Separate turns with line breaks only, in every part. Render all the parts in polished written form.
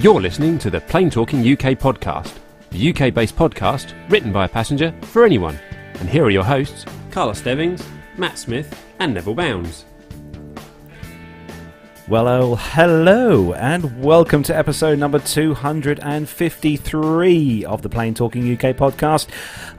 You're listening to the Plane Talking UK podcast, the UK-based podcast written by a passenger for anyone. And here are your hosts, Carlos Stebbings, Matt Smith and Neville Bounds.
Well, oh, hello, and welcome to episode number 253 of the Plane Talking UK podcast.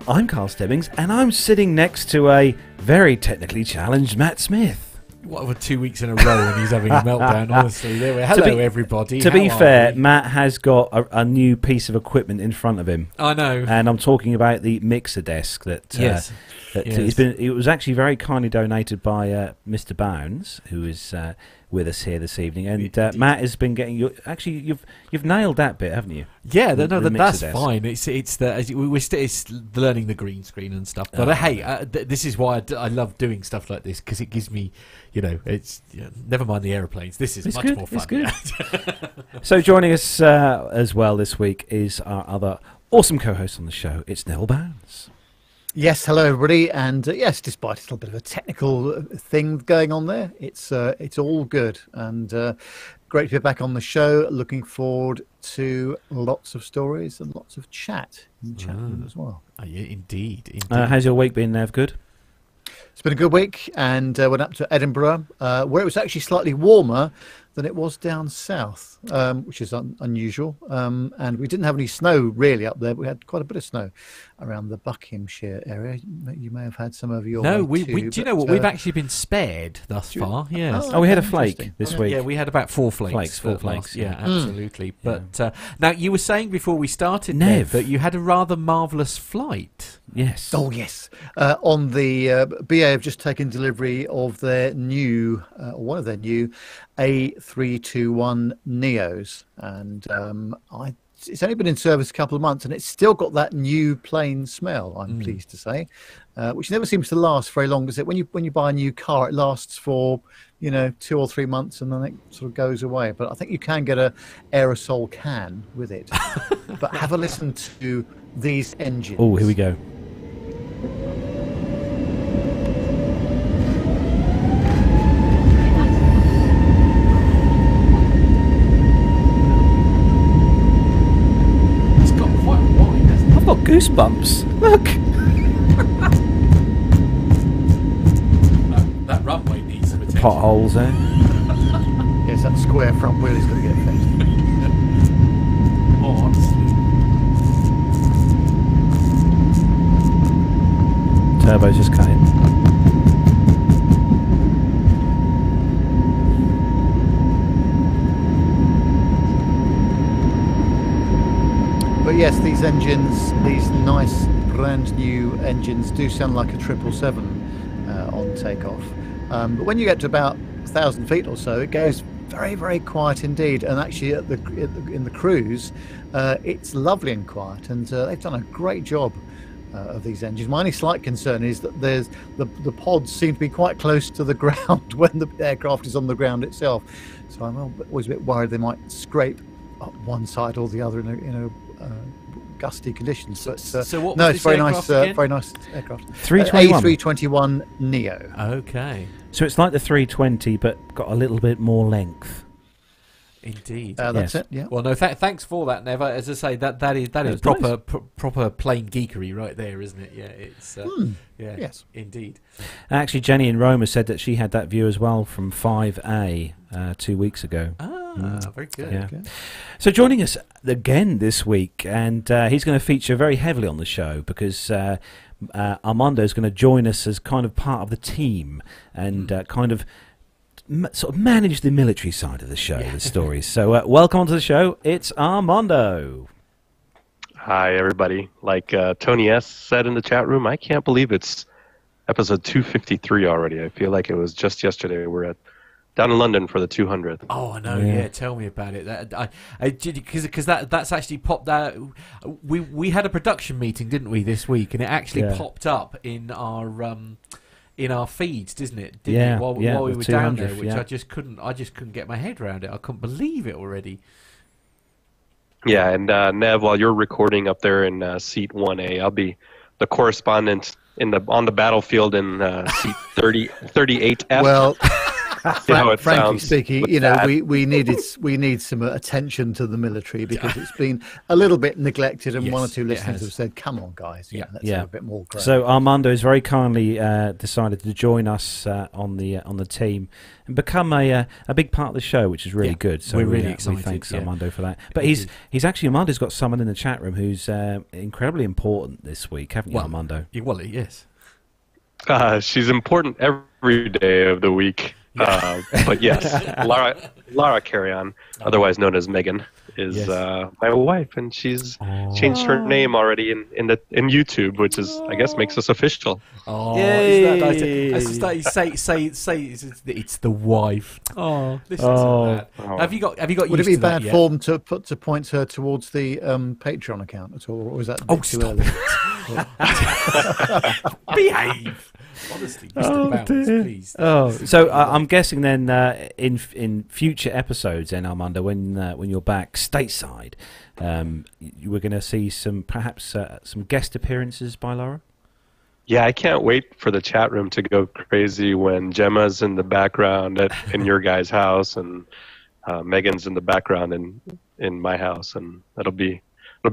I'm Carl Stebbings, and I'm sitting next to a very technically challenged Matt Smith.
What, for 2 weeks in a row and he's having a meltdown, honestly. Hello, everybody.
To be fair, Matt has got a new piece of equipment in front of him.
I know.
And I'm talking about the mixer desk that...
Yes.
It was actually very kindly donated by Mr. Bounds, who is with us here this evening. And Matt has been getting you. Actually, you've nailed that bit, haven't you?
Yeah, that's
desk.
fine. It's learning the green screen and stuff. But hey, this is why I love doing stuff like this, because it gives me, it's never mind the aeroplanes. This is much more fun.
It's good. So joining us as well this week is our other awesome co-host on the show. It's Neville Bounds.
Yes, hello everybody, and yes, despite a little bit of a technical thing going on there, it's all good, and great to be back on the show. Looking forward to lots of stories and lots of chat in the chat room as well.
Yeah, indeed.
How's your week been, Nev? Good?
It's been a good week, and went up to Edinburgh, where it was actually slightly warmer than it was down south, which is unusual. And we didn't have any snow really up there, but we had quite a bit of snow around the Buckinghamshire area. You may have had some over your way too,
do you know what? We've actually been spared thus far. Yes.
We had a flake this week.
Yeah, we had about four flakes.
Four flakes.
Yeah, absolutely. But now you were saying before we started,
Nev,
that you had a rather marvellous flight.
Yes.
Oh, yes. On the BA have just taken delivery of their new, one of their new A321 Neos. And it's only been in service a couple of months, and it's still got that new plane smell, I'm pleased to say, which never seems to last very long, does it? When you buy a new car, it lasts for 2 or 3 months, and then it sort of goes away. But I think you can get a aerosol can with it. But have a listen to these engines.
Oh, here we go.
It's got quite wide, hasn't it?
I've got goosebumps. Look.
That runway needs some attention.
Potholes there.
Yes, that square front wheel is going to get fixed.
Oh, honestly.
Turbo's just cutting.
But yes, these engines, these nice brand new engines, do sound like a 777 on takeoff. But when you get to about 1,000 feet or so, it goes very, very quiet indeed. And actually, in the cruise, it's lovely and quiet. And they've done a great job of these engines. My only slight concern is that there's the pods seem to be quite close to the ground when the aircraft is on the ground itself. So I'm always a bit worried they might scrape up one side or the other in a gusty conditions. But
so what was
no, it's
this
very
aircraft
nice,
again?
very nice aircraft.
321.
A321 Neo.
Okay.
So it's like the 320, but got a little bit more length.
Indeed.
That's it. Yeah.
Well, no, thanks for that, Never. As I say, that is proper proper plane geekery right there, isn't it? Yeah, it's yeah,
yes,
indeed.
Actually, Jenny in Rome has said that she had that view as well from 5A 2 weeks ago.
Very good.
Yeah.
Okay.
So joining us again this week, and he's going to feature very heavily on the show because Armando is going to join us as kind of part of the team and kind of sort of manage the military side of the show, the stories. So welcome onto the show. It's Armando.
Hi, everybody. Like Tony S. said in the chat room, I can't believe it's episode 253 already. I feel like it was just yesterday. We're down in London for the 200th.
Oh, I know. Yeah, tell me about it. Because that's actually popped out. We had a production meeting, didn't we, this week, and it actually popped up in our feeds, didn't it? While we were down there, which I just couldn't get my head around it. I couldn't believe it already.
Yeah, and Nev, while you're recording up there in seat 1A, I'll be the correspondent on the battlefield in seat 38F.
Well,
see how it
Frankly
sounds.
speaking, we need some attention to the military because it's been a little bit neglected, and
Yes,
one or two
it
listeners
has.
have said, "Come on, guys, let's
Yeah.
have a bit more." Growth.
So Armando has very kindly decided to join us on the team and become a big part of the show, which is really good. So
we're really
we
excited.
thanks
Yeah.
Armando for that. But he's actually Armando's got someone in the chat room who's incredibly important this week, haven't you, Armando?
Well, yes.
She's important every day of the week. But yes, Lara Carry On, otherwise known as Megan, is my wife, and she's changed her name already in YouTube, which is, I guess, makes us official.
Oh,
Yay.
isn't that nice? Say it's the wife. Oh, listen to that. Have you got?
Would it
used
be
to that
bad
yet?
form to point her towards the Patreon account at all, or is that a bit too
stop
early?
Behave. Honestly, Mr. Bounce, please.
Oh, so I'm guessing then in future episodes, then Armando, when you're back stateside, we're going to see some guest appearances by Laura.
Yeah, I can't wait for the chat room to go crazy when Gemma's in the background in your guys' house and Megan's in the background in my house, and it'll be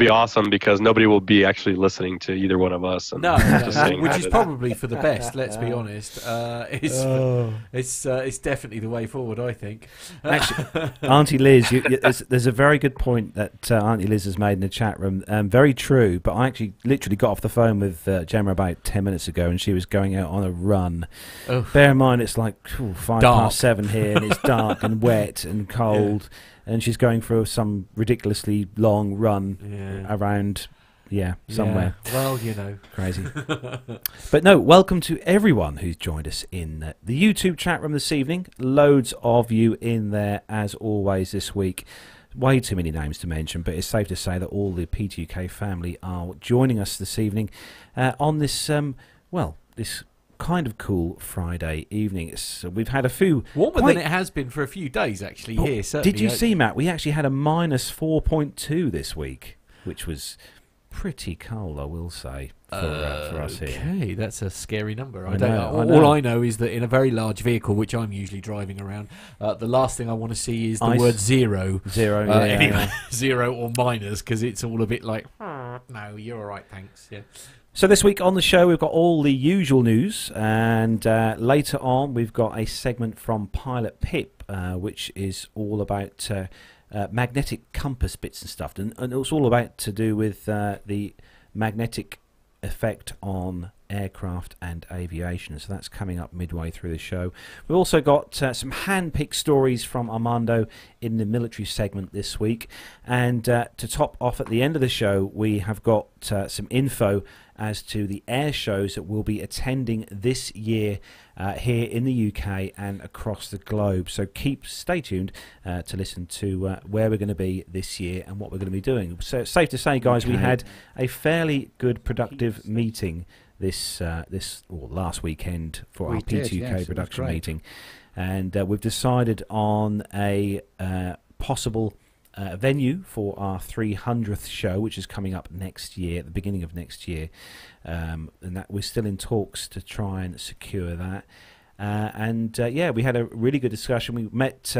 awesome because nobody will be actually listening to either one of us. And
No,
saying
which
hi
is
to
probably for the best. Let's be honest. It's definitely the way forward, I think.
Actually, Auntie Liz, there's a very good point that Auntie Liz has made in the chat room. Very true, but I actually literally got off the phone with Gemma about 10 minutes ago, and she was going out on a run.
Oh.
Bear in mind, it's like 5
Dark.
past 7 here, and it's dark and wet and cold.
Yeah.
And she's going through some ridiculously long run around, somewhere.
Yeah. Well,
Crazy. But no, welcome to everyone who's joined us in the YouTube chat room this evening. Loads of you in there, as always, this week. Way too many names to mention, but it's safe to say that all the P2K family are joining us this evening on this, this kind of cool Friday evening. We've had a few
warmer than it has been for a few days actually here. Certainly.
Did you see, Matt? We actually had a minus 4.2 this week, which was pretty cold, I will say, for us here.
Okay, that's a scary number.
I know.
All I know is that in a very large vehicle, which I'm usually driving around, the last thing I want to see is the word zero.
Zero,
anyway, zero or minus, because it's all a bit like, no, you're all right, thanks. Yeah.
So this week on the show, we've got all the usual news, and later on, we've got a segment from Pilot Pip, which is all about magnetic compass bits and stuff, and it's all about to do with the magnetic effect on aircraft and aviation. So that's coming up midway through the show. We've also got some hand-picked stories from Armando in the military segment this week, and to top off at the end of the show, we have got some info as to the air shows that we'll be attending this year here in the UK and across the globe. So stay tuned to listen to where we're going to be this year and what we're going to be doing. So it's safe to say, guys, we had a fairly good, productive meeting this last weekend for our P2K production meeting, and we've decided on a possible venue for our 300th show, which is coming up next year, at the beginning of next year, and that we're still in talks to try and secure that. We had a really good discussion. We met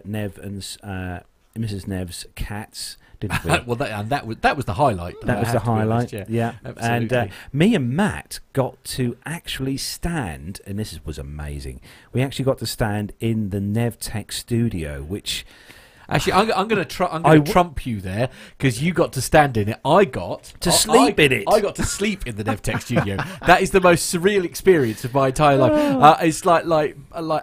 Nev and Mrs. Nev's cats, didn't we?
Well, that was the highlight.
That was the highlight.
Honest,
yeah.
Absolutely.
And me and Matt got to actually stand, and this was amazing. We actually got to stand in the NevTech studio, which.
Actually, I'm going to trump you there, because you got to stand in it. I got
to sleep in it.
I got to sleep in the NevTech studio. That is the most surreal experience of my entire life. It's like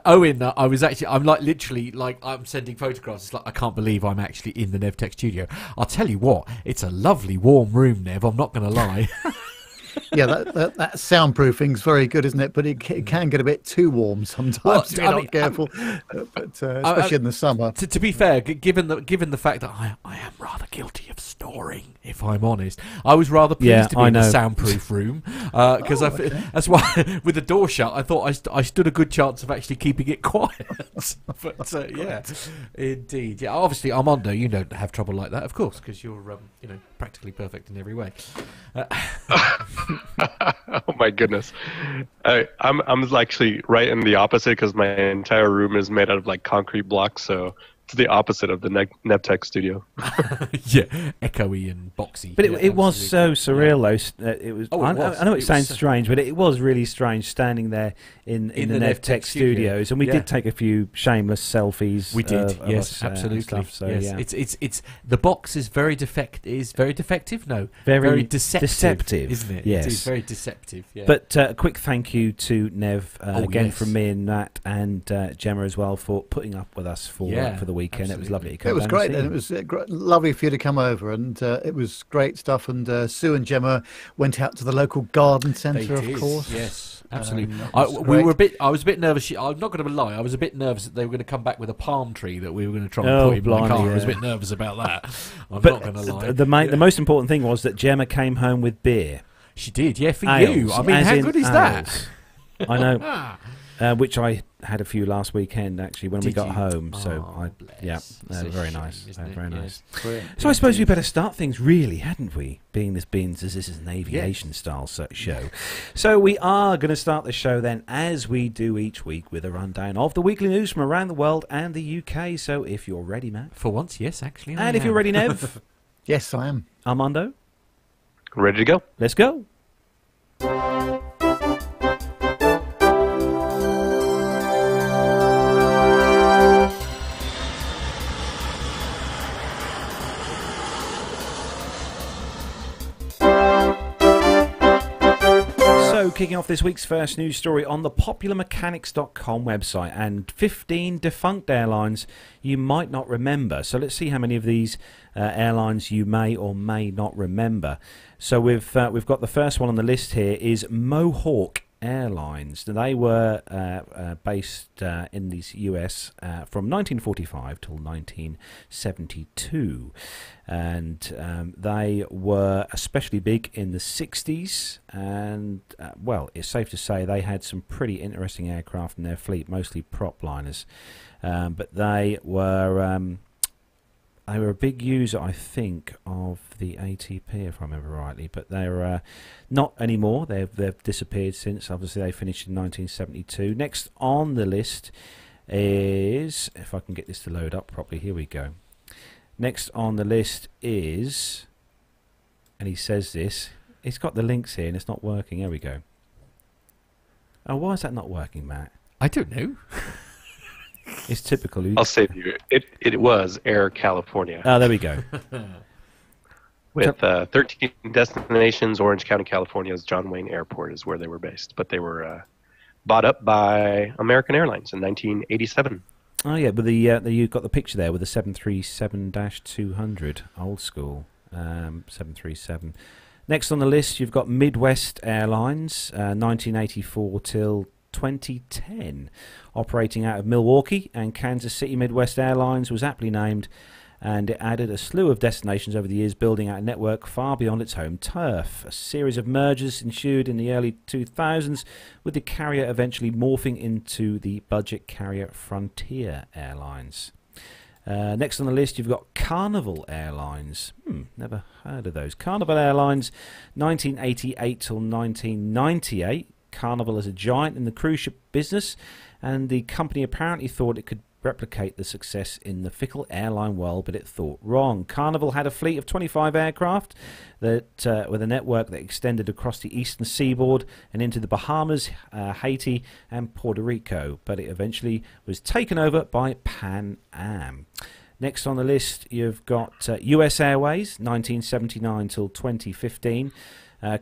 Owen. I'm like literally like I'm sending photographs. It's like I can't believe I'm actually in the NevTech studio. I'll tell you what, it's a lovely warm room, Nev. I'm not going to lie.
Yeah, that soundproofing's very good, isn't it? But it can get a bit too warm sometimes if you're not careful. But especially in the summer.
To be fair, given the fact that I am rather guilty of snoring, if I'm honest, I was rather pleased to be in the soundproof room because that's why with the door shut, I thought I stood a good chance of actually keeping it quiet. But yeah, indeed, yeah. Obviously, Armando, you don't have trouble like that, of course, because you're practically perfect in every way.
Oh my goodness. I'm actually right in the opposite because my entire room is made out of like concrete blocks, so it's the opposite of the Nevtech studio.
Yeah, echoey and boxy.
But
yeah,
it was so
absolutely.
surreal, though. It was.
Oh, it was.
I know it
It
sounds
was
strange, but it was really strange standing there in the Nevtech studios, and we did take a few shameless selfies.
We did,
of
yes,
us,
absolutely.
Stuff, so,
yes,
yeah.
it's the box is very defective. No,
Very
deceptive, isn't it?
Yes.
It is very deceptive. Yeah.
But a quick thank you to Nev again
yes.
from me and Matt and Gemma as well for putting up with us for the weekend.
absolutely.
It was lovely. To come
It was
down
great,
see
and
you.
it was lovely for you to come over, and it was great stuff. And Sue and Gemma went out to the local garden
They
centre, of
did,
course.
Yes, absolutely.
That was
I was a bit nervous. I'm not going to lie. I was a bit nervous that they were going to come back with a palm tree that we were going to try and
Oh,
put in my
blimey,
car. I was a
yeah.
bit nervous about that. I'm
But
not going to lie.
the most important thing was that Gemma came home with beer.
She did, yeah, for
Ales,
you. I mean,
as
how
in
good is
ales.
that?
I know, which I had a few last weekend actually when we
Did
got
you?
home. So
Oh, bless.
yeah,
It's a
very
shame,
nice,
isn't it?
very
Yes.
nice.
Brilliant.
So I suppose we better start things, really, hadn't we? Being as this is an aviation style show. So we are going to start the show then, as we do each week, with a rundown of the weekly news from around the world and the UK. So if you're ready, Matt,
For once, yes, actually.
and if you're ready, Nev,
Yes, I am.
Armando,
Ready to go?
let's go. So, kicking off this week's first news story on the popularmechanics.com website, and 15 defunct airlines you might not remember. So let's see how many of these airlines you may or may not remember. So we've got the first one on the list here is Mohawk Airlines. They were based in the US from 1945 till 1972, and they were especially big in the 60s. And well, it's safe to say they had some pretty interesting aircraft in their fleet, mostly prop liners. But they were a big user, I think, of the ATP, if I remember rightly. But they're not anymore. They've disappeared since. Obviously, they finished in 1972. Next on the list is, if I can get this to load up properly, here we go. Next on the list is, and he says this, it's got the links here and it's not working. Here we go. Oh, why is that not working, Matt?
I don't know.
It's typical.
I'll save you. It was Air California
Oh, there we go.
with 13 destinations. Orange County, California's John Wayne Airport is where they were based, but they were bought up by American Airlines in 1987.
Oh yeah, but you've got the picture there with the 737-200, old school 737. Next on the list, you've got Midwest Airlines, 1984 till 2010, operating out of Milwaukee, and Kansas City. Midwest Airlines was aptly named, and it added a slew of destinations over the years, building out a network far beyond its home turf. A series of mergers ensued in the early 2000s, with the carrier eventually morphing into the budget carrier Frontier Airlines. Next on the list, you've got Carnival Airlines. Never heard of those. Carnival Airlines, 1988 till 1998. Carnival is a giant in the cruise ship business, and the company apparently thought it could replicate the success in the fickle airline world, but it thought wrong. Carnival had a fleet of 25 aircraft that with a network that extended across the eastern seaboard and into the Bahamas, Haiti, and Puerto Rico, but it eventually was taken over by Pan Am. Next on the list, you've got US Airways, 1979 till 2015.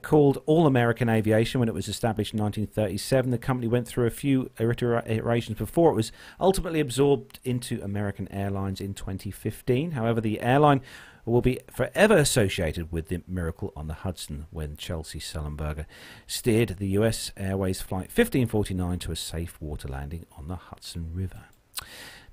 Called All American Aviation when it was established in 1937. The company went through a few iterations before it was ultimately absorbed into American Airlines in 2015. However, the airline will be forever associated with the miracle on the Hudson when Chelsea Sullenberger steered the US Airways Flight 1549 to a safe water landing on the Hudson River.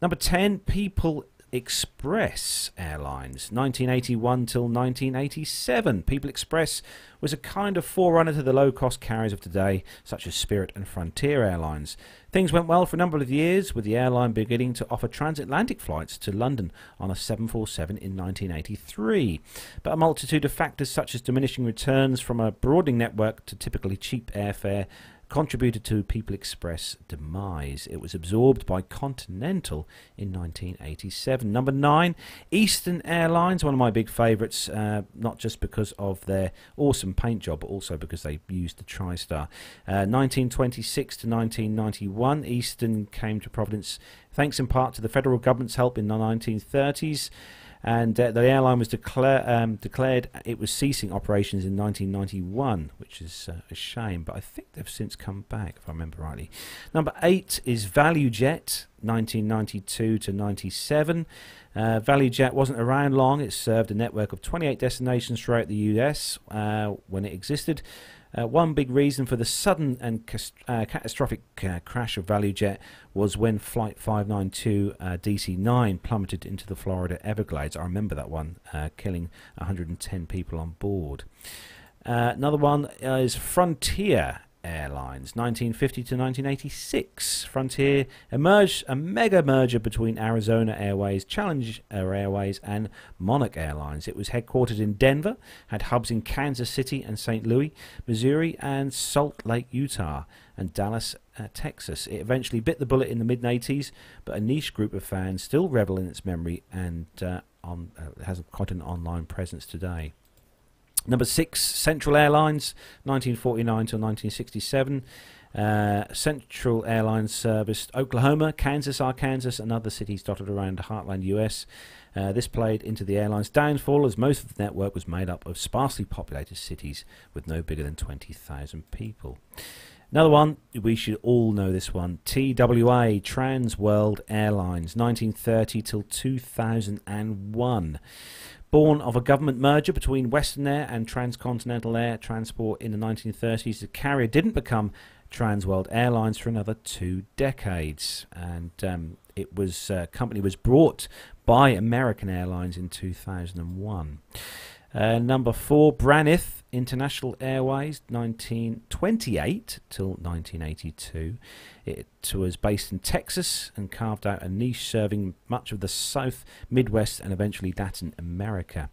Number 10, people Express Airlines, 1981 till 1987. People Express was a kind of forerunner to the low-cost carriers of today, such as Spirit and Frontier Airlines. Things went well for a number of years, with the airline beginning to offer transatlantic flights to London on a 747 in 1983. But a multitude of factors, such as diminishing returns from a broadening network to typically cheap airfare, contributed to People Express' demise. It was absorbed by Continental in 1987. Number 9, Eastern Airlines, one of my big favourites, not just because of their awesome paint job, but also because they used the TriStar. 1926 to 1991, Eastern came to Providence thanks in part to the federal government's help in the 1930s. And the airline was declared it was ceasing operations in 1991, which is a shame, but I think they've since come back, if I remember rightly. Number 8 is ValueJet, 1992 to 97. ValueJet wasn't around long. It served a network of 28 destinations throughout the US when it existed. One big reason for the sudden and catastrophic crash of ValueJet was when Flight 592 DC-9 plummeted into the Florida Everglades. I remember that one, killing 110 people on board. Another one is Frontier Airlines, 1950 to 1986. Frontier emerged a mega merger between Arizona Airways, Challenger Airways, and Monarch Airlines. It was headquartered in Denver, had hubs in Kansas City and St. Louis, Missouri, and Salt Lake, Utah, and Dallas, Texas. It eventually bit the bullet in the mid-80s, but a niche group of fans still revel in its memory and has quite an online presence today. Number 6, Central Airlines, 1949 till 1967. Central Airlines serviced Oklahoma, Kansas, Arkansas, and other cities dotted around the heartland US. This played into the airline's downfall, as most of the network was made up of sparsely populated cities with no bigger than 20,000 people. Another one, we should all know this one, TWA, Trans World Airlines, 1930 till 2001. Born of a government merger between Western Air and Transcontinental Air Transport in the 1930s, the carrier didn't become Trans World Airlines for another 2 decades, and company was brought by American Airlines in 2001. Number 4, Braniff International Airways, 1928 till 1982. It was based in Texas and carved out a niche serving much of the South, Midwest, and eventually Latin America.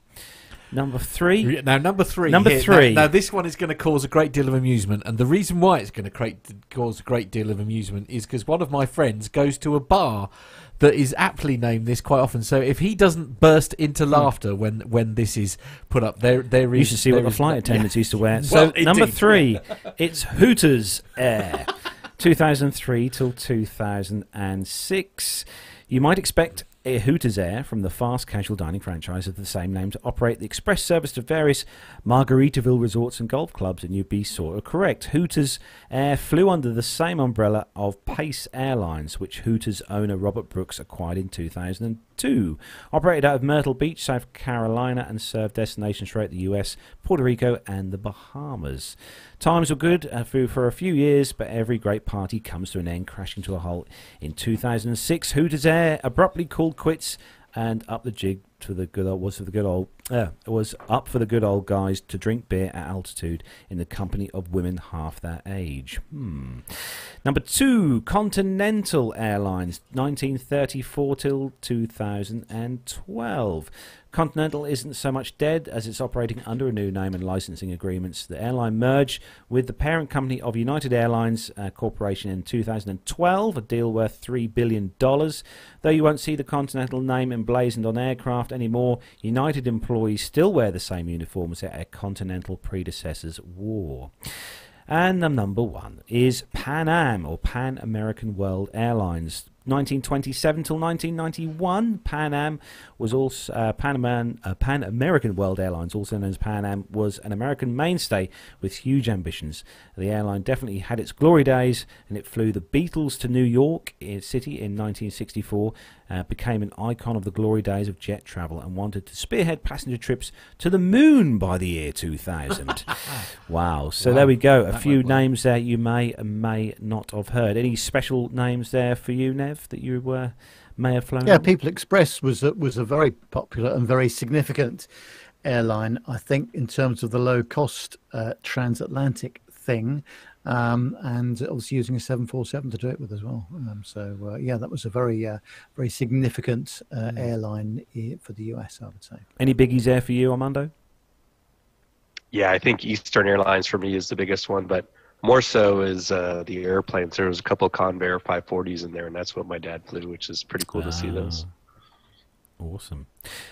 Number 3.
Now, number 3. Now, this one is going to cause a great deal of amusement, and the reason why it's going to cause a great deal of amusement is because one of my friends goes to a bar that is aptly named this quite often. So if he doesn't burst into laughter when this is put up, there is...
You should see what the flight attendants used to wear. So, number 3, it's Hooters Air, 2003 till 2006. You might expect Hooters Air from the fast casual dining franchise of the same name to operate the express service to various Margaritaville resorts and golf clubs, and you'd be sort of correct. Hooters Air flew under the same umbrella of Pace Airlines, which Hooters owner Robert Brooks acquired in 2002. Operated out of Myrtle Beach, South Carolina, and served destinations throughout the US, Puerto Rico, and the Bahamas. Times were good for a few years, but every great party comes to an end, crashing to a halt in 2006. Hooters Air abruptly called quits, and up the jig to the good old was up for the good old guys to drink beer at altitude in the company of women half their age. Number 2, Continental Airlines, 1934 till 2012. Continental isn't so much dead as it's operating under a new name and licensing agreements. The airline merged with the parent company of United Airlines Corporation in 2012, a deal worth $3 billion. Though you won't see the Continental name emblazoned on aircraft anymore, United employees still wear the same uniforms their Continental predecessors wore. And the number 1 is Pan Am, or Pan American World Airlines. 1927 till 1991, Pan Am was also Pan American World Airlines, also known as Pan Am, was an American mainstay with huge ambitions. The airline definitely had its glory days, and it flew the Beatles to New York City in 1964, became an icon of the glory days of jet travel, and wanted to spearhead passenger trips to the moon by the year 2000. Wow! So there we go. A few names there you may not have heard. Any special names there for you, Nev? Nev, that you may have flown
Yeah,
on?
People Express was a very popular and very significant airline, I think, in terms of the low-cost transatlantic thing, and obviously using a 747 to do it with as well. Yeah, that was a very significant airline for the US, I would say.
Any biggies there for you, Armando?
Yeah, I think Eastern Airlines for me is the biggest one, but more so is the airplanes. There was a couple of Convair 540s in there, and that's what my dad flew, which is pretty cool to see those.
Awesome.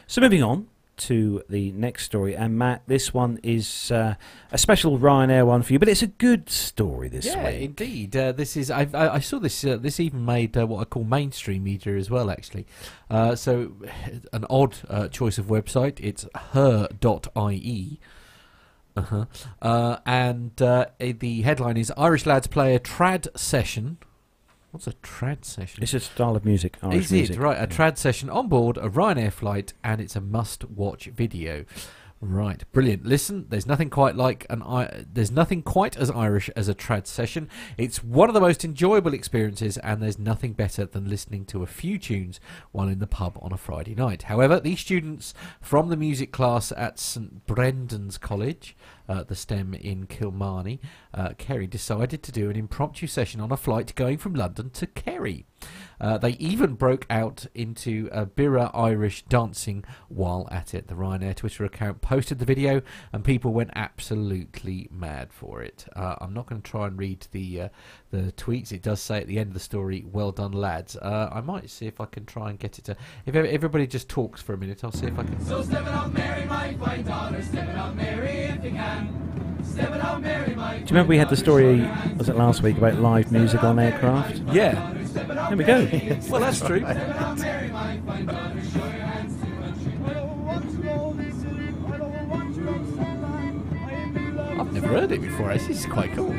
So moving on to the next story, and Matt, this one is a special Ryanair one for you, but it's a good story this week.
Yeah, indeed. This is I saw this. This even made what I call mainstream media as well. Actually, so an odd choice of website. It's her.ie. And the headline is Irish lads play a trad session. What's a trad session?
It's a style of music. Irish
Is
music.
it? Right, a trad session on board a Ryanair flight, and it's a must-watch video. Right, brilliant. Listen, there's nothing quite as Irish as a trad session. It's one of the most enjoyable experiences, and there's nothing better than listening to a few tunes while in the pub on a Friday night. However, these students from the music class at St Brendan's College, the STEM in Kilmarnie, Kerry, decided to do an impromptu session on a flight going from London to Kerry. They even broke out into Birra Irish dancing while at it. The Ryanair Twitter account posted the video, and people went absolutely mad for it. I'm not going to try and read the tweets. It does say at the end of the story, "Well done, lads." I might see if I can try and get it to. If everybody just talks for a minute, I'll see if I can.
So step it out, Mary, my fine daughter. Step it out, Mary, if you can. Step it out, Mary, my.
Do you remember we had the story, was it last week, about live music on aircraft?
Yeah.
There we go.
Well, that's true. I've never heard it before. This is quite cool.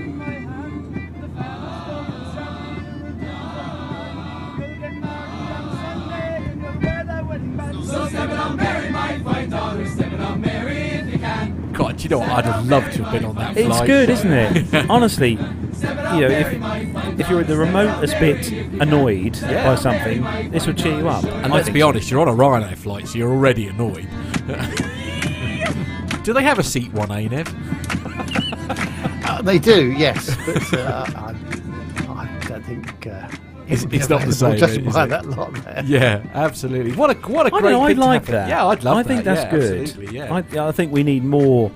So step it on, Mary, my fine daughter. Step it on, Mary, if you can.
God, do you know what? I'd have loved to have been on that flight.
It's good, isn't it? Honestly, you know, if you're the remotest bit annoyed by something, this will cheer you up.
And let's be honest, you're on a Ryanair flight, so you're already annoyed. Do they have a seat 1A, Nev?
They do, yes, but I don't think
it's not the same.
Justify that lot there.
Yeah, absolutely. What a great
I know,
thing
I'd
to
like
happen.
that.
Yeah, I'd love that.
I think that's
yeah,
good.
Absolutely, yeah.
I think we need more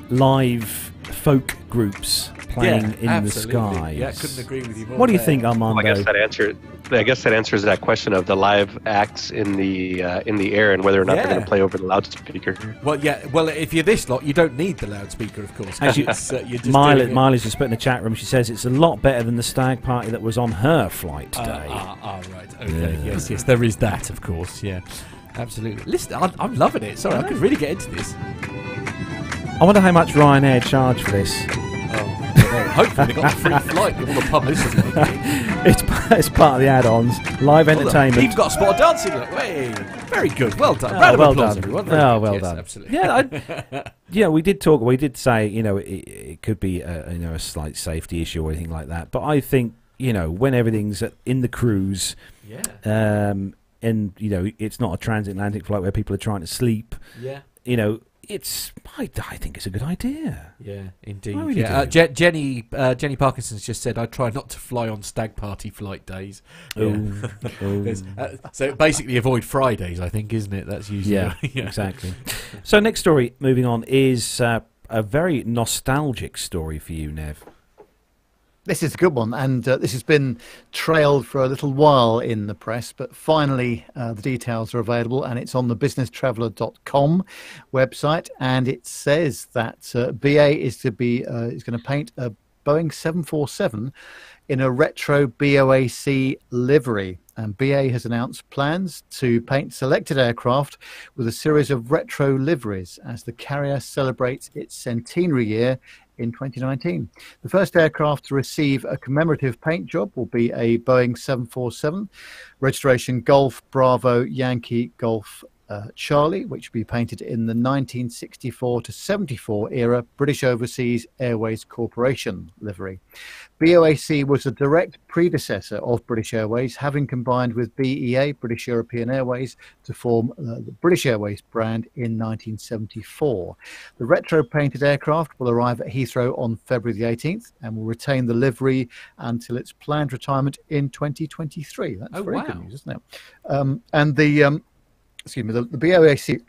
live folk groups playing in
absolutely.
the sky.
Yeah, couldn't agree with you more.
What do you
there.
think, Armando?
Well, I guess that answers that question of the live acts in the air and whether or not they're going to play over the loudspeaker.
Well, yeah. Well, if you're this lot, you don't need the loudspeaker, of course.
As you,
you're just
Miley's just put in the chat room. She says it's a lot better than the stag party that was on her flight today.
Right. Okay. Yeah. Yes. There is that, of course. Yeah. Absolutely. Listen, I'm loving it. Sorry, I could really get into this.
I wonder how much Ryanair charge for this.
Hopefully they got a free flight with all the publicity.
It's part of the add-ons. Live entertainment.
You've got a spot of dancing. Hey, very good. Well done.
Well
applause,
done.
everyone.
Well
Yes,
done.
Absolutely.
Yeah, we did say, you know, it could be a slight safety issue or anything like that. But I think, you know, when everything's in the cruise, and you know, it's not a transatlantic flight where people are trying to sleep.
Yeah.
You know, I think it's a good idea.
Yeah, indeed.
I really
do. Jenny Parkinson's just said, I try not to fly on stag party flight days. Yeah. So basically avoid Fridays, I think, isn't it? That's usually...
Exactly. So next story, moving on, is a very nostalgic story for you, Nev.
This is a good one, and this has been trailed for a little while in the press, but finally the details are available, and it's on the businesstraveller.com website, and it says that BA is going to paint a Boeing 747 in a retro BOAC livery. And BA has announced plans to paint selected aircraft with a series of retro liveries as the carrier celebrates its centenary year in 2019. The first aircraft to receive a commemorative paint job will be a Boeing 747, registration Golf Bravo Yankee Golf Charlie, which will be painted in the 1964 to 74 era British Overseas Airways Corporation livery. BOAC was a direct predecessor of British Airways, having combined with BEA, British European Airways, to form the British Airways brand in 1974. The retro-painted aircraft will arrive at Heathrow on February the 18th and will retain the livery until its planned retirement in 2023. That's very good news, isn't it? And the BOAC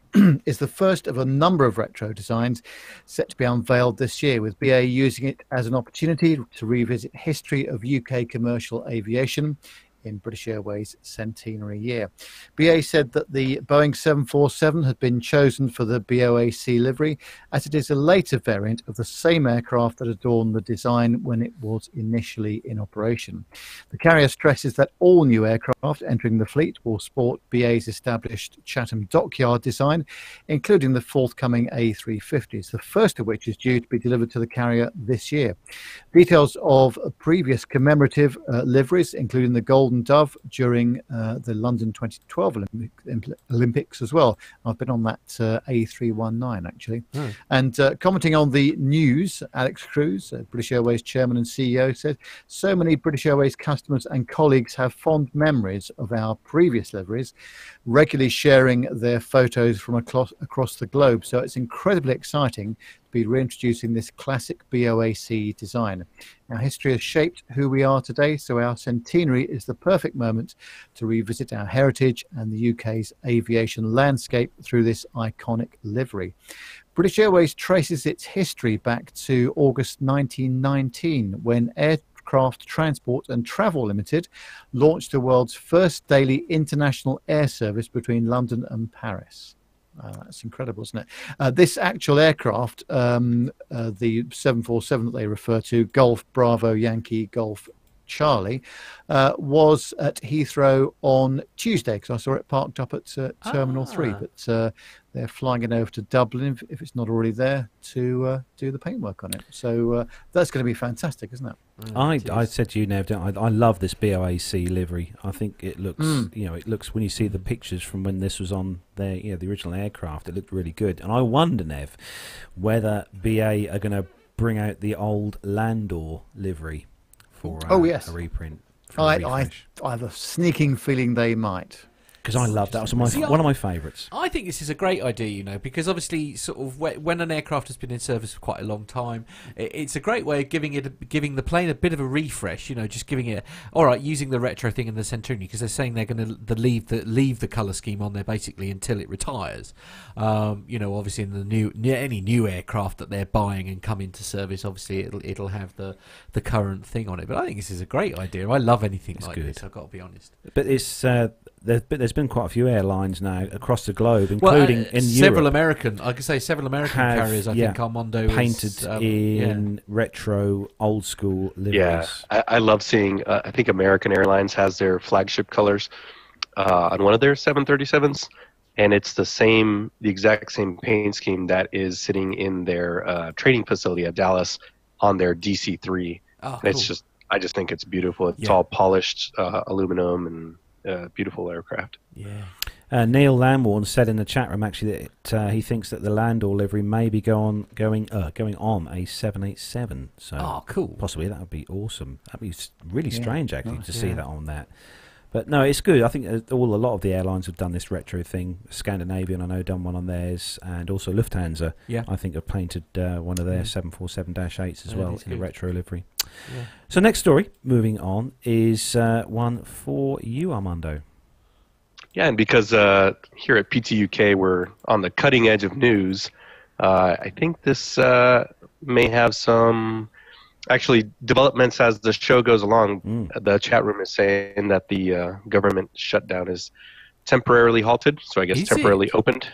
is the first of a number of retro designs set to be unveiled this year, with BA using it as an opportunity to revisit history of UK commercial aviation in British Airways' centenary year. BA said that the Boeing 747 had been chosen for the BOAC livery, as it is a later variant of the same aircraft that adorned the design when it was initially in operation. The carrier stresses that all new aircraft entering the fleet will sport BA's established Chatham Dockyard design, including the forthcoming A350s, the first of which is due to be delivered to the carrier this year. Details of previous commemorative liveries, including the Golden Dove during the London 2012 Olympics as well. I've been on that A319 actually. And commenting on the news, Alex Cruz, British Airways chairman and CEO, said, "So many British Airways customers and colleagues have fond memories of our previous liveries, regularly sharing their photos from across the globe. So it's incredibly exciting to be reintroducing this classic BOAC design. Our history has shaped who we are today, so our centenary is the perfect moment to revisit our heritage and the UK's aviation landscape through this iconic livery." British Airways traces its history back to August 1919, when Aircraft Transport and Travel Limited launched the world's first daily international air service between London and Paris. That's incredible, isn't it? This actual aircraft, the 747 that they refer to, Golf Bravo Yankee Golf Charlie, was at Heathrow on Tuesday, because I saw it parked up at Terminal 3. But they're flying it over to Dublin, if it's not already there, to do the paintwork on it. So that's going to be fantastic, isn't it?
I said to you, Nev, I love this BOAC livery. I think it looks, it looks, when you see the pictures from when this was on their, the original aircraft, it looked really good. And I wonder, Nev, whether BA are going to bring out the old Landor livery for a reprint.
I have a sneaking feeling they might.
Because I love that. It was one of my favourites.
I think this is a great idea, because obviously, sort of when an aircraft has been in service for quite a long time, it's a great way of giving the plane a bit of a refresh. Just giving it, all right, using the retro thing in the centenary, because they're saying they're going to leave the colour scheme on there basically until it retires. Obviously in any new aircraft that they're buying and come into service, obviously it'll have the current thing on it. But I think this is a great idea. I love anything like this. I've got to be honest.
But it's there's been quite a few airlines now across the globe, including in
several
Europe.
Several American carriers. I think Armando
painted in retro, old school liveries.
Yeah, I love seeing. I think American Airlines has their flagship colors on one of their 737s, and it's the exact same paint scheme that is sitting in their training facility at Dallas on their DC-3.
Oh,
cool. I just think it's beautiful. It's all polished aluminum and. Beautiful aircraft.
Yeah. Neil Lamborn said in the chat room actually that he thinks that the Landor livery may be going on a 787. So
cool.
Possibly that would be awesome. That'd be really strange actually to see that on that. But no, it's good. I think a lot of the airlines have done this retro thing. Scandinavian, I know, done one on theirs, and also Lufthansa. Yeah. I think have painted one of their 747-8s as well in a retro livery. Yeah. So next story, moving on, is one for you, Armando.
Yeah, and because here at PTUK we're on the cutting edge of news, I think this may have some developments as the show goes along. The chat room is saying that the government shutdown is temporarily halted, so I guess temporarily opened.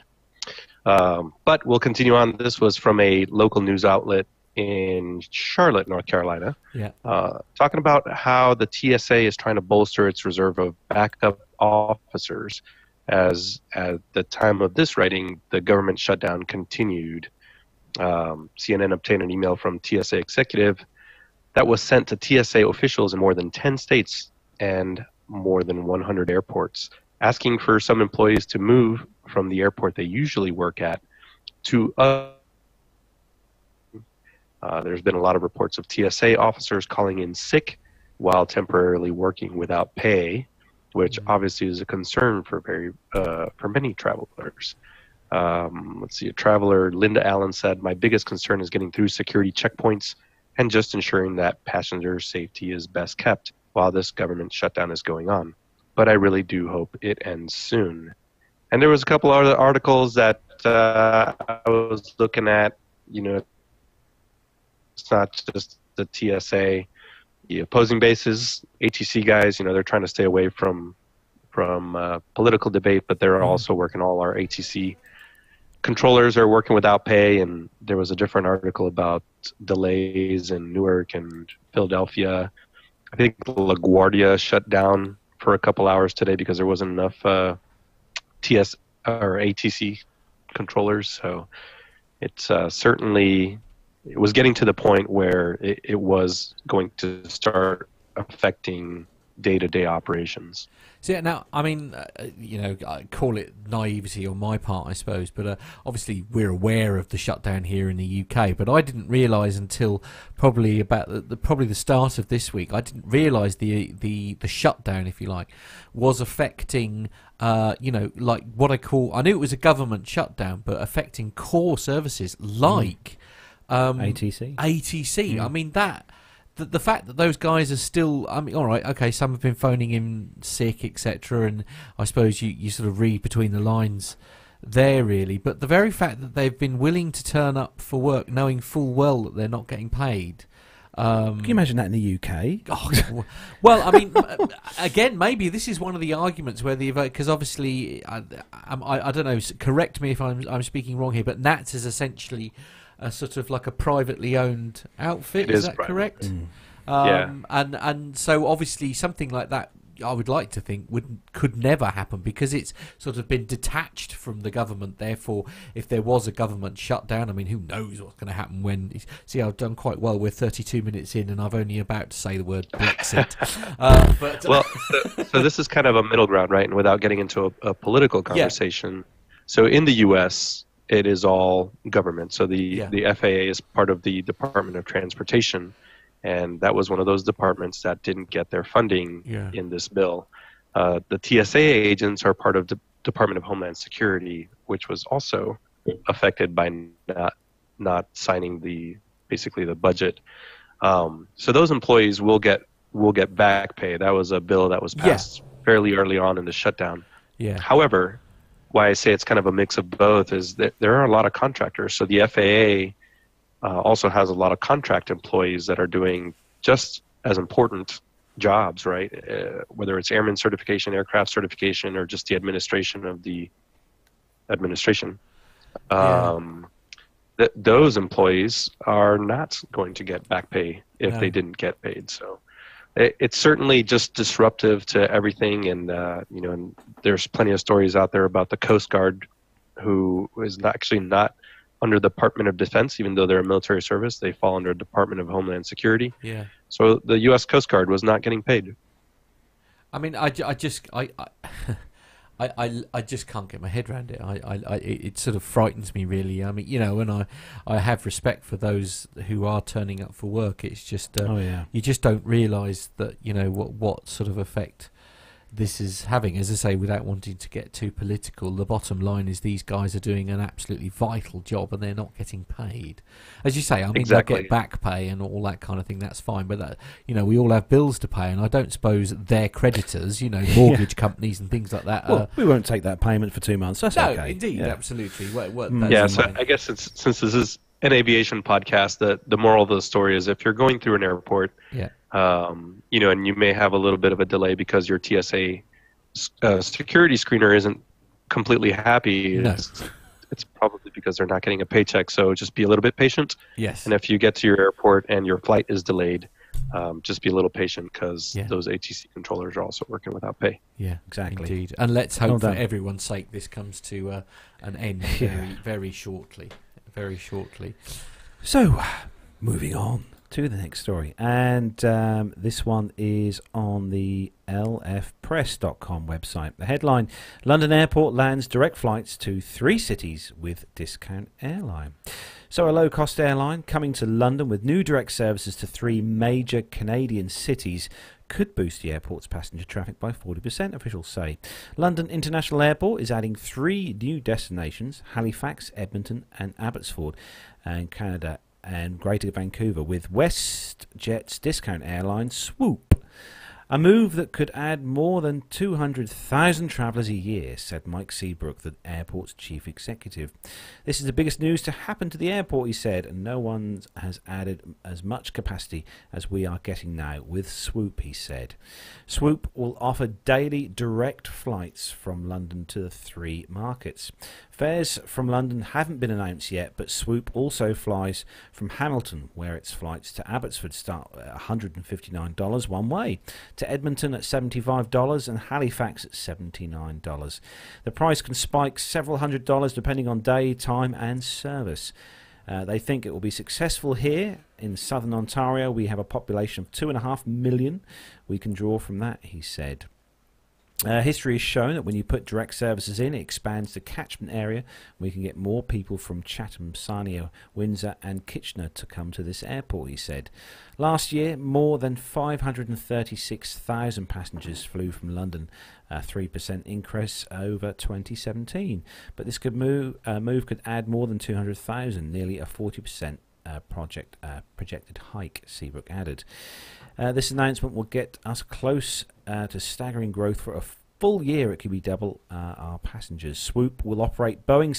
But we'll continue on. This was from a local news outlet in Charlotte, North Carolina, talking about how the TSA is trying to bolster its reserve of backup officers, as at the time of this writing, the government shutdown continued. CNN obtained an email from TSA executive that was sent to TSA officials in more than 10 states and more than 100 airports, asking for some employees to move from the airport they usually work at to there's been a lot of reports of TSA officers calling in sick while temporarily working without pay, which obviously is a concern for many travelers. Let's see, a traveler, Linda Allen, said, "My biggest concern is getting through security checkpoints and just ensuring that passenger safety is best kept while this government shutdown is going on. But I really do hope it ends soon." And there was a couple other articles that I was looking at. It's not just the TSA, the opposing bases, ATC guys. They're trying to stay away from political debate, but they're also working. All our ATC controllers are working without pay, and there was a different article about delays in Newark and Philadelphia. I think LaGuardia shut down for a couple hours today because there wasn't enough TS or ATC controllers. So it's certainly, it was getting to the point where it was going to start affecting day-to-day operations.
So now, I mean, I call it naivety on my part, I suppose, but obviously we're aware of the shutdown here in the UK. But I didn't realise until probably about the start of this week. I didn't realise the shutdown, if you like, was affecting, like what I knew it was a government shutdown, but affecting core services like
ATC.
ATC. I mean that. The fact that those guys are still, I mean, all right, okay, some have been phoning in sick, etc., and I suppose you sort of read between the lines there, really. But the very fact that they've been willing to turn up for work, knowing full well that they're not getting paid.
Can you imagine that in the UK?
Oh, well, I mean, again, maybe this is one of the arguments where because obviously, I don't know, correct me if I'm speaking wrong here, but NATS is essentially a sort of like a privately owned outfit. Is that correct?
Yeah.
And so obviously something like that, I would like to think could never happen because it's sort of been detached from the government. Therefore, if there was a government shutdown, I mean, who knows what's going to happen when? See, I've done quite well. We're 32 minutes in, and I've only about to say the word Brexit.
So this is kind of a middle ground, right? And without getting into a political conversation, so in the U.S., it is all government. So the FAA is part of the Department of Transportation, and that was one of those departments that didn't get their funding in this bill. The TSA agents are part of the Department of Homeland Security, which was also affected by not signing basically the budget. So those employees will get back pay. That was a bill that was passed fairly early on in the shutdown.
Yeah.
However, why I say it's kind of a mix of both is that there are a lot of contractors. So the FAA also has a lot of contract employees that are doing just as important jobs, right? Whether it's airman certification, aircraft certification, or just the administration of the administration. Those employees are not going to get back pay if they didn't get paid. So it's certainly just disruptive to everything, and and there's plenty of stories out there about the Coast Guard, who is actually not under the Department of Defense, even though they're a military service. They fall under the Department of Homeland Security.
Yeah.
So the U.S. Coast Guard was not getting paid.
I mean, I just can't get my head around it. It sort of frightens me, really. I mean, and I have respect for those who are turning up for work. It's just you just don't realise that what sort of effect this is having. As I say, without wanting to get too political, the bottom line is these guys are doing an absolutely vital job and they're not getting paid. As you say, I mean, they get back pay and all that kind of thing, that's fine, but that, we all have bills to pay, and I don't suppose their creditors, mortgage companies and things like that.
Well, we won't take that payment for 2 months. That's okay.
Indeed, absolutely.
So I guess since this is an aviation podcast, the moral of the story is if you're going through an airport, and you may have a little bit of a delay because your TSA security screener isn't completely happy.
No.
It's probably because they're not getting a paycheck. So just be a little bit patient.
Yes.
And if you get to your airport and your flight is delayed, just be a little patient because those ATC controllers are also working without pay.
Yeah, exactly. Indeed. And let's hope for everyone's sake this comes to an end very, very shortly. Very shortly.
So, moving on to the next story. And this one is on the lfpress.com website. The headline, London Airport lands direct flights to 3 cities with discount airline. So a low-cost airline coming to London with new direct services to 3 major Canadian cities could boost the airport's passenger traffic by 40%, officials say. London International Airport is adding 3 new destinations, Halifax, Edmonton and Abbotsford, and Canada and Greater Vancouver, with WestJet's discount airline Swoop. A move that could add more than 200,000 travellers a year, said Mike Seabrook, the airport's chief executive. This is the biggest news to happen to the airport, he said, and no one has added as much capacity as we are getting now with Swoop, he said. Swoop will offer daily direct flights from London to the 3 markets. Fares from London haven't been announced yet, but Swoop also flies from Hamilton, where its flights to Abbotsford start at $159 one way, to Edmonton at $75 and Halifax at $79. The price can spike several $100s depending on day, time and service. They think it will be successful here in southern Ontario. We have a population of 2.5 million. We can draw from that, he said. History has shown that when you put direct services in, it expands the catchment area. We can get more people from Chatham, Sarnia, Windsor and Kitchener to come to this airport, he said. Last year, more than 536,000 passengers flew from London, a 3% increase over 2017. But this could move could add more than 200,000, nearly a 40% projected hike, Seabrook added. This announcement will get us close to staggering growth for a full year. It could be double our passengers. Swoop will operate Boeing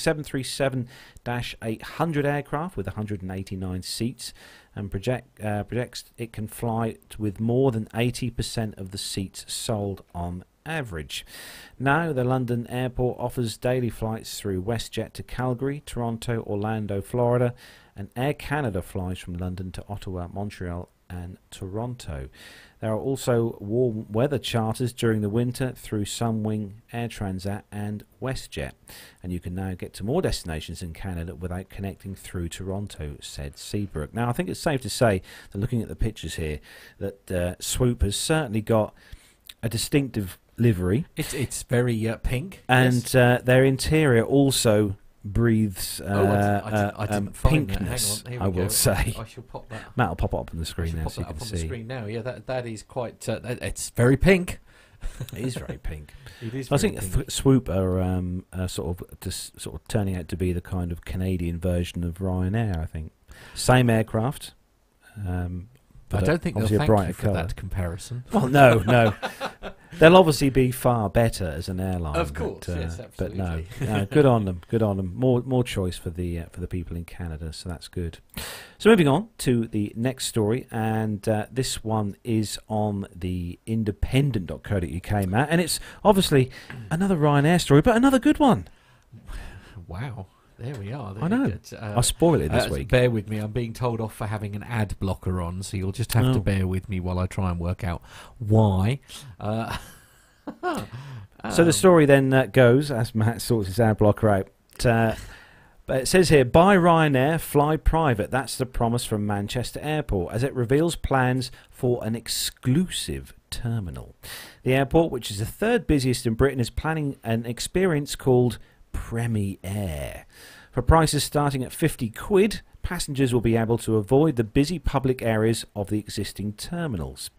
737-800 aircraft with 189 seats and projects it can fly with more than 80% of the seats sold on average. Now the London airport offers daily flights through WestJet to Calgary, Toronto, Orlando, Florida, and Air Canada flies from London to Ottawa, Montreal and Toronto. There are also warm weather charters during the winter through Sunwing, Air Transat and WestJet, and you can now get to more destinations in Canada without connecting through Toronto, said Seabrook. Now I think it's safe to say that looking at the pictures here that Swoop has certainly got a distinctive livery.
It's very pink,
and
yes.
Their interior also breathes pinkness, I will say.
I shall pop that.
Matt will pop it up on the screen now so you can see.
The screen now. Yeah, that is quite. It's very pink.
It is very pink.
It is.
I think Swoop are sort of turning out to be the kind of Canadian version of Ryanair. I think same aircraft.
I don't think they'll thank you for
colour.
that comparison.
Well, no. They'll obviously be far better as an airline.
Of course, yes, absolutely.
But no, good on them. Good on them. More choice for the people in Canada, so that's good. So moving on to the next story, and this one is on the independent.co.uk, Matt, and it's obviously another Ryanair story, but another good one.
Wow. There we are.
I know. I'll spoil it this week.
Bear with me. I'm being told off for having an ad blocker on, so you'll just have to bear with me while I try and work out why.
So the story then goes, as Matt sorts his ad blocker out, but it says here, buy Ryanair, fly private. That's the promise from Manchester Airport as it reveals plans for an exclusive terminal. The airport, which is the 3rd busiest in Britain, is planning an experience called Premier Air. For prices starting at £50, passengers will be able to avoid the busy public areas of the existing terminals.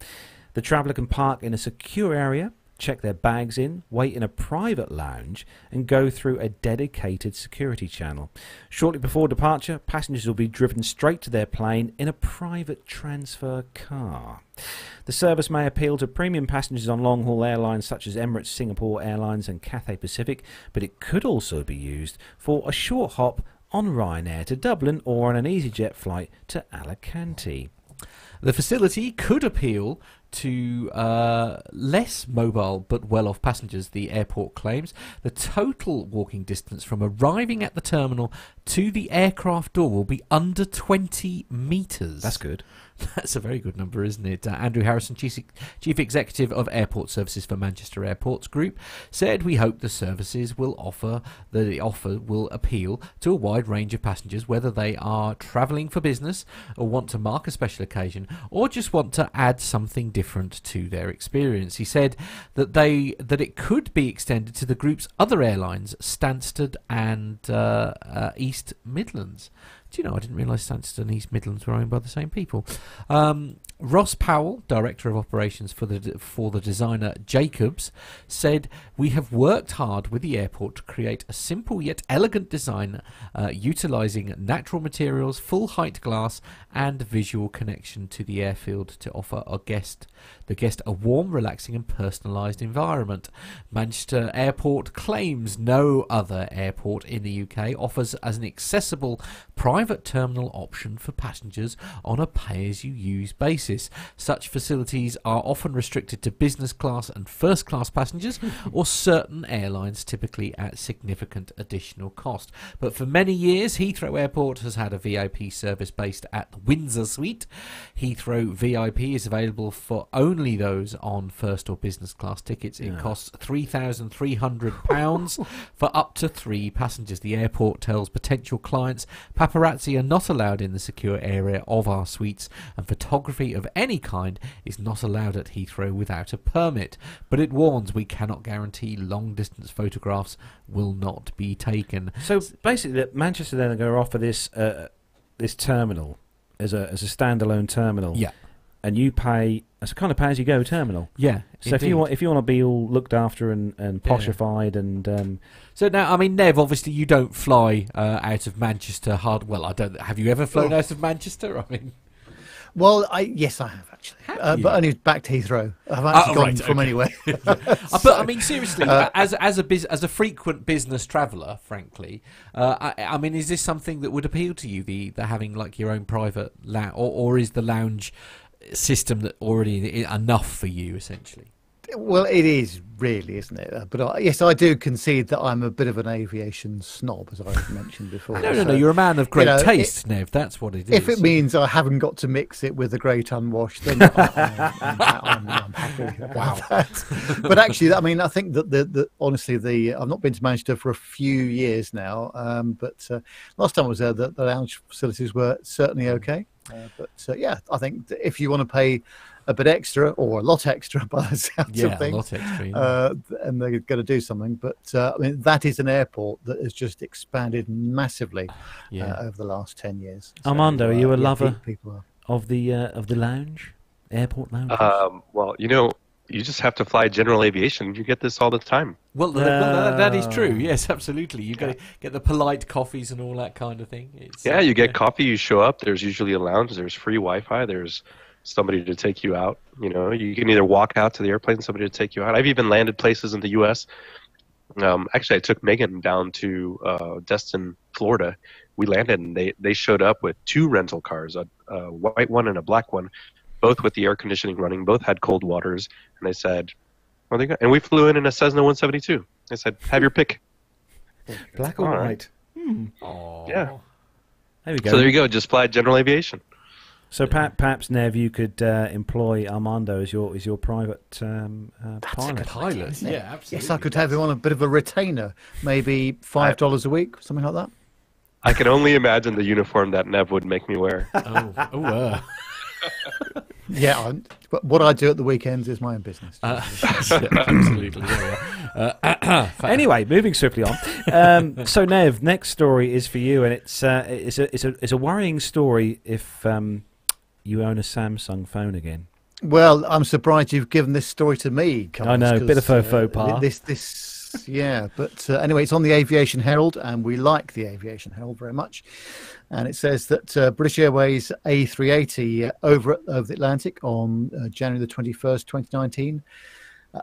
The traveller can park in a secure area, check their bags in, wait in a private lounge and go through a dedicated security channel. Shortly before departure, passengers will be driven straight to their plane in a private transfer car. The service may appeal to premium passengers on long-haul airlines such as Emirates, Singapore Airlines and Cathay Pacific, but it could also be used for a short hop on Ryanair to Dublin or on an EasyJet flight to Alicante.
The facility could appeal to less mobile but well-off passengers, the airport claims. The total walking distance from arriving at the terminal to the aircraft door will be under 20 metres.
That's good.
That's a very good number, isn't it? Andrew Harrison, Chief Executive of Airport Services for Manchester Airports Group, said, "We hope the services will offer will appeal to a wide range of passengers, whether they are travelling for business or want to mark a special occasion, or just want to add something different to their experience." He said that it could be extended to the group's other airlines, Stansted and East Midlands. Do you know, I didn't realise Stansted and East Midlands were owned by the same people. Ross Powell, Director of Operations for the designer Jacobs, said, "We have worked hard with the airport to create a simple yet elegant design utilising natural materials, full height glass and visual connection to the airfield to offer the guest a warm, relaxing and personalised environment. Manchester Airport claims no other airport in the UK offers as an accessible private terminal option for passengers on a pay-as-you-use basis. Such facilities are often restricted to business class and first class passengers or certain airlines, typically at significant additional cost. But for many years, Heathrow Airport has had a VIP service based at the Windsor Suite. Heathrow VIP is available for only those on first or business class tickets. It costs £3,300 for up to 3 passengers. The airport tells potential clients paparazzi are not allowed in the secure area of our suites, and photography of any kind is not allowed at Heathrow without a permit. But it warns we cannot guarantee long-distance photographs will not be taken."
So basically, Manchester then are going to offer this terminal as a standalone terminal.
Yeah.
And you pay as a kind of pay-as-you-go terminal.
Yeah.
So if you want to be all looked after and poshified and
so now, I mean, Nev, obviously you don't fly out of Manchester Well, I don't. Have you ever flown out of Manchester? I mean,
Well, yes, I have actually, but only back to Heathrow. I've actually gone from anywhere.
But I mean, seriously, as a frequent business traveller, frankly, I mean, is this something that would appeal to you? The having like your own private lounge, or is the lounge system that already enough for you essentially?
Well, it is really, isn't it? But yes, I do concede that I'm a bit of an aviation snob, as I mentioned before.
No, you're a man of great taste, Nev. That's what it is.
If it means I haven't got to mix it with the great unwashed, then I'm happy about that. But actually, I mean, I think that honestly, I've not been to Manchester for a few years now, but last time I was there, the lounge facilities were certainly okay. But yeah, I think that if you want to pay a bit extra or a lot extra by the sounds of things,
a lot extra,
and they're going to do something. But I mean, that is an airport that has just expanded massively over the last 10 years. So,
Armando, are you a lover
people
of the lounge, airport lounge?
Well, you just have to fly general aviation. You get this all the time.
Well, that is true. Yes, absolutely. You got to get the polite coffees and all that kind of thing.
You get coffee. You show up. There's usually a lounge. There's free Wi-Fi. There's somebody to take you out. You can either walk out to the airplane, somebody to take you out. I've even landed places in the U.S. Actually, I took Megan down to Destin, Florida. We landed, and they showed up with 2 rental cars, a white one and a black one, both with the air conditioning running. Both had cold waters, and they said, "Oh, they got." And we flew in a Cessna 172. They said, "Have your pick."
Black or white?
Yeah.
There we go.
So there you go. Just fly general aviation.
So perhaps, Nev, you could employ Armando as your private pilot.
Yeah, absolutely.
Yes, I could have him on a bit of a retainer, maybe $5 a week, something like that.
I can only imagine the uniform that Nev would make me wear.
Yeah, but what I do at the weekends is my own business.
Absolutely.
Anyway, moving swiftly on. So, Nev, next story is for you, and it's a worrying story if you own a Samsung phone again.
Well, I'm surprised you've given this story to me, Carlos.
I know, a bit of a faux pas.
Yeah, but anyway, it's on the Aviation Herald, and we like the Aviation Herald very much. And it says that British Airways A380 over the Atlantic on January the 21st, 2019.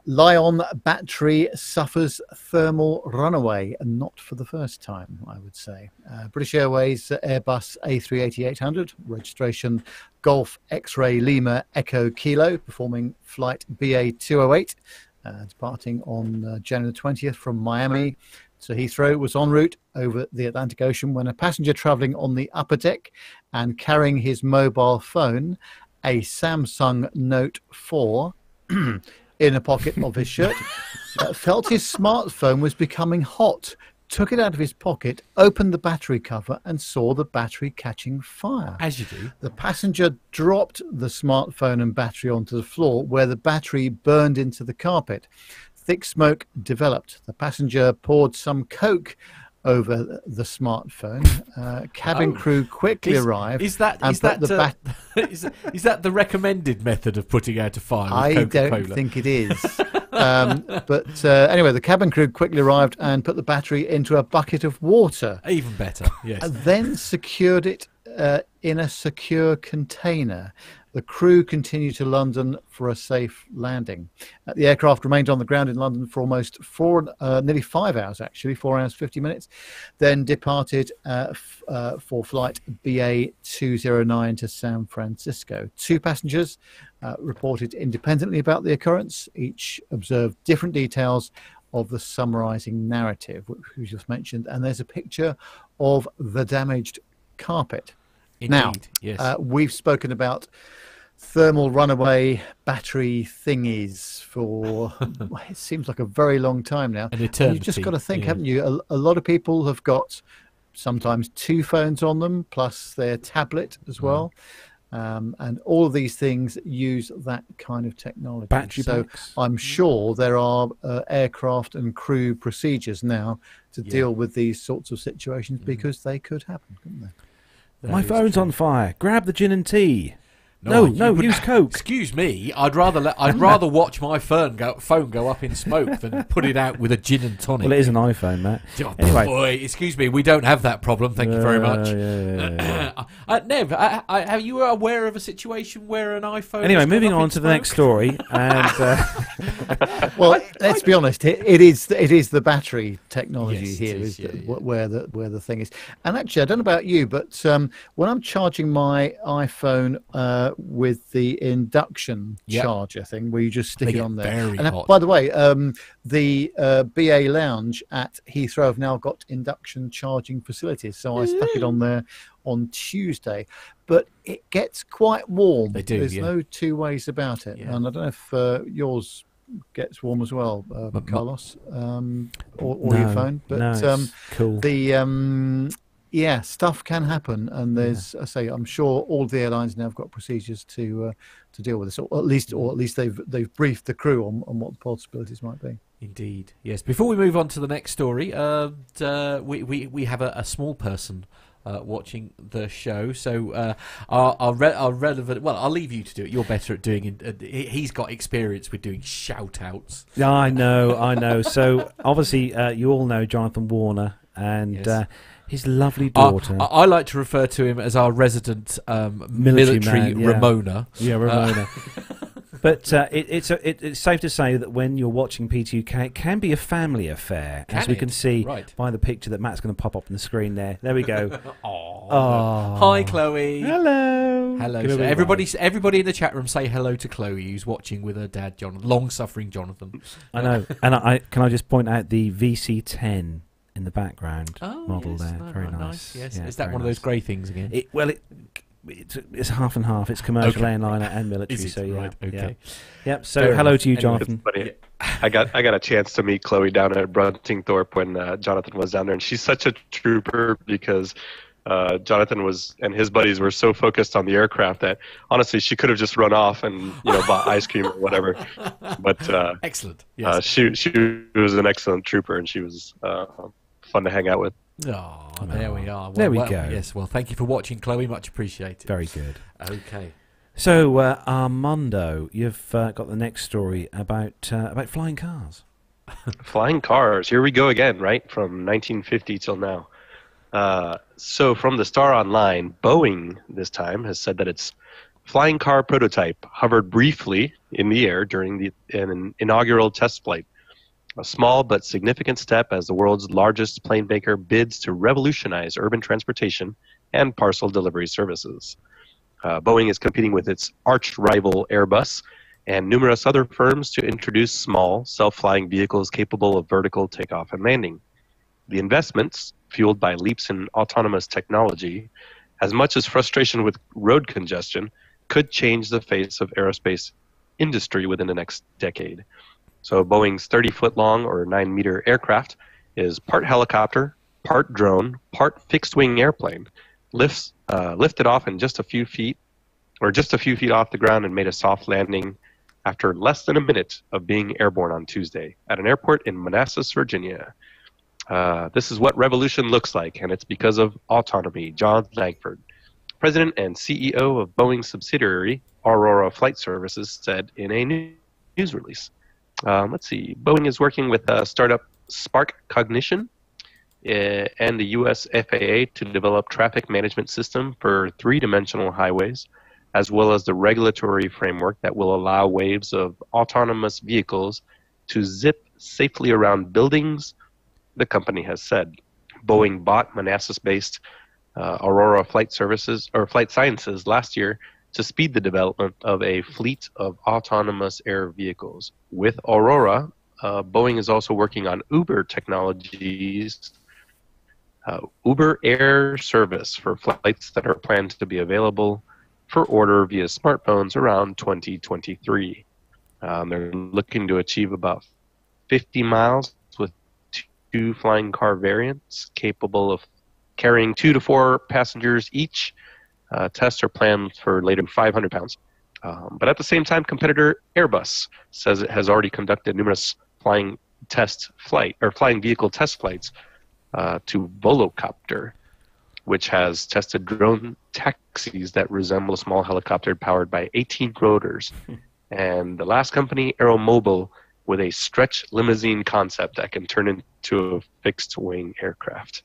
Lion battery suffers thermal runaway, and not for the first time, I would say. British Airways Airbus A380-800, registration Golf X-Ray Lima Echo Kilo, performing flight BA208, departing on January the 20th from Miami to Heathrow, was en route over the Atlantic Ocean when a passenger travelling on the upper deck and carrying his mobile phone a Samsung Note 4 in a pocket of his shirt, felt his smartphone was becoming hot, took it out of his pocket, opened the battery cover, and saw the battery catching fire.
As you do.
The passenger dropped the smartphone and battery onto the floor, where the battery burned into the carpet. Thick smoke developed. The passenger poured some Coke over the smartphone. Cabin crew quickly arrived.
Is that the recommended method of putting out a fire?
I don't think it is. But anyway, the cabin crew quickly arrived and put the battery into a bucket of water.
Even better, yes.
Then secured it in a secure container. The crew continued to London for a safe landing. The aircraft remained on the ground in London for almost nearly 5 hours, actually, 4 hours, 50 minutes, then departed for flight BA 209 to San Francisco. 2 passengers reported independently about the occurrence. Each observed different details of the summarizing narrative, which we just mentioned. And there's a picture of the damaged carpet.
Indeed,
now,
yes.
We've spoken about thermal runaway battery thingies for it seems like a very long time now.
An eternity.
You've just got to think, haven't you? A lot of people have got sometimes 2 phones on them, plus their tablet as well. And all of these things use that kind of technology.
Battery packs.
I'm sure there are aircraft and crew procedures now to deal with these sorts of situations, because they could happen, couldn't they?
My phone's on fire. Grab the gin and tea. No, use Coke.
Excuse me. I'd rather watch my phone go up in smoke than put it out with a gin and tonic.
Well, it is an iPhone, Matt.
Oh,
Anyway.
boy, excuse me. We don't have that problem. Thank you very much. Nev, are you aware of a situation where an iPhone?
Anyway, moving on to the next story. And
well, let's be honest. It is the battery technology
Yes,
here
it is,
where the thing is. And actually, I don't know about you, but when I'm charging my iPhone with the induction charger thing, where you just stick it on there.
Very
and
hot.
by the way, the BA Lounge at Heathrow have now got induction charging facilities, so I stuck it on there on Tuesday. But it gets quite warm.
They do.
There's no 2 ways about it. And I don't know if yours gets warm as well, Carlos, or your phone. But
it's cool.
Stuff can happen, and there's, I say, I'm sure all the airlines now have got procedures to deal with this, or at least they've briefed the crew on what the possibilities might be.
Indeed, yes. Before we move on to the next story, we have a small person watching the show, so our relevant. Well, I'll leave you to do it. You're better at doing it. He's got experience with doing shout outs.
Yeah, I know. So obviously, you all know Jonathan Warner and. His lovely daughter.
I like to refer to him as our resident military
man,
Ramona.
Yeah, Ramona. But it's safe to say that when you're watching P2UK, it can be a family affair, as we can see by the picture that Matt's going to pop up on the screen there. There we go.
Oh. Hi, Chloe.
Hello.
So everybody in the chat room say hello to Chloe, who's watching with her dad, Jonathan, long-suffering Jonathan.
I know. And can I just point out the VC10 in the background model there? Very nice.
Yes.
Yeah,
is that one of those grey things again?
It's half and half. It's commercial airliner and military.
Is it?
So yeah.
Right. Okay.
Yep. So hello to you, Jonathan.
Funny. I got a chance to meet Chloe down at Bruntingthorpe when Jonathan was down there, and she's such a trooper because Jonathan and his buddies were so focused on the aircraft that honestly she could have just run off and bought ice cream or whatever. But
excellent. Yes.
She was an excellent trooper, and she was fun to hang out with.
Oh, there we are.
There we go.
Yes. Well, thank you for watching, Chloe. Much appreciated.
Very good.
Okay.
So Armando, you've got the next story about flying cars.
Flying cars. Here we go again, right? From 1950 till now. So from the Star Online, Boeing this time has said that its flying car prototype hovered briefly in the air during an inaugural test flight. A small but significant step as the world's largest plane maker bids to revolutionize urban transportation and parcel delivery services. Boeing is competing with its arch-rival Airbus and numerous other firms to introduce small, self-flying vehicles capable of vertical takeoff and landing. The investments, fueled by leaps in autonomous technology, as much as frustration with road congestion, could change the face of aerospace industry within the next decade. So Boeing's 30-foot-long or 9-meter aircraft is part helicopter, part drone, part fixed-wing airplane, lifted off in just a few feet off the ground and made a soft landing after less than a minute of being airborne on Tuesday at an airport in Manassas, Virginia. This is what revolution looks like, and it's because of autonomy. John Langford, president and CEO of Boeing's subsidiary, Aurora Flight Services, said in a news release. Let's see. Boeing is working with startup Spark Cognition and the U.S. FAA to develop traffic management system for three-dimensional highways, as well as the regulatory framework that will allow waves of autonomous vehicles to zip safely around buildings, the company has said. Boeing bought Manassas-based Aurora Flight Services or Flight Sciences last year to speed the development of a fleet of autonomous air vehicles. With Aurora, Boeing is also working on Uber technologies, Uber Air service for flights that are planned to be available for order via smartphones around 2023. They're looking to achieve about 50 miles with 2 flying car variants capable of carrying 2 to 4 passengers each. Tests are planned for later 500 pounds. But at the same time, competitor Airbus says it has already conducted numerous flying vehicle test flights to Volocopter, which has tested drone taxis that resemble a small helicopter powered by 18 rotors. And the last company, Aeromobile, with a stretch limousine concept that can turn into a fixed-wing aircraft.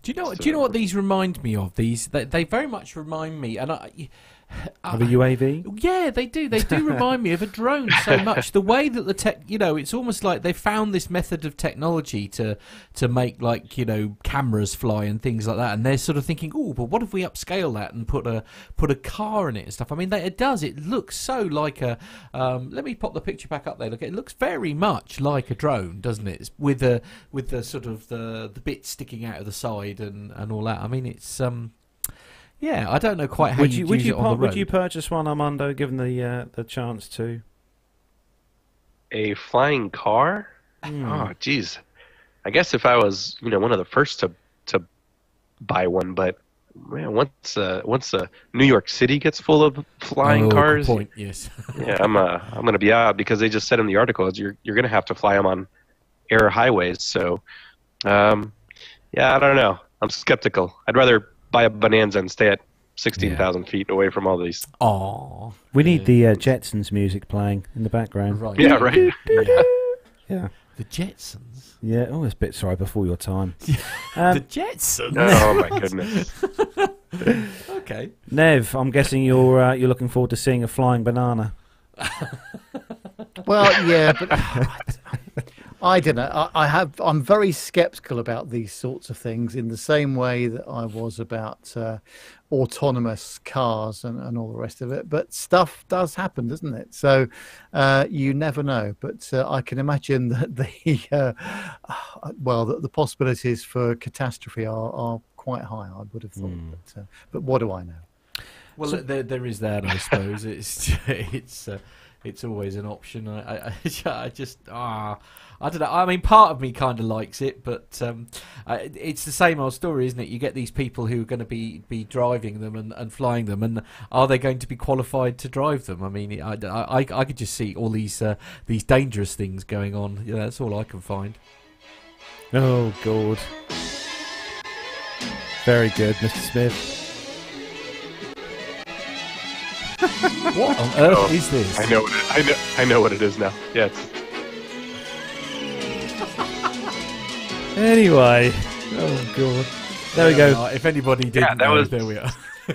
Do you know what these remind me of? They very much remind me, and
of a UAV?
Yeah, they do. They do remind me of a drone so much. The way that the tech, it's almost like they found this method of technology to make cameras fly and things like that, and they're sort of thinking, oh, but what if we upscale that and put a car in it and stuff? I mean, it does. It looks so like a. Let me pop the picture back up there. Look, it looks very much like a drone, doesn't it? With the sort of the bits sticking out of the side and all that. I mean, it's yeah, I don't know quite how would you use it on the road.
Would you purchase one, Armando, given the chance to?
A flying car? Oh, geez. I guess if I was, one of the first to buy one, but man, once New York City gets full of flying cars,
good point, yes.
Yeah, I'm gonna be out because they just said in the article you're gonna have to fly them on air highways. So, yeah, I don't know. I'm skeptical. I'd rather buy a Bonanza and stay at 16,000 feet away from all these.
Oh,
we need the Jetsons music playing in the background.
Right.
Yeah, right.
Yeah.
The Jetsons.
Yeah. Oh, it's a bit sorry before your time.
The Jetsons.
Oh my goodness.
Okay.
Nev, I'm guessing you're looking forward to seeing a flying banana.
Well, yeah, but I don't know. I'm very sceptical about these sorts of things in the same way that I was about autonomous cars and all the rest of it. But stuff does happen, doesn't it? So you never know. But I can imagine that the possibilities for catastrophe are quite high, I would have thought. But what do I know?
Well, there is that, I suppose. It's always an option. I don't know. I mean, part of me kind of likes it, but it's the same old story, isn't it? You get these people who are going to be driving them and flying them, and are they going to be qualified to drive them? I mean, I could just see all these dangerous things going on. Yeah, that's all I can find.
Oh, God. Very good, Mr. Smith.
What on earth is this?
I know what it is now. Yeah.
Anyway, oh God, there we go.
If anybody didn't know, there we are.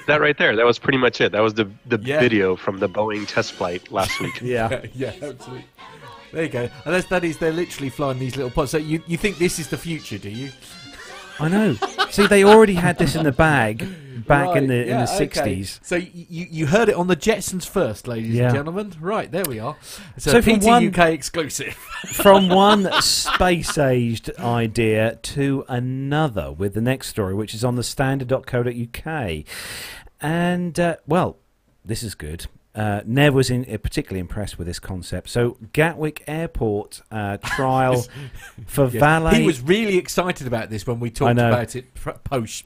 That right there. That was pretty much it. That was the video from the Boeing test flight last week.
Yeah,
absolutely. There you go. And they're literally flying these little pods. So you think this is the future, do you?
I know. See, they already had this in the bag back in the 60s.
So you heard it on the Jetsons first, ladies and gentlemen. Right, there we are.
So
PT UK exclusive.
From one space-aged idea to another with the next story, which is on the standard.co.uk. And, this is good. Nev was particularly impressed with this concept. So Gatwick Airport trial for valet.
He was really excited about this when we talked about it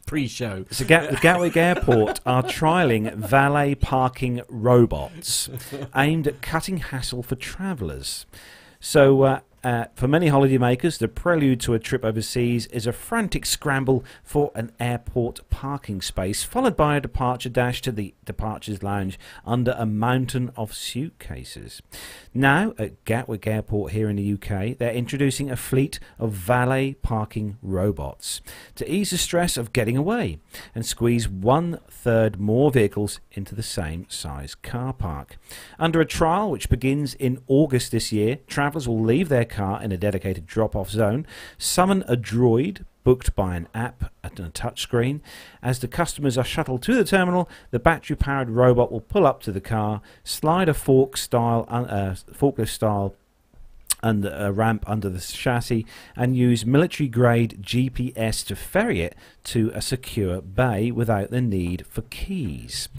pre-show.
So Gatwick Airport are trialling valet parking robots aimed at cutting hassle for travellers. So for many holidaymakers, the prelude to a trip overseas is a frantic scramble for an airport parking space, followed by a departure dash to the departures lounge under a mountain of suitcases. Now, at Gatwick Airport here in the UK, they're introducing a fleet of valet parking robots to ease the stress of getting away and squeeze 1/3 more vehicles into the same size car park. Under a trial which begins in August this year, travellers will leave their car in a dedicated drop-off zone, summon a droid booked by an app and a touchscreen. As the customers are shuttled to the terminal, the battery-powered robot will pull up to the car, slide a forklift style and a ramp under the chassis, and use military-grade GPS to ferry it to a secure bay without the need for keys.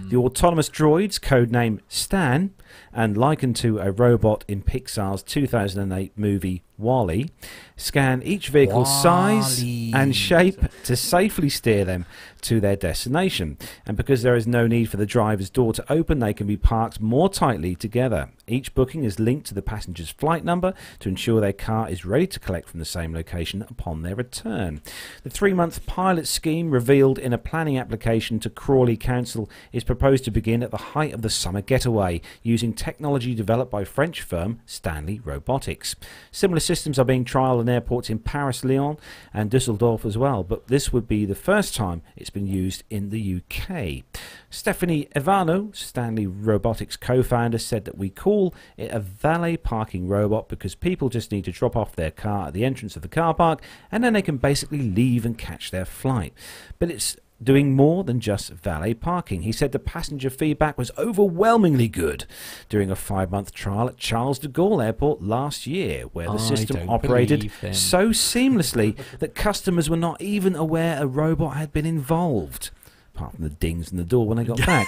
The autonomous droids, codenamed Stan, and likened to a robot in Pixar's 2008 movie WALL-E, scan each vehicle's size and shape to safely steer them to their destination. And because there is no need for the driver's door to open, they can be parked more tightly together. Each booking is linked to the passenger's flight number to ensure their car is ready to collect from the same location upon their return. The 3-month pilot scheme, revealed in a planning application to Crawley Council, is proposed to begin at the height of the summer getaway, using technology developed by French firm Stanley Robotics. Similar systems are being trialled in airports in Paris, Lyon and Düsseldorf as well, but this would be the first time it's been used in the UK. Stephanie Ivano, Stanley Robotics co-founder, said that we call it a valet parking robot because people just need to drop off their car at the entrance of the car park and then they can basically leave and catch their flight. But it's doing more than just valet parking. He said the passenger feedback was overwhelmingly good during a 5-month trial at Charles de Gaulle Airport last year, where the system operated so seamlessly that customers were not even aware a robot had been involved, apart from the dings in the door when they got back.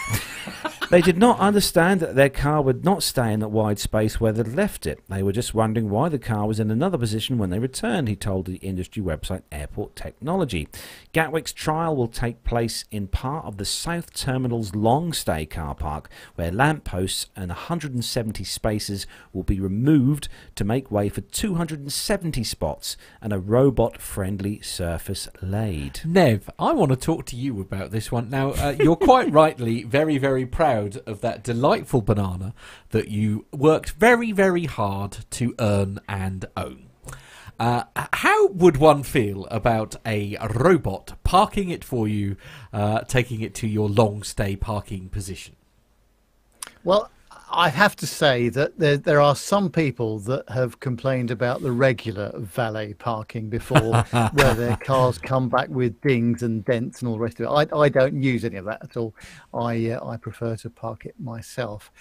They did not understand that their car would not stay in that wide space where they'd left it. They were just wondering why the car was in another position when they returned, he told the industry website Airport Technology. Gatwick's trial will take place in part of the South Terminal's long stay car park, where lampposts and 170 spaces will be removed to make way for 270 spots and a robot-friendly surface laid.
Nev, I want to talk to you about this one. Now, you're quite rightly very, very proud of that delightful banana that you worked very, very hard to earn and own. How would one feel about a robot parking it for you, taking it to your long stay parking position?
Well, I have to say that there are some people that have complained about the regular valet parking before, where their cars come back with dings and dents and all the rest of it. I don't use any of that at all. I prefer to park it myself.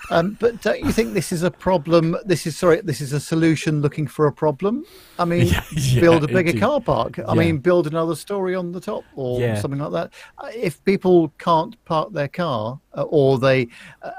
But don't you think this is a problem? This is a solution looking for a problem. I mean, build a bigger car park. I mean, build another story on the top or something like that. If people can't park their car, or they,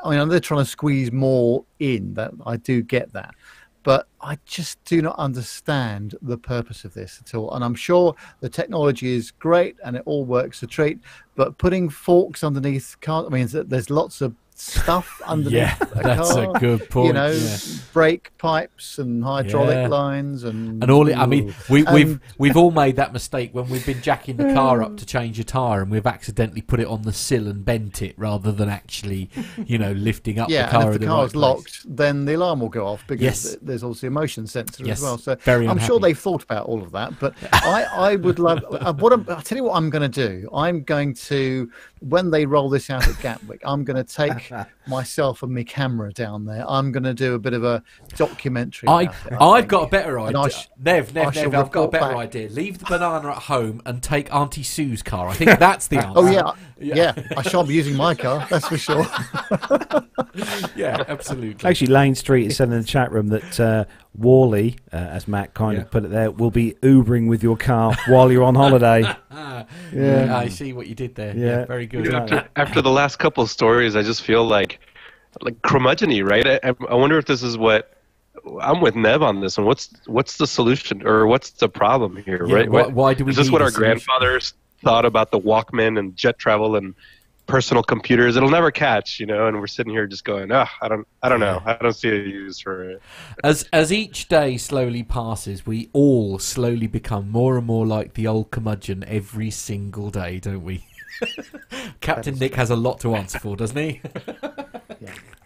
I mean, they're trying to squeeze more in. That I do get that, but I just do not understand the purpose of this at all. And I'm sure the technology is great and it all works a treat, but putting forks underneath cars, I mean, there's lots of stuff underneath a car.
That's a good point.
You know, brake pipes and hydraulic lines and
all it. I mean, we've all made that mistake when we've been jacking the car up to change a tire and we've accidentally put it on the sill and bent it rather than actually, lifting up the car.
And if the car's locked, then the alarm will go off because there's also a motion sensor as well. So I'm sure they've thought about all of that. But I would love. I'll tell you what I'm going to do. I'm going to, when they roll this out at Gatwick, I'm going to take myself and my camera down there. I'm going to do a bit of a documentary.
I've got a better idea. Nev, I've got a better idea. Leave the banana at home and take Auntie Sue's car. I think that's the answer. I shan't be using my car, that's for sure. Yeah, absolutely.
Actually, Lane Street is said in the chat room that Wally, as Matt kind of put it there, will be Ubering with your car while you're on holiday.
Yeah, I see what you did there. Yeah, very good.
After the last couple of stories, I just feel like curmudgeon-y, right? I wonder if this is what I'm with Nev on this. And what's the solution, or what's the problem here, right?
Why do we?
Is this what our grandfathers thought about the Walkman and jet travel and personal computers? It'll never catch, and we're sitting here just going, I don't know. I don't see a use for it.
As each day slowly passes, we all slowly become more and more like the old curmudgeon every single day, don't we? Captain Nick has a lot to answer for, doesn't he?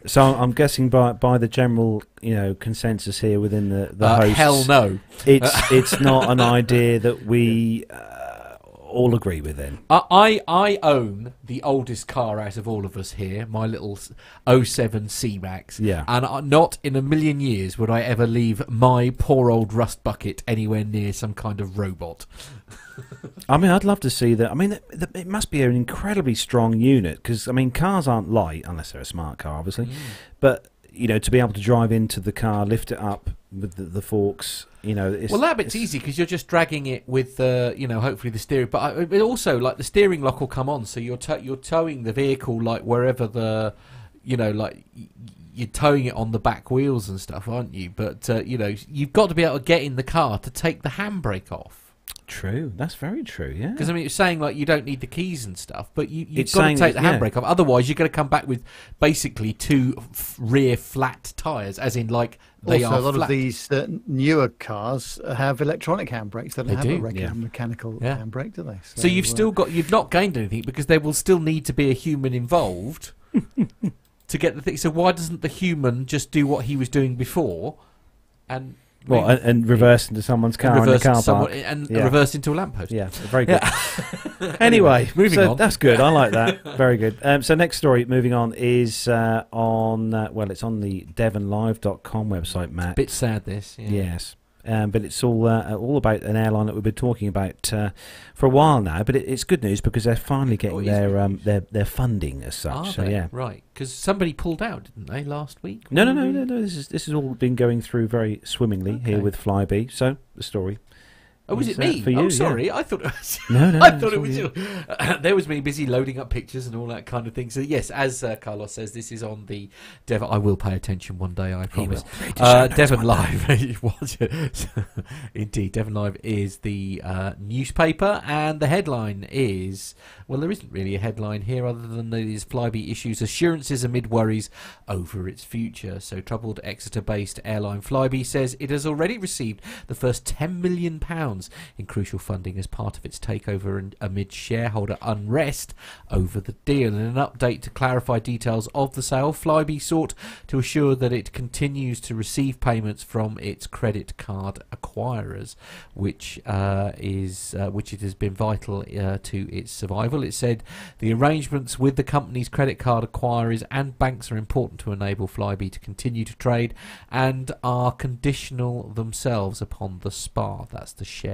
So I'm guessing by the general consensus here within the hosts,
hell no,
it's not an idea that we all agree with. Then
I own the oldest car out of all of us here, my little 07 C-Max, and not in a million years would I ever leave my poor old rust bucket anywhere near some kind of robot.
I mean, I'd love to see that. I mean, it must be an incredibly strong unit, because, I mean, cars aren't light, unless they're a smart car, obviously. But, to be able to drive into the car, lift it up with the forks,
that bit's easy, because you're just dragging it with, hopefully the steering. But also, like, the steering lock will come on, so you're towing the vehicle, like, wherever the, you're towing it on the back wheels and stuff, aren't you? But, you've got to be able to get in the car to take the handbrake off.
True, that's very true. Yeah,
because I mean, it's saying like you don't need the keys and stuff, but you've got to take the handbrake off. Otherwise, you're going to come back with basically two rear flat tires, as in like they are.
Also, a lot
flat.
of these newer cars have electronic handbrakes. They don't have a regular mechanical handbrake, do they?
So you've not gained anything, because there will still need to be a human involved to get the thing. So why doesn't the human just do what he was doing before, and
reverse into someone's car in the car park.
Reverse into a lamppost.
Yeah, very good. Anyway, moving on. That's good. I like that. Very good. So next story, moving on, is it's on the devonlive.com website, Matt.
It's a bit sad, this. Yeah.
Yes. But it's all about an airline that we've been talking about for a while now. But it's good news, because they're finally getting their funding as such.
Right, because somebody pulled out, didn't they, last week?
No. This has all been going through very swimmingly here with Flybe. So the story.
Oh, was it me?
For you,
sorry. I thought it was.
No.
I thought it was you. There was me busy loading up pictures and all that kind of thing. So yes, as Carlos says, this is on the Devon. I will pay attention one day, I promise. Devon Live. Indeed, Devon Live is the newspaper, and the headline is, well, there isn't really a headline here other than these Flybe issues assurances amid worries over its future. So troubled Exeter-based airline Flybe says it has already received the first £10 million in crucial funding as part of its takeover, and amid shareholder unrest over the deal. In an update to clarify details of the sale, Flybe sought to assure that it continues to receive payments from its credit card acquirers, which it has been vital to its survival. It said the arrangements with the company's credit card acquirers and banks are important to enable Flybe to continue to trade, and are conditional themselves upon the SPA, that's the share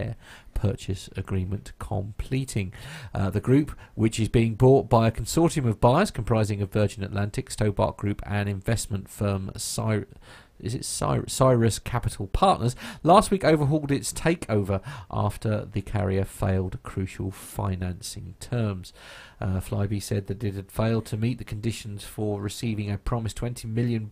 purchase agreement, completing. The group, which is being bought by a consortium of buyers comprising of Virgin Atlantic, Stobart Group, and investment firm Cyrus Capital Partners, last week overhauled its takeover after the carrier failed crucial financing terms. Flybe said that it had failed to meet the conditions for receiving a promised £20 million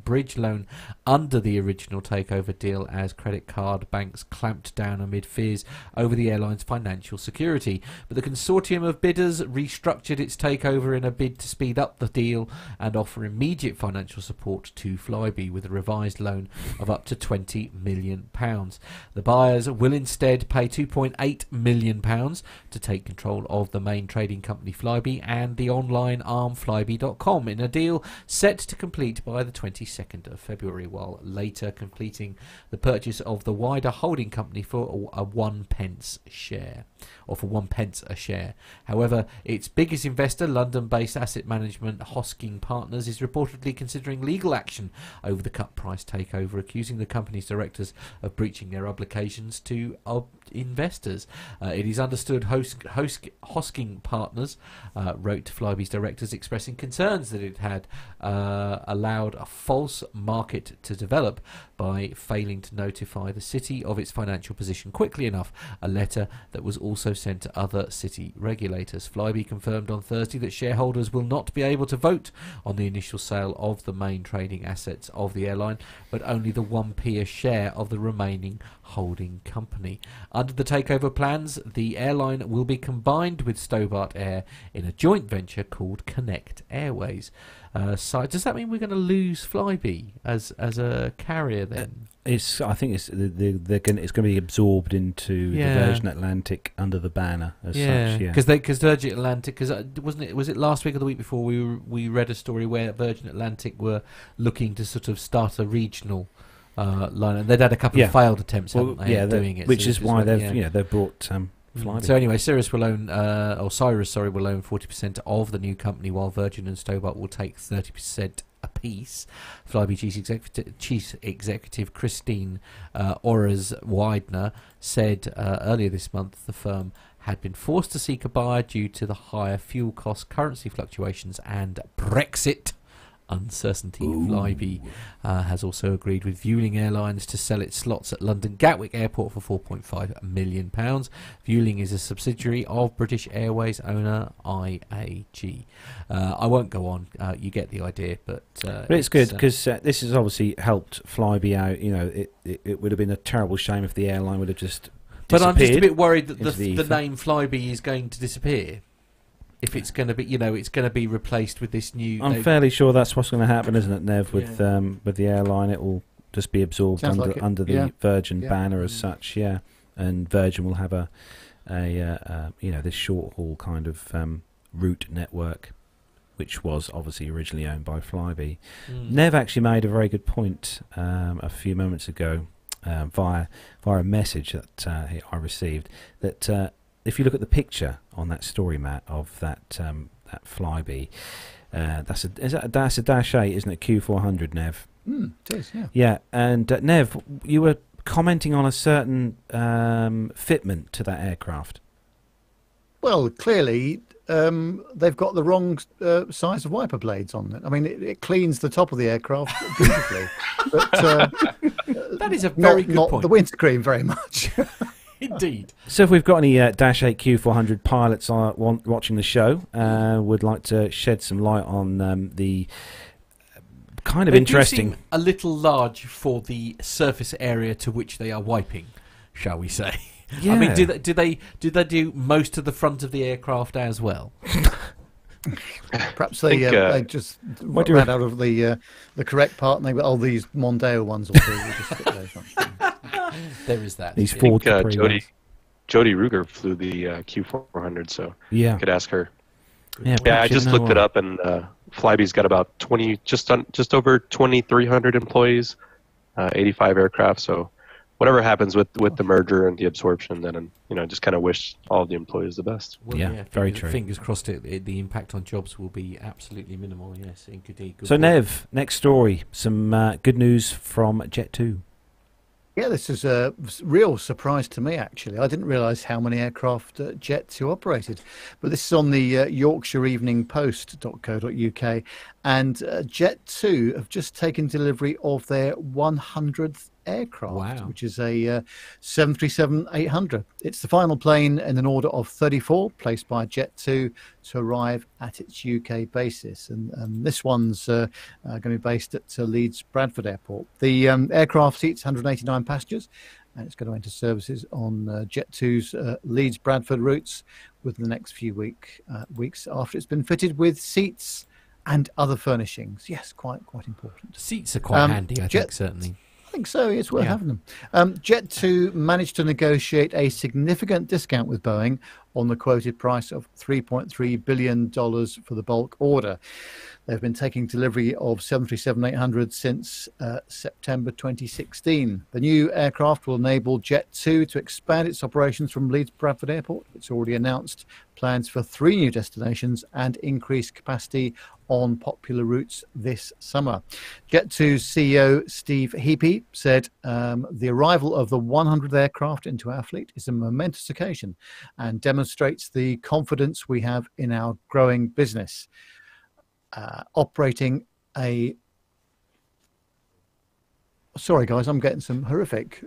bridge loan under the original takeover deal, as credit card banks clamped down amid fears over the airline's financial security. But the consortium of bidders restructured its takeover in a bid to speed up the deal and offer immediate financial support to Flybe with a revised loan of up to £20 million. The buyers will instead pay £2.8 million to take control of the main trading company Flybe and the online arm Flybe.com in a deal set to complete by the 22nd of February, while later completing the purchase of the wider holding company for a 1 pence share, or for 1 pence a share. However, its biggest investor, London-based asset management Hosking Partners, is reportedly considering legal action over the cut price takeover, accusing the company's directors of breaching their obligations to investors. It is understood Hosking Partners wrote to Flybe's directors expressing concerns that it had allowed allowed a false market to develop by failing to notify the city of its financial position quickly enough, a letter that was also sent to other city regulators. Flybe confirmed on Thursday that shareholders will not be able to vote on the initial sale of the main trading assets of the airline, but only the 1p a share of the remaining holding company. Under the takeover plans, the airline will be combined with Stobart Air in a joint venture called Connect Airways. So does that mean we're going to lose Flybe as a carrier then?
I think it's going to be absorbed into the Virgin Atlantic under the banner as such. Yeah,
because Virgin Atlantic, was it last week or the week before we read a story where Virgin Atlantic were looking to sort of start a regional line, and they'd had a couple of failed attempts, haven't they, doing it,
which is why they've brought Flybe.
So anyway, Cyrus will own 40% of the new company, while Virgin and Stobart will take 30% apiece. Flybe Chief Executive Christine Orers-Widener said earlier this month the firm had been forced to seek a buyer due to the higher fuel costs, currency fluctuations, and Brexit uncertainty. Flybe has also agreed with Vueling Airlines to sell its slots at London Gatwick Airport for £4.5 million. Vueling is a subsidiary of British Airways owner IAG. I won't go on. You get the idea, but
it's good because this has obviously helped Flybe out. You know, it would have been a terrible shame if the airline would have just disappeared.
But I'm just a bit worried that the name Flybe is going to disappear. If it's going to be, it's going to be replaced with this new.
I'm fairly sure that's what's going to happen, isn't it, Nev? With the airline, it will just be absorbed under the Virgin banner as such. Yeah, and Virgin will have a this short haul kind of route network, which was obviously originally owned by Flybe. Nev actually made a very good point a few moments ago via a message that I received that. If you look at the picture on that story, Matt, of that Flybe, that's a Dash 8, isn't it? Q400, Nev.
It is, yeah.
Yeah, and Nev, you were commenting on a certain fitment to that aircraft.
Well, clearly they've got the wrong size of wiper blades on it. I mean, it cleans the top of the aircraft beautifully, but
that is a very good point.
Not the windscreen very much.
Indeed.
So if we've got any Dash 8 Q400 pilots watching the show, would like to shed some light on the kind of interesting...
Seem a little large for the surface area to which they are wiping, shall we say. Yeah. I mean, do they do most of the front of the aircraft as well?
Perhaps they just ran out of the correct part and they got all these Mondeo ones or two. We'll just stick those on.
There is that.
These Ford
Jody Ruger flew the Q400, so you could ask her.
Yeah,
I just looked it up, and Flybe's got about just over 2,300 employees, 85 aircraft. So whatever happens with the merger and the absorption, then just kind of wish all the employees the best.
Well,
very true.
Fingers crossed, the impact on jobs will be absolutely minimal. Yes, indeed.
So Nev, next story, some good news from Jet2.
Yeah, this is a real surprise to me, actually. I didn't realise how many aircraft Jet2 operated. But this is on the Yorkshire Evening Post.co.uk. And Jet2 have just taken delivery of their 100th aircraft, which is a 737-800. It's the final plane in an order of 34 placed by Jet2 to arrive at its UK basis. And this one's going to be based at Leeds Bradford Airport. The aircraft seats 189 passengers, and it's going to enter services on Jet2's Leeds Bradford routes within the next few weeks after it's been fitted with seats and other furnishings. Yes, quite important.
Seats are quite handy, I think, certainly.
I think so. It's worth having them. Jet2 managed to negotiate a significant discount with Boeing on the quoted price of $3.3 billion for the bulk order. They've been taking delivery of 737-800 since September 2016. The new aircraft will enable Jet2 to expand its operations from Leeds Bradford Airport. It's already announced plans for 3 new destinations and increased capacity on popular routes this summer. Jet2's CEO Steve Heapy said the arrival of the 100th aircraft into our fleet is a momentous occasion and demonstrates the confidence we have in our growing business. Operating a Sorry, guys, I'm getting some horrific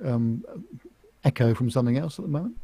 echo from something else at the moment.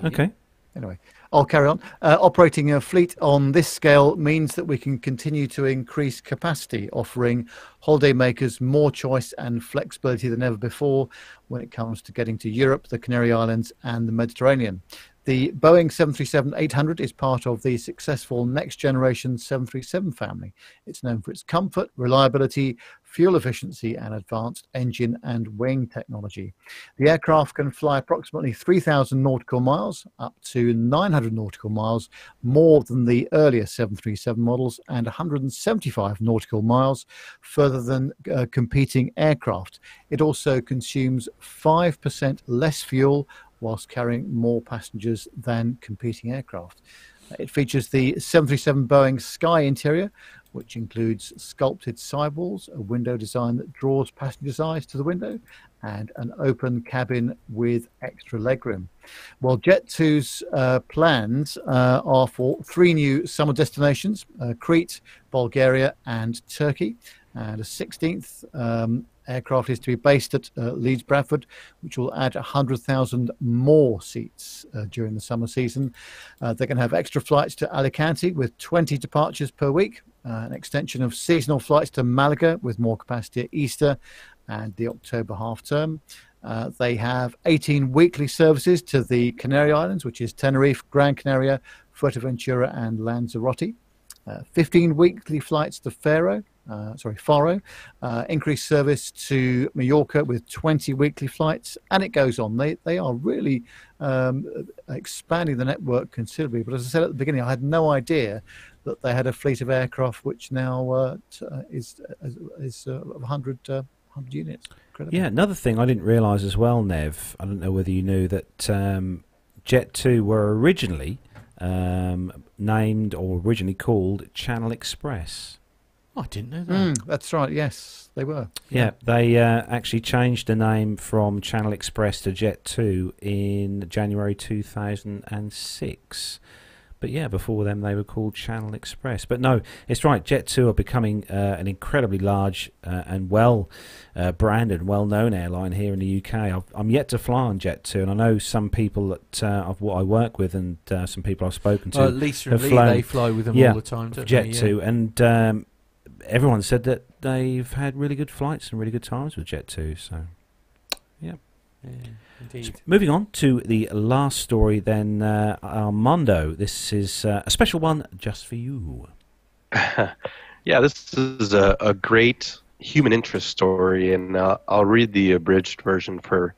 Okay.
Anyway, I'll carry on. Operating a fleet on this scale means that we can continue to increase capacity, offering holidaymakers more choice and flexibility than ever before when it comes to getting to Europe, the Canary Islands, and the Mediterranean. The Boeing 737-800 is part of the successful next-generation 737 family. It's known for its comfort, reliability, fuel efficiency, and advanced engine and wing technology. The aircraft can fly approximately 3,000 nautical miles, up to 900 nautical miles, more than the earlier 737 models, and 175 nautical miles further than competing aircraft. It also consumes 5% less fuel, whilst carrying more passengers than competing aircraft. It features the 737 Boeing Sky interior, which includes sculpted sidewalls, a window design that draws passengers' eyes to the window, and an open cabin with extra legroom. Well, Jet2's plans are for 3 new summer destinations, Crete, Bulgaria, and Turkey, and a 16th aircraft is to be based at Leeds Bradford, which will add 100,000 more seats during the summer season. They're going to have extra flights to Alicante with 20 departures per week, an extension of seasonal flights to Malaga with more capacity at Easter and the October half term. They have 18 weekly services to the Canary Islands, which is Tenerife, Gran Canaria, Fuerteventura, and Lanzarote. 15 weekly flights to Faro, increased service to Mallorca with 20 weekly flights, and it goes on. They are really expanding the network considerably. But as I said at the beginning, I had no idea that they had a fleet of aircraft which now is 100 units. Incredible.
Yeah, another thing I didn't realise as well, Nev, I don't know whether you knew that Jet2 were originally named or originally called Channel Express.
Oh, I didn't know that.
That's right, yes, they were.
Yeah, they actually changed the name from Channel Express to Jet2 in January 2006. But yeah, before them they were called Channel Express. But no, it's right, Jet2 are becoming an incredibly large and well branded, well-known airline here in the UK. I'm yet to fly on Jet2, and I know some people that of what I work with and some people I've spoken to
Lisa
have
and Lee,
flown,
they fly with them all the time, don't
Jet2,
they? Yeah.
and everyone said that they've had really good flights and really good times with Jet2, so yeah.
Yeah, indeed.
So moving on to the last story then, Armando, this is a special one just for you.
Yeah, this is a great human interest story, and I'll read the abridged version. For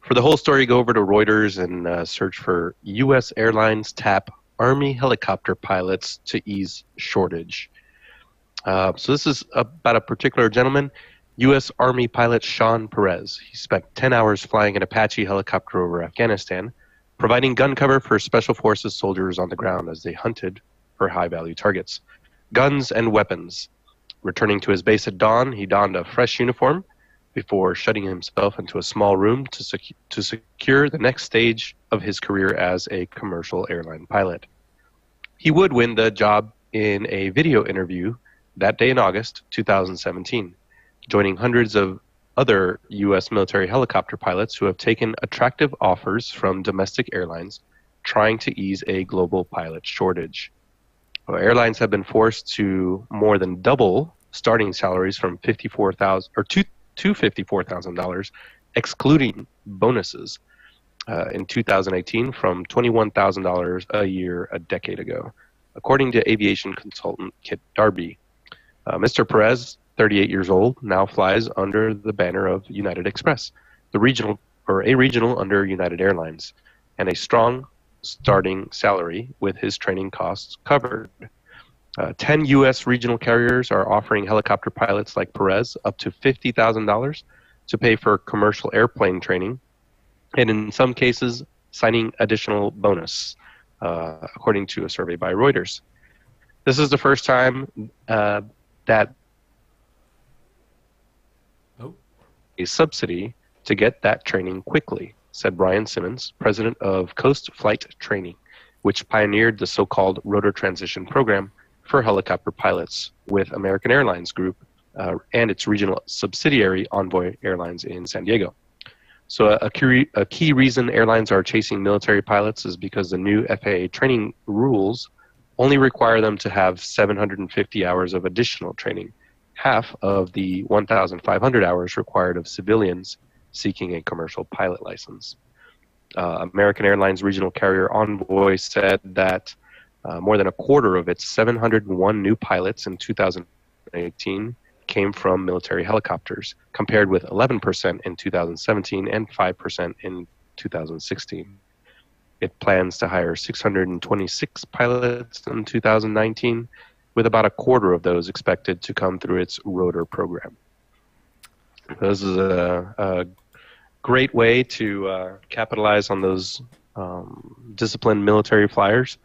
the whole story, go over to Reuters and search for U.S. Airlines tap Army helicopter pilots to ease shortage. So this is about a particular gentleman, U.S. Army pilot Sean Perez. He spent 10 hours flying an Apache helicopter over Afghanistan, providing gun cover for Special Forces soldiers on the ground as they hunted for high-value targets. Guns and weapons. Returning to his base at dawn, he donned a fresh uniform before shutting himself into a small room to secure the next stage of his career as a commercial airline pilot. He would win the job in a video interview that day in August 2017. Joining hundreds of other U.S. military helicopter pilots who have taken attractive offers from domestic airlines trying to ease a global pilot shortage. Well, airlines have been forced to more than double starting salaries from $54,000 to $54,000, excluding bonuses, in 2018 from $21,000 a year a decade ago, according to aviation consultant Kit Darby. Mr. Perez, 38 years old, now flies under the banner of United Express, a regional under United Airlines, and a strong starting salary with his training costs covered. 10 U.S. regional carriers are offering helicopter pilots like Perez up to $50,000 to pay for commercial airplane training, and in some cases, signing additional bonus, according to a survey by Reuters. This is the first time that a subsidy to get that training quickly, said Brian Simmons, president of Coast Flight Training, which pioneered the so-called rotor transition program for helicopter pilots with American Airlines Group, and its regional subsidiary, Envoy Airlines in San Diego. So a key reason airlines are chasing military pilots is because the new FAA training rules only require them to have 750 hours of additional training, half of the 1,500 hours required of civilians seeking a commercial pilot license. American Airlines regional carrier Envoy said that more than a quarter of its 701 new pilots in 2018 came from military helicopters, compared with 11% in 2017 and 5% in 2016. It plans to hire 626 pilots in 2019, with about a quarter of those expected to come through its rotor program. This is a great way to capitalize on those disciplined military flyers.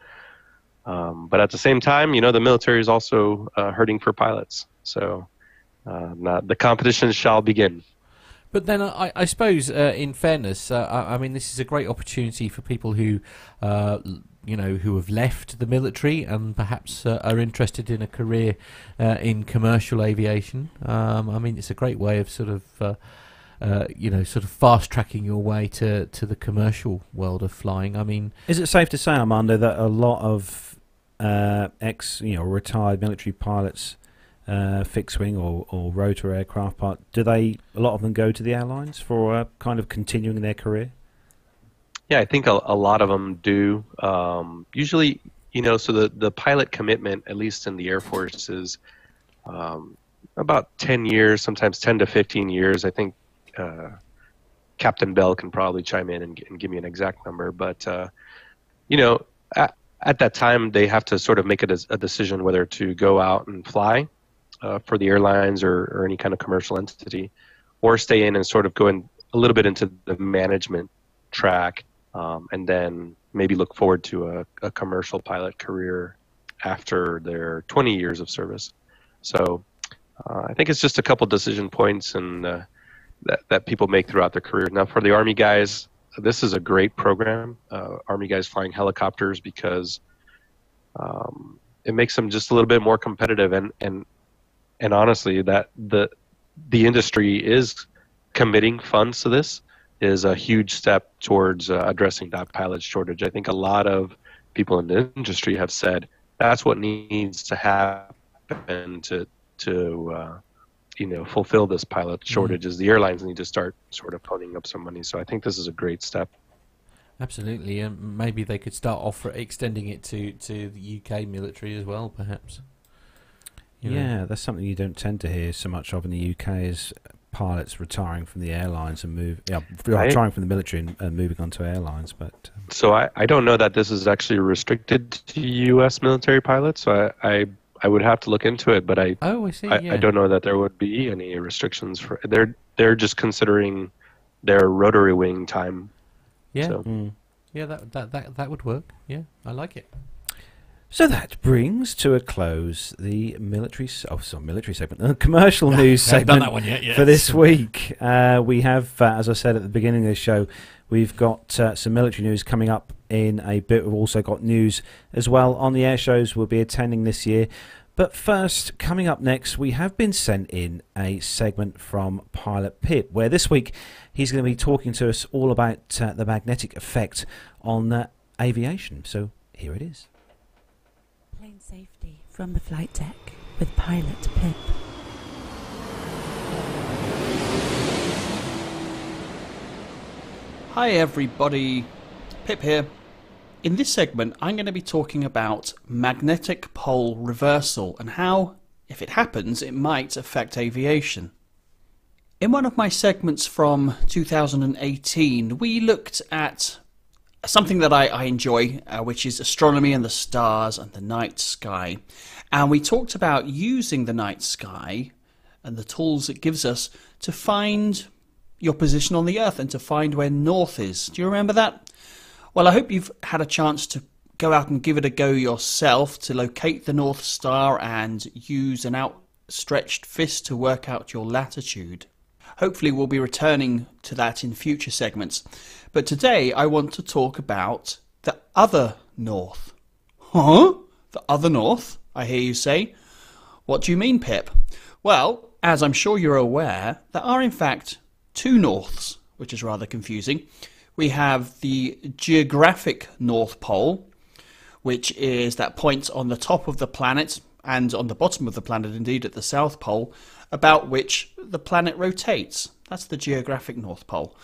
But at the same time, the military is also hurting for pilots. So the competition shall begin.
But then I suppose, in fairness, I mean, this is a great opportunity for people who, who have left the military and perhaps are interested in a career in commercial aviation. I mean, it's a great way of sort of fast tracking your way to the commercial world of flying. I mean, is it safe to say, Armando, that a lot of retired military pilots, fixed wing or rotor aircraft part, a lot of them go to the airlines for kind of continuing their career?
Yeah, I think a lot of them do. Usually, so the pilot commitment, at least in the Air Force, is about 10 years, sometimes 10 to 15 years. I think Captain Bell can probably chime in and give me an exact number. But, at that time, they have to sort of make a decision whether to go out and fly for the airlines or any kind of commercial entity, or stay in and sort of go in a little bit into the management track, and then maybe look forward to a commercial pilot career after their 20 years of service. So I think it's just a couple decision points and that people make throughout their career. Now, for the Army guys, this is a great program, Army guys flying helicopters, because it makes them just a little bit more competitive, and honestly, that the industry is committing funds to this is a huge step towards addressing that pilot shortage. I think a lot of people in the industry have said that's what needs to happen to fulfill this pilot shortage, is the airlines need to start sort of ponying up some money. So I think this is a great step.
Absolutely, and maybe they could start extending it to the UK military as well, perhaps.
Yeah, that's something you don't tend to hear so much of in the UK, is pilots retiring from the airlines and retiring from the military and moving on to airlines. But
so I don't know that this is actually restricted to US military pilots. So I would have to look into it, but I see. I don't know that there would be any restrictions for. They're just considering their rotary wing time.
Yeah,
so.
Yeah, that would work. Yeah, I like it.
So that brings to a close the commercial news segment
done that one yet, yes.
For this week. We have, as I said at the beginning of the show, we've got some military news coming up in a bit. We've also got news as well on the air shows we'll be attending this year. But first, coming up next, we have been sent in a segment from Pilot Pip, where this week he's going to be talking to us all about the magnetic effect on aviation. So here it is.
Plane safety from the flight deck with Pilot Pip.
Hi everybody, Pip here. In this segment I'm going to be talking about magnetic pole reversal and how, if it happens, it might affect aviation. In one of my segments from 2018 we looked at something that I enjoy, which is astronomy and the stars and the night sky. And we talked about using the night sky and the tools it gives us to find your position on the Earth and to find where north is. Do you remember that? Well, I hope you've had a chance to go out and give it a go yourself to locate the North Star and use an outstretched fist to work out your latitude. Hopefully we'll be returning to that in future segments. But today I want to talk about the other north. Huh? The other north, I hear you say. What do you mean, Pip? Well, as I'm sure you're aware, there are in fact two norths, which is rather confusing. We have the geographic North Pole, which is that point on the top of the planet and on the bottom of the planet, indeed, at the South Pole, about which the planet rotates. That's the geographic North Pole.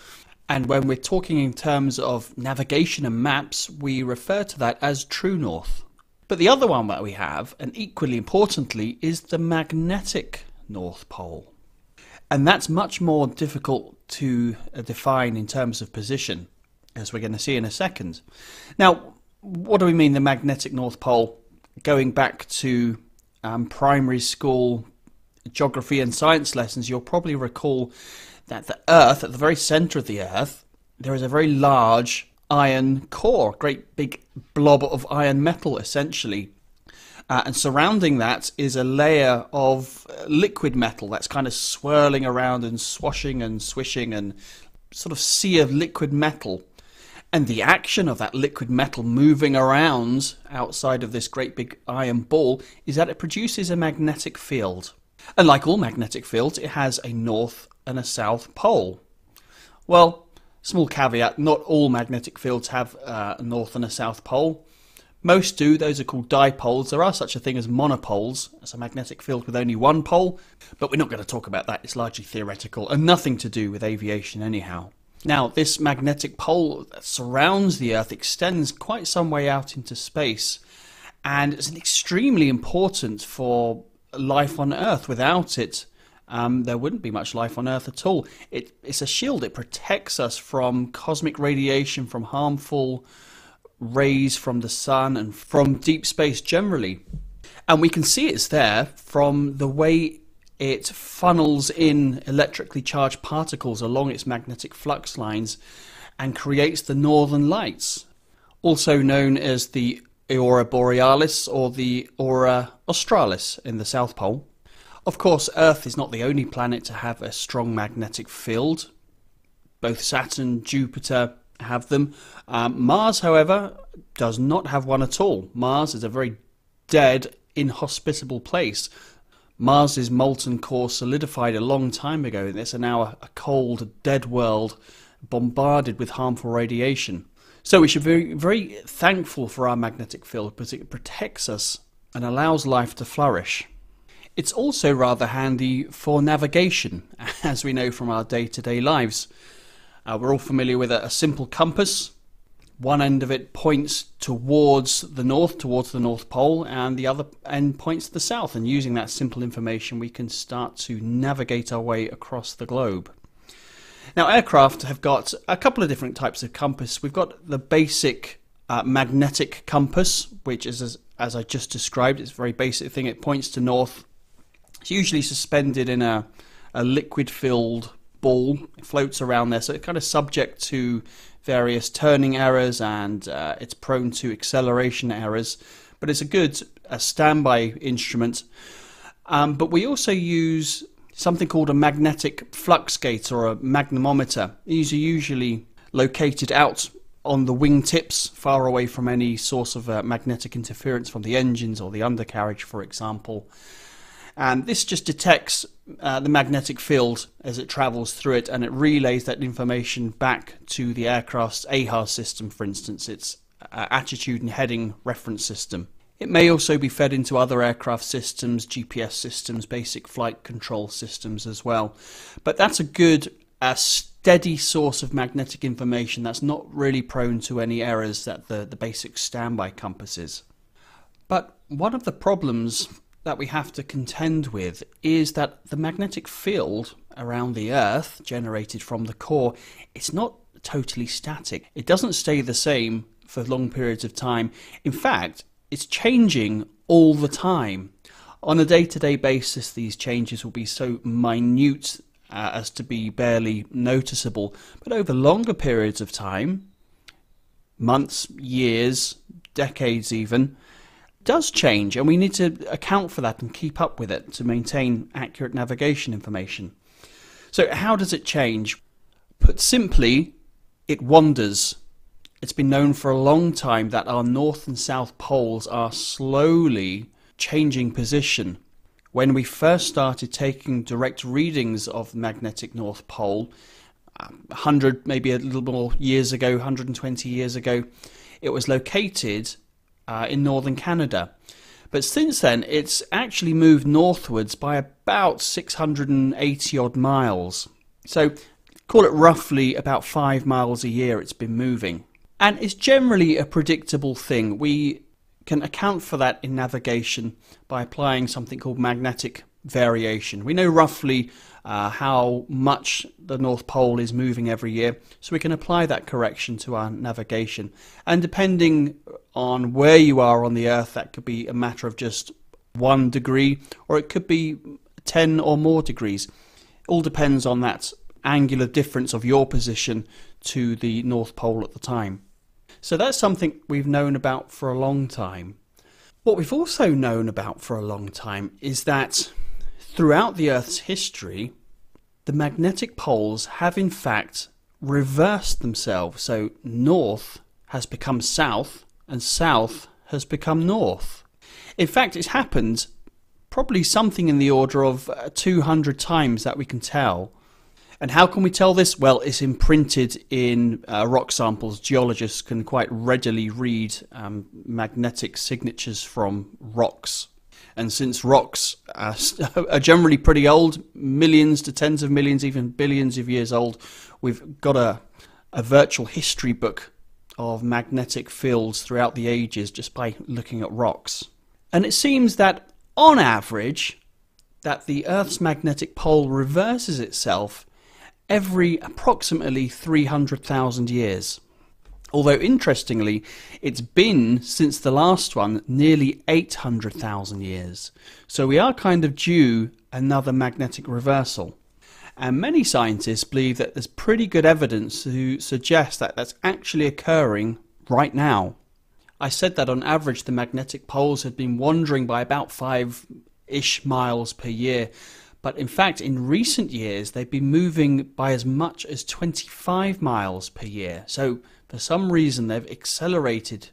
And when we're talking in terms of navigation and maps, we refer to that as true north. But the other one that we have, and equally importantly, is the magnetic North Pole. And that's much more difficult to define in terms of position, as we're going to see in a second. Now, what do we mean the magnetic North Pole? Going back to primary school geography and science lessons, you'll probably recall that the Earth, at the very centre of the Earth, there is a very large iron core, great big blob of iron metal, essentially. And surrounding that is a layer of liquid metal that's kind of swirling around and swashing and swishing and sort of sea of liquid metal. And the action of that liquid metal moving around outside of this great big iron ball is that it produces a magnetic field. And like all magnetic fields, it has a north and a south pole. Well, small caveat, not all magnetic fields have a north and a south pole. Most do. Those are called dipoles. There are such a thing as monopoles, as a magnetic field with only one pole, but we're not going to talk about that. It's largely theoretical and nothing to do with aviation anyhow. Now, this magnetic pole that surrounds the Earth extends quite some way out into space, and it's extremely important for life on Earth. Without it, there wouldn't be much life on Earth at all. It's a shield. It protects us from cosmic radiation, from harmful rays from the sun and from deep space generally. And we can see it's there from the way it funnels in electrically charged particles along its magnetic flux lines and creates the northern lights, also known as the aurora borealis or the aurora australis in the South Pole. Of course, Earth is not the only planet to have a strong magnetic field. Both Saturn, Jupiter have them. Mars, however, does not have one at all. Mars is a very dead, inhospitable place. Mars's molten core solidified a long time ago, and it's now a cold, dead world bombarded with harmful radiation. So we should be very thankful for our magnetic field because it protects us and allows life to flourish. It's also rather handy for navigation, as we know from our day-to-day lives. We're all familiar with a simple compass. One end of it points towards the North Pole, and the other end points to the south. And using that simple information, we can start to navigate our way across the globe. Now, aircraft have got a couple of different types of compass. We've got the basic magnetic compass, which is, as I just described, it's a very basic thing. It points to north. It's usually suspended in a liquid-filled ball. It floats around there, so it's kind of subject to various turning errors, and it's prone to acceleration errors, but it's a good standby instrument. But we also use something called a magnetic flux gate or a magnemometer. These are usually located out on the wingtips, far away from any source of magnetic interference from the engines or the undercarriage, for example. And this just detects the magnetic field as it travels through it, and it relays that information back to the aircraft's AHAR system, for instance, its attitude and heading reference system. It may also be fed into other aircraft systems, GPS systems, basic flight control systems as well. But that's a good, steady source of magnetic information that's not really prone to any errors that the basic standby compass is. But one of the problems that we have to contend with is that the magnetic field around the Earth generated from the core, it's not totally static. It doesn't stay the same for long periods of time. In fact, it's changing all the time. On a day-to-day basis, these changes will be so minute as to be barely noticeable. But over longer periods of time, months, years, decades even, does change, and we need to account for that and keep up with it to maintain accurate navigation information. So how does it change? Put simply, it wanders. It's been known for a long time that our north and south poles are slowly changing position. When we first started taking direct readings of the magnetic North Pole, 100, maybe a little more years ago, 120 years ago, it was located in northern Canada. But since then, it's actually moved northwards by about 680 odd miles. So call it roughly about 5 miles a year it's been moving. And it's generally a predictable thing. We can account for that in navigation by applying something called magnetic variation. We know roughly how much the North Pole is moving every year, so we can apply that correction to our navigation. And depending on where you are on the Earth, that could be a matter of just 1 degree, or it could be 10 or more degrees. It all depends on that angular difference of your position to the North Pole at the time. So that's something we've known about for a long time. What we've also known about for a long time is that throughout the Earth's history, the magnetic poles have in fact reversed themselves. So north has become south and south has become north. In fact, it's happened probably something in the order of 200 times that we can tell. And how can we tell this? Well, it's imprinted in rock samples. Geologists can quite readily read magnetic signatures from rocks. And since rocks are generally pretty old, millions to tens of millions, even billions of years old, we've got a virtual history book of magnetic fields throughout the ages just by looking at rocks. And it seems that on average, that the Earth's magnetic pole reverses itself every approximately 300,000 years. Although interestingly, it's been, since the last one, nearly 800,000 years. So we are kind of due another magnetic reversal. And many scientists believe that there's pretty good evidence to suggest that that's actually occurring right now. I said that on average the magnetic poles had been wandering by about 5-ish miles per year. But in fact, in recent years, they've been moving by as much as 25 miles per year. So for some reason, they've accelerated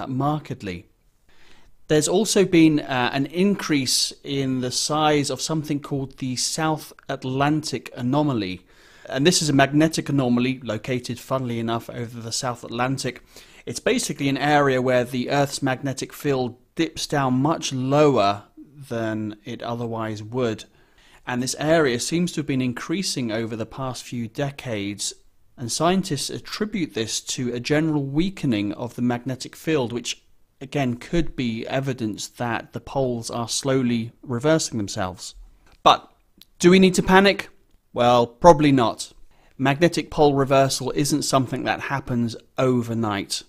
markedly. There's also been an increase in the size of something called the South Atlantic anomaly. And this is a magnetic anomaly located, funnily enough, over the South Atlantic. It's basically an area where the Earth's magnetic field dips down much lower than it otherwise would. And this area seems to have been increasing over the past few decades, and scientists attribute this to a general weakening of the magnetic field, which again could be evidence that the poles are slowly reversing themselves. But do we need to panic? Well, probably not. Magnetic pole reversal isn't something that happens overnight.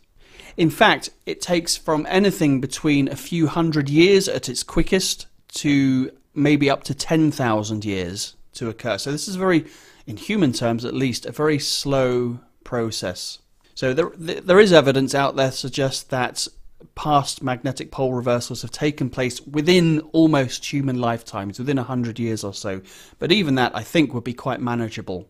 In fact, it takes from anything between a few hundred years at its quickest to maybe up to 10,000 years to occur. So this is in human terms at least, a very slow process. So there is evidence out there to suggest that past magnetic pole reversals have taken place within almost human lifetimes, within 100 years or so. But even that, I think, would be quite manageable.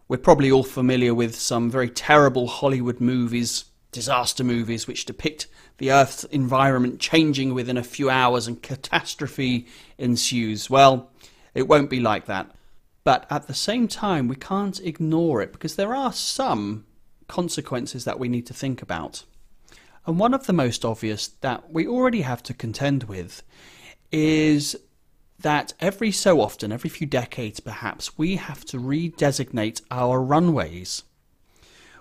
We're probably all familiar with some very terrible Hollywood movies, disaster movies, which depict the Earth's environment changing within a few hours and catastrophe ensues. Well, it won't be like that. But at the same time, we can't ignore it because there are some consequences that we need to think about. And one of the most obvious that we already have to contend with is that every so often, every few decades perhaps, we have to redesignate our runways.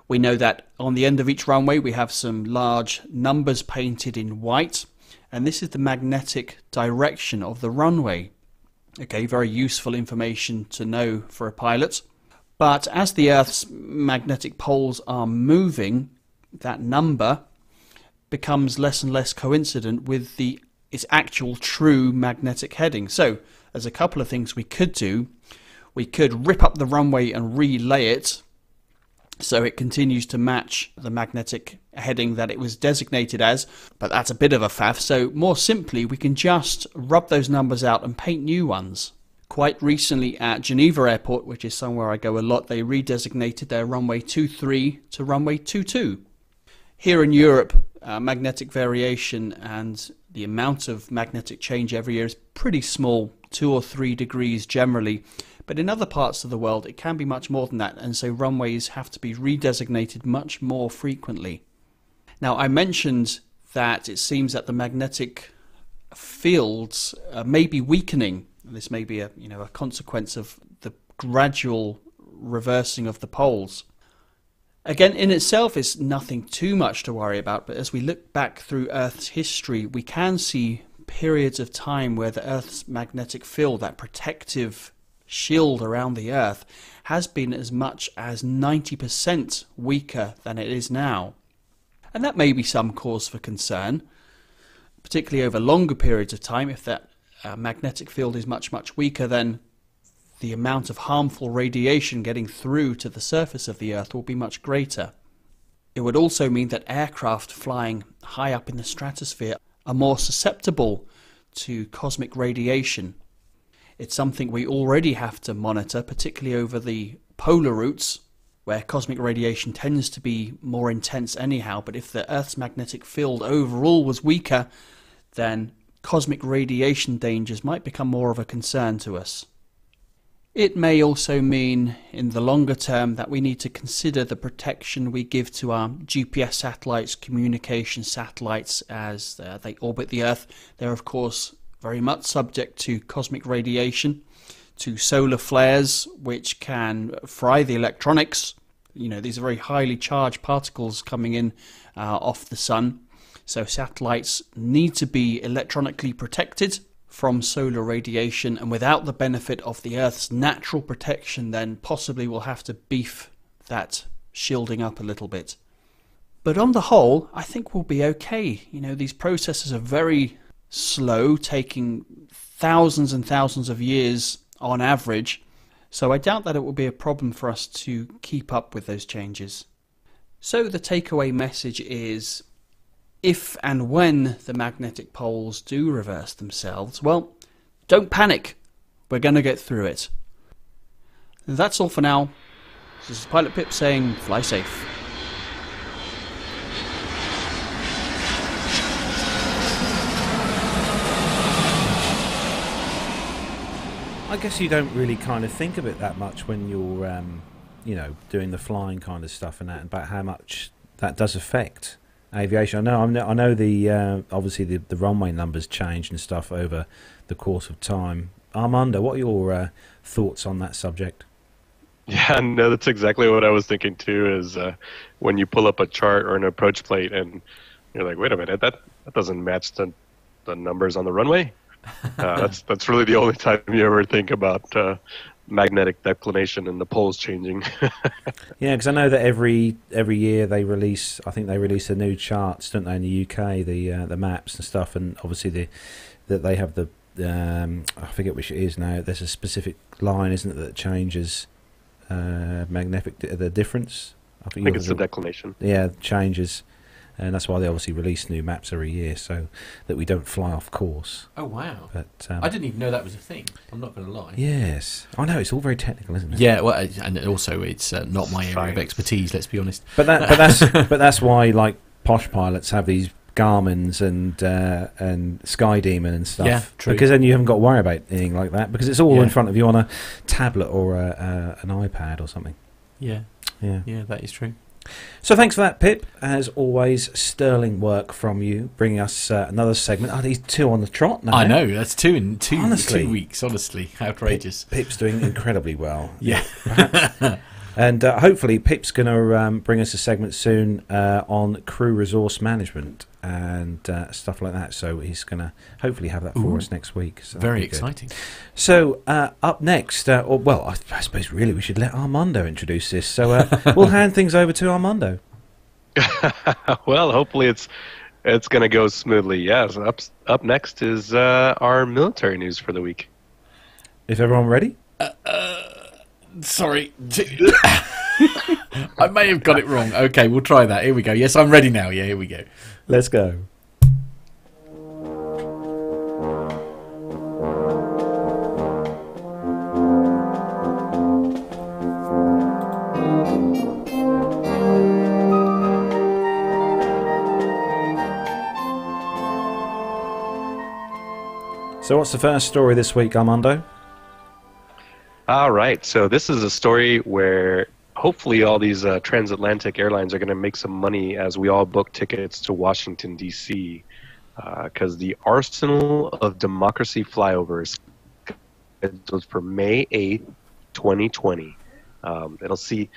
We know that on the end of each runway we have some large numbers painted in white, and this is the magnetic direction of the runway. Okay, very useful information to know for a pilot. But as the Earth's magnetic poles are moving, that number becomes less and less coincident with its actual true magnetic heading. So there's a couple of things we could do. We could rip up the runway and relay it so it continues to match the magnetic heading that it was designated as, but that's a bit of a faff. So more simply, we can just rub those numbers out and paint new ones. Quite recently at Geneva Airport, which is somewhere I go a lot, they redesignated their runway 23 to runway 22. Here in Europe, magnetic variation and the amount of magnetic change every year is pretty small 2 or 3 degrees generally. But in other parts of the world, it can be much more than that, and so runways have to be redesignated much more frequently. Now, I mentioned that it seems that the magnetic fields may be weakening. This may be a consequence of the gradual reversing of the poles. Again, in itself, it's nothing too much to worry about, but as we look back through Earth's history, we can see periods of time where the Earth's magnetic field, that protective shield around the Earth, has been as much as 90% weaker than it is now. And that may be some cause for concern, particularly over longer periods of time. If that magnetic field is much, much weaker, then the amount of harmful radiation getting through to the surface of the Earth will be much greater. It would also mean that aircraft flying high up in the stratosphere are more susceptible to cosmic radiation. It's something we already have to monitor, particularly over the polar routes, where cosmic radiation tends to be more intense anyhow. But if the Earth's magnetic field overall was weaker, then cosmic radiation dangers might become more of a concern to us. It may also mean, in the longer term, that we need to consider the protection we give to our GPS satellites, communication satellites, as they orbit the Earth. They're, of course, very much subject to cosmic radiation, to solar flares, which can fry the electronics. These are very highly charged particles coming in off the sun. So satellites need to be electronically protected from solar radiation, and without the benefit of the Earth's natural protection, then possibly we'll have to beef that shielding up a little bit. But on the whole, I think we'll be okay. These processes are very slow, taking thousands and thousands of years on average, so I doubt that it will be a problem for us to keep up with those changes. So the takeaway message is, if and when the magnetic poles do reverse themselves, well, don't panic. We're going to get through it. That's all for now. This is Pilot Pip saying, fly safe.
I guess you don't really kind of think of it that much when you're, doing the flying kind of stuff and that, about how much that does affect aviation. I know the obviously the runway numbers change and stuff over the course of time. Armando, what are your thoughts on that subject?
Yeah, no, that's exactly what I was thinking too. Is when you pull up a chart or an approach plate and you're like, wait a minute, that doesn't match the numbers on the runway. That's really the only time you ever think about magnetic declination and the poles changing.
Yeah, because I know that every year they release the new charts, don't they, in the UK, the maps and stuff, and obviously that they have the I forget which it is now. There's a specific line, isn't it, that changes the difference. I think it's
the declination.
Yeah, changes. And that's why they obviously release new maps every year, so that we don't fly off course.
Oh, wow.
But
I didn't even know that was a thing. I'm not going to lie.
Yes. I know, it's all very technical, isn't it?
Yeah, well, and also it's not my area of expertise, let's be honest.
But that's why, like, posh pilots have these Garmins and Sky Demon and stuff.
Yeah, true.
Because then you haven't got to worry about anything like that, because it's all in front of you on a tablet or an iPad or something.
Yeah, that is true.
So thanks for that, Pip. As always, sterling work from you, bringing us another segment. Oh, these two on the trot now.
I know, that's two in 2
Honestly,
weeks, honestly. Outrageous.
Pip's doing incredibly well.
Yeah.
And hopefully Pip's going to bring us a segment soon on crew resource management and stuff like that. So he's going to hopefully have that for us next week. So
very exciting.
So up next, I suppose really we should let Armando introduce this. So we'll hand things over to Armando.
Well, hopefully it's going to go smoothly. Yes. Up next is our military news for the week.
Is everyone ready?
Sorry. I may have got it wrong. Okay, we'll try that. Here we go. Yes, I'm ready now. Yeah, here we go.
Let's go. So what's the first story this week, Armando?
All right, so this is a story where hopefully all these transatlantic airlines are going to make some money as we all book tickets to Washington, D.C., because the Arsenal of Democracy flyover is scheduled for May 8th, 2020. It'll see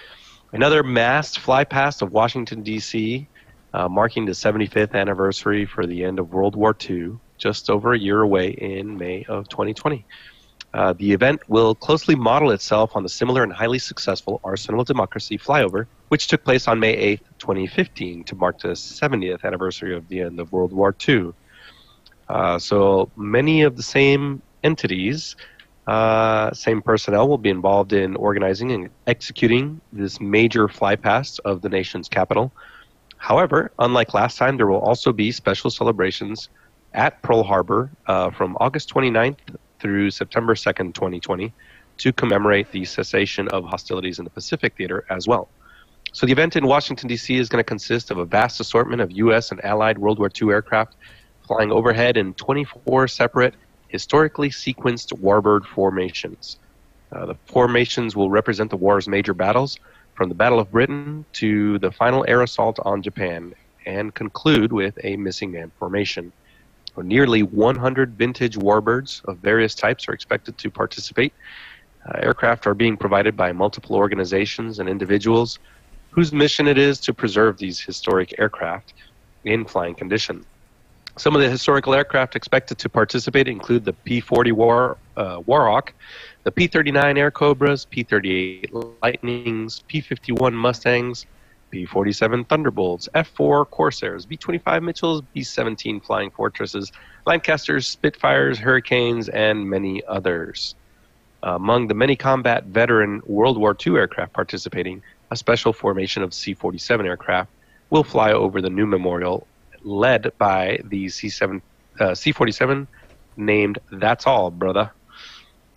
another massed flypast of Washington, D.C., marking the 75th anniversary for the end of World War II, just over a year away in May of 2020. The event will closely model itself on the similar and highly successful Arsenal of Democracy flyover, which took place on May 8th, 2015, to mark the 70th anniversary of the end of World War II. So many of the same entities, same personnel will be involved in organizing and executing this major flypast of the nation's capital. However, unlike last time, there will also be special celebrations at Pearl Harbor from August 29th through September 2nd, 2020, to commemorate the cessation of hostilities in the Pacific Theater as well. So the event in Washington, D.C. is going to consist of a vast assortment of U.S. and Allied World War II aircraft flying overhead in 24 separate, historically sequenced warbird formations. The formations will represent the war's major battles, from the Battle of Britain to the final air assault on Japan, and conclude with a missing man formation. Nearly 100 vintage warbirds of various types are expected to participate. Aircraft are being provided by multiple organizations and individuals whose mission it is to preserve these historic aircraft in flying condition. Some of the historical aircraft expected to participate include the P-40 Warhawk, the P-39 Air Cobras, P-38 Lightnings, P-51 Mustangs, P-47 Thunderbolts, F-4 Corsairs, B-25 Mitchells, B-17 Flying Fortresses, Lancasters, Spitfires, Hurricanes, and many others. Among the many combat veteran World War II aircraft participating, a special formation of C-47 aircraft will fly over the new memorial, led by the C-47 named That's All, Brother.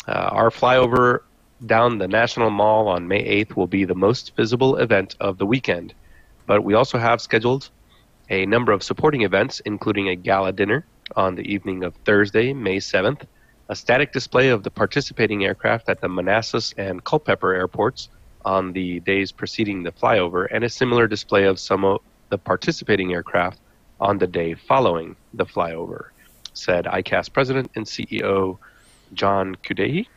Our flyover down the National Mall on May 8th will be the most visible event of the weekend, but we also have scheduled a number of supporting events, including a gala dinner on the evening of Thursday, May 7th, a static display of the participating aircraft at the Manassas and Culpeper airports on the days preceding the flyover, and a similar display of some of the participating aircraft on the day following the flyover, said ICAS President and CEO John Cudahy.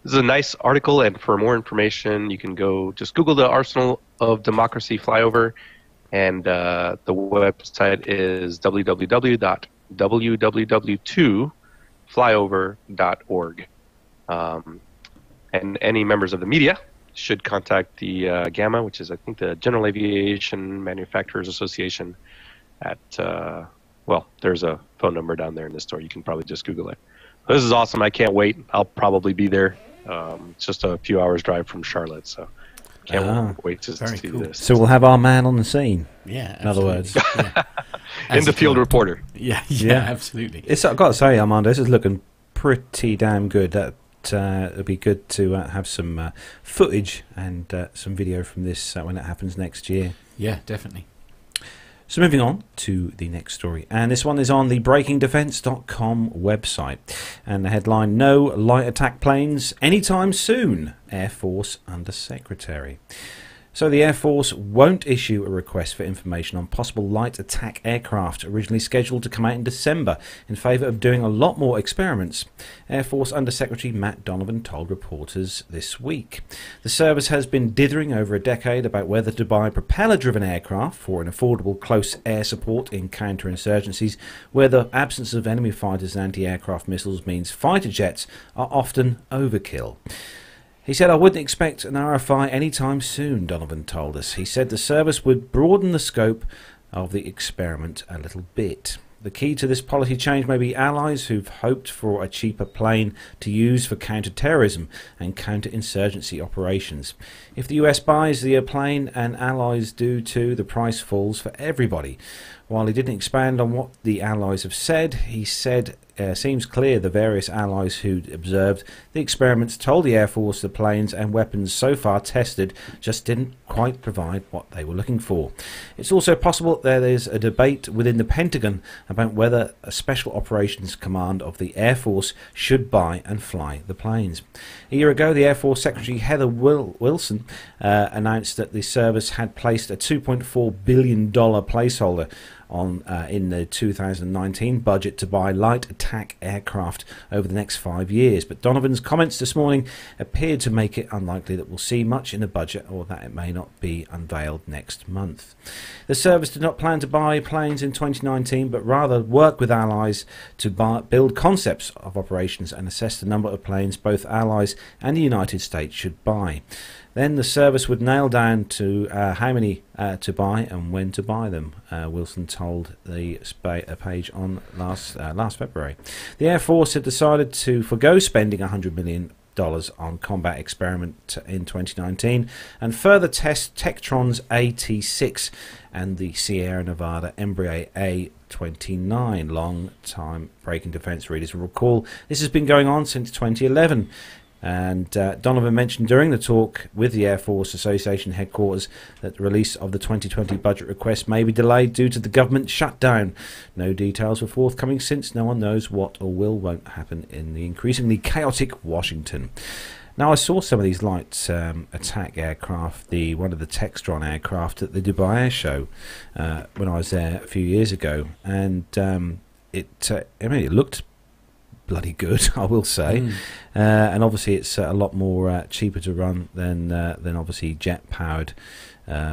This is a nice article, and for more information, you can just Google the Arsenal of Democracy flyover, and the website is www.www2flyover.org. And any members of the media should contact the GAMA, which is, I think, the General Aviation Manufacturers Association, at, there's a phone number down there in the store. You can probably just Google it. This is awesome. I can't wait. I'll probably be there. It's just a few hours drive from Charlotte, so can't wait to see this.
So we'll have our man on the scene.
Yeah,
in other words,
in the field reporter.
Yeah, absolutely.
I've got to say, Armando, this is looking pretty damn good. That it'll be good to have some footage and some video from this when it happens next year.
Yeah, definitely.
So moving on to the next story, and this one is on the breakingdefense.com website, and the headline, "No light attack planes anytime soon, Air Force Undersecretary." So the Air Force won't issue a request for information on possible light attack aircraft originally scheduled to come out in December in favour of doing a lot more experiments, Air Force Undersecretary Matt Donovan told reporters this week. The service has been dithering over a decade about whether to buy propeller-driven aircraft for an affordable close air support in counterinsurgencies, where the absence of enemy fighters and anti-aircraft missiles means fighter jets are often overkill. He said, "I wouldn't expect an RFI anytime soon," Donovan told us. He said the service would broaden the scope of the experiment a little bit. The key to this policy change may be allies who've hoped for a cheaper plane to use for counter-terrorism and counter-insurgency operations. If the US buys the plane and allies do too, the price falls for everybody. While he didn't expand on what the Allies have said, he said seems clear the various allies who'd observed the experiments told the Air Force the planes and weapons so far tested just didn't quite provide what they were looking for. It's also possible that there is a debate within the Pentagon about whether a Special Operations Command of the Air Force should buy and fly the planes. A year ago, the Air Force Secretary Heather Wilson announced that the service had placed a $2.4 billion placeholder in the 2019 budget to buy light attack aircraft over the next 5 years. But Donovan's comments this morning appeared to make it unlikely that we'll see much in the budget, or that it may not be unveiled next month. The service did not plan to buy planes in 2019, but rather work with allies to build concepts of operations and assess the number of planes both allies and the United States should buy. Then the service would nail down to how many to buy and when to buy them, Wilson told the page on last February. The Air Force had decided to forgo spending $100 million on combat experiment in 2019 and further test Textron's AT-6 and the Sierra Nevada Embraer A-29. Long-time break-in defence readers will recall this has been going on since 2011. And Donovan mentioned during the talk with the Air Force Association headquarters that the release of the 2020 budget request may be delayed due to the government shutdown. No details were forthcoming since no one knows what or won't happen in the increasingly chaotic Washington. Now, I saw some of these light attack aircraft, one of the Textron aircraft at the Dubai Air Show when I was there a few years ago, and it looked bloody good, I will say. And obviously it's a lot more cheaper to run than obviously jet-powered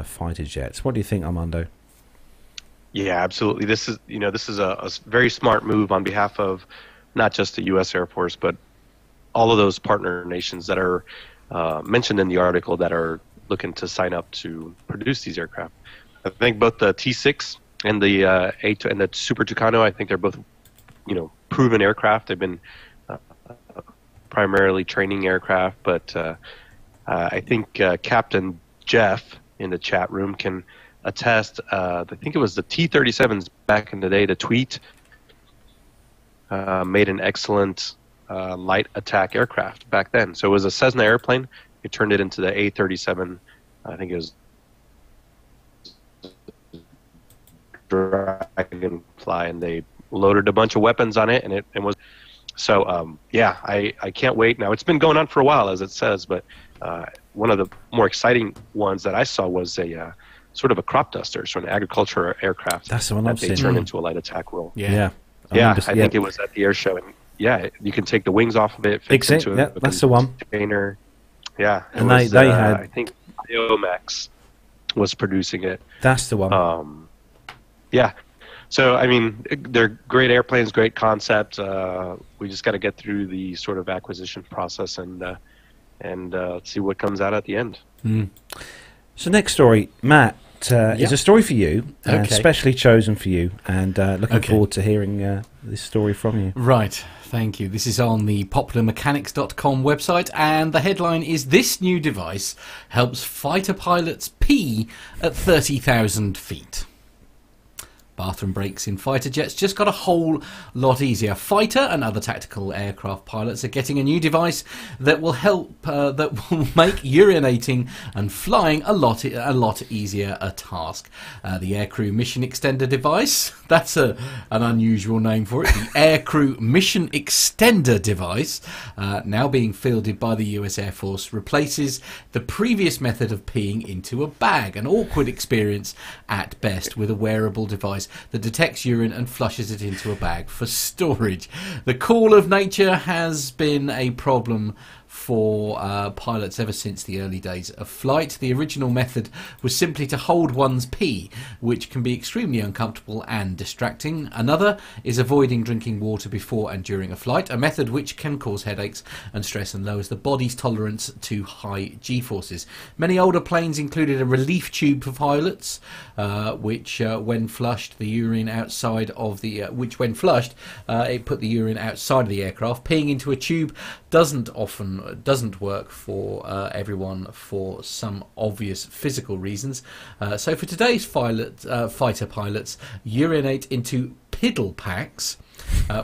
fighter jets. What do you think, Armando?
Yeah, absolutely. This is a very smart move on behalf of not just the U.S. Air Force, but all of those partner nations that are mentioned in the article that are looking to sign up to produce these aircraft. I think both the T6 and the A2 and the Super Tucano, I think they're both proven aircraft. They've been primarily training aircraft, but I think Captain Jeff in the chat room can attest. I think it was the T-37s back in the day. The Tweet made an excellent light attack aircraft back then. So it was a Cessna airplane. It turned it into the A-37. I think it was Dragonfly, and they loaded a bunch of weapons on it, and it was so I can't wait. Now it's been going on for a while, as it says, but one of the more exciting ones that I saw was a sort of a crop duster, so an agricultural aircraft.
That's the one I've
they
seen.
turned into a light attack role.
Yeah.
I think it was at the air show, and you can take the wings off of it, fix it into
that's the one.
Container. Yeah,
and they had,
I think Biomax was producing it.
That's the one.
Yeah. So, I mean, they're great airplanes, great concept. We just got to get through the sort of acquisition process and see what comes out at the end.
So, next story, Matt, is a story for you, specially chosen for you, and looking forward to hearing this story from you.
Right, thank you. This is on the popularmechanics.com website, and the headline is, "This new device helps fighter pilots pee at 30,000 feet." Bathroom breaks in fighter jets just got a whole lot easier. Fighter and other tactical aircraft pilots are getting a new device that will help, that will make urinating and flying a lot easier a task. The Aircrew Mission Extender device, that's an unusual name for it. The Aircrew Mission Extender device, now being fielded by the US Air Force, replaces the previous method of peeing into a bag, an awkward experience at best, with a wearable device that detects urine and flushes it into a bag for storage. The call of nature has been a problem for pilots ever since the early days of flight. The original method was simply to hold one's pee, which can be extremely uncomfortable and distracting. Another is avoiding drinking water before and during a flight, a method which can cause headaches and stress and lowers the body's tolerance to high G-forces. Many older planes included a relief tube for pilots, which when flushed, the urine outside of the it put the urine outside of the aircraft. Peeing into a tube doesn't often doesn't work for everyone for some obvious physical reasons. So for today's fighter pilots, urinate into piddle packs,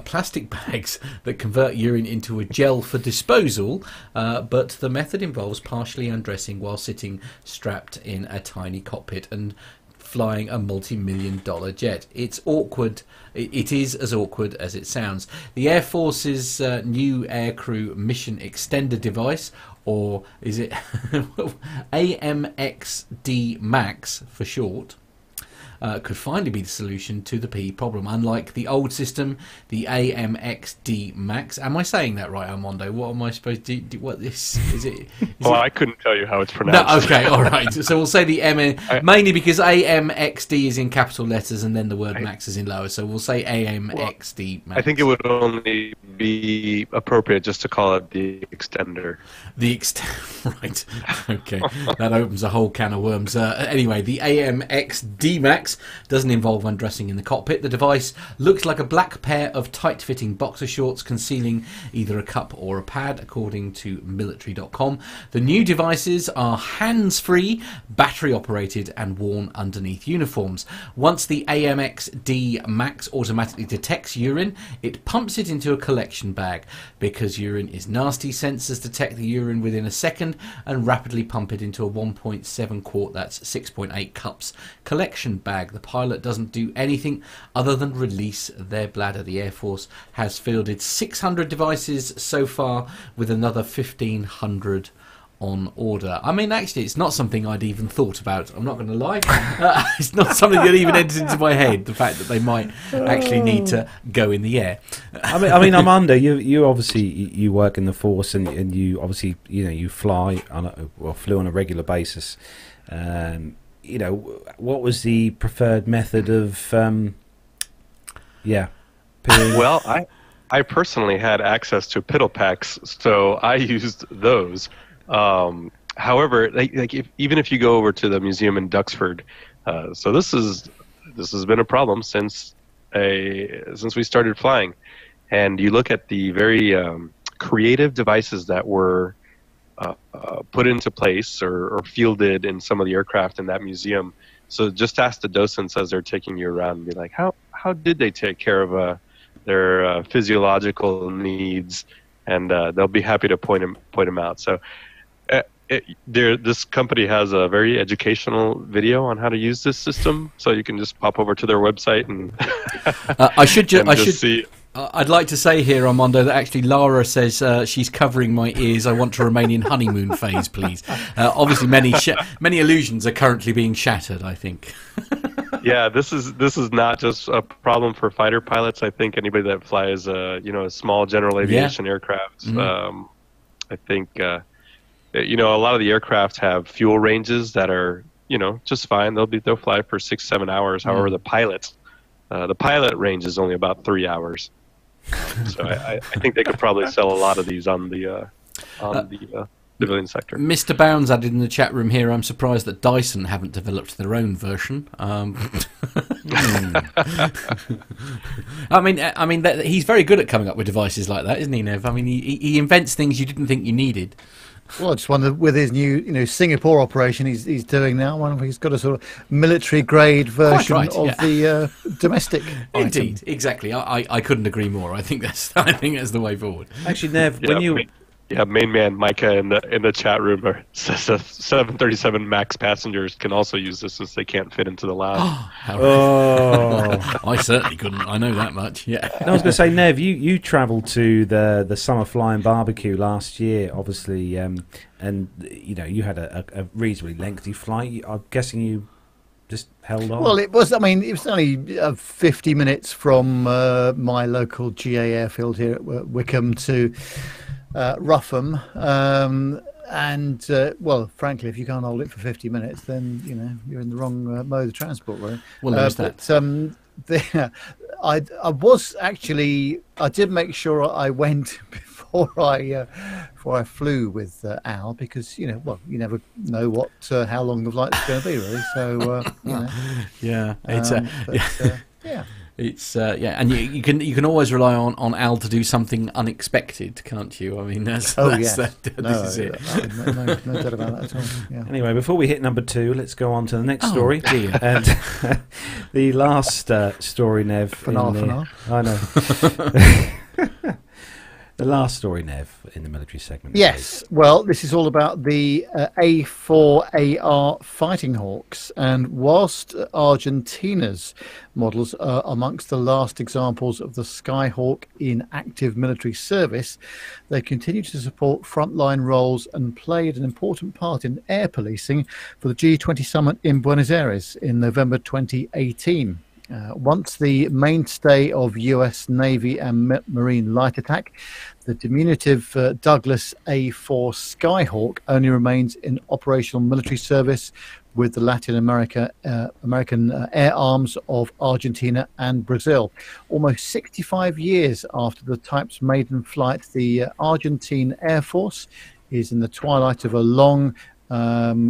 plastic bags that convert urine into a gel for disposal, but the method involves partially undressing while sitting strapped in a tiny cockpit and flying a multi-million-dollar jet. It's awkward. It is as awkward as it sounds. The Air Force's new aircrew mission extender device, or is it AMXD Max for short, could finally be the solution to the P problem. Unlike the old system, the AMXD Max. Am I saying that right, Armando? What am I supposed to do? What this is it?
I couldn't tell you how it's pronounced.
No, okay, all right. So we'll say the mainly because AMXD is in capital letters and then the word Max is in lower. So we'll say AMXD Max.
I think it would only be appropriate just to call it the extender.
Right. Okay. That opens a whole can of worms. Anyway, the AMXD Max doesn't involve undressing in the cockpit. The device looks like a black pair of tight-fitting boxer shorts concealing either a cup or a pad, according to military.com. The new devices are hands-free, battery-operated, and worn underneath uniforms. Once the AMXD Max automatically detects urine, it pumps it into a collection bag. Because urine is nasty, sensors detect the urine within a second and rapidly pump it into a 1.7 quart, that's 6.8 cups, collection bag. The pilot doesn't do anything other than release their bladder. The Air Force has fielded 600 devices so far, with another 1,500 on order. I mean, actually, it's not something I'd even thought about. I'm not going to lie. It's not something that even entered into my head, the fact that they might actually need to go in the air.
I mean, Armando, you obviously you work in the force, and you obviously you fly flew on a regular basis. What was the preferred method of
Well, I personally had access to piddle packs, so I used those. However, even if you go over to the museum in Duxford, so this has been a problem since we started flying, and you look at the very creative devices that were put into place or fielded in some of the aircraft in that museum. So just ask the docents as they're taking you around and be like, how did they take care of their physiological needs, and they'll be happy to point them out. So this company has a very educational video on how to use this system, so you can just pop over to their website and see.
I'd like to say here, Armando, that actually Lara says she's covering my ears. I want to remain in honeymoon phase, please. Obviously, many illusions are currently being shattered, I think.
Yeah, this is not just a problem for fighter pilots. I think anybody that flies a small general aviation aircraft. I think a lot of the aircraft have fuel ranges that are just fine. They'll fly for 6-7 hours. However, the pilot range is only about 3 hours. So I think they could probably sell a lot of these on the civilian sector.
Mr. Bounds added in the chat room here, I'm surprised that Dyson haven't developed their own version. I mean, he's very good at coming up with devices like that, isn't he, Nev? I mean, he invents things you didn't think you needed.
Well, I just wonder, with his new, Singapore operation he's doing now, he's got a sort of military-grade version of the domestic
Indeed,
item.
Exactly. I couldn't agree more. I think that's the way forward.
Actually, Nev, when you...
Yeah, main man Micah in the chat room says that 737 MAX passengers can also use this since they can't fit into the lounge.
I certainly couldn't. I know that much. Yeah.
I was going to say, Nev, you travelled to the Summer Flying Barbecue last year, obviously, and you had a reasonably lengthy flight. I'm guessing you just held on.
Well, it was only 50 minutes from my local GA airfield here at Wickham to Rougham, and frankly, if you can't hold it for 50 minutes, then you're in the wrong mode of transport, really.
Well, there's that.
I did make sure I went before I flew with Al, because you never know how long the flight's going to be, really. So
yeah, It's and you can always rely on Al to do something unexpected, can't you? I mean, this is it.
No doubt about that at all. Yeah.
Anyway, before we hit number 2, let's go on to the next story. And the last story, Nev. I know. The last story, Nev, in the military segment.
Yes, well, this is all about the A4AR Fighting Hawks, and whilst Argentina's models are amongst the last examples of the Skyhawk in active military service, they continue to support frontline roles and played an important part in air policing for the G20 summit in Buenos Aires in November 2018. Once the mainstay of US Navy and Marine light attack, the diminutive Douglas A4 Skyhawk only remains in operational military service with the Latin American air arms of Argentina and Brazil. Almost 65 years after the type's maiden flight, the Argentine Air Force is in the twilight of a long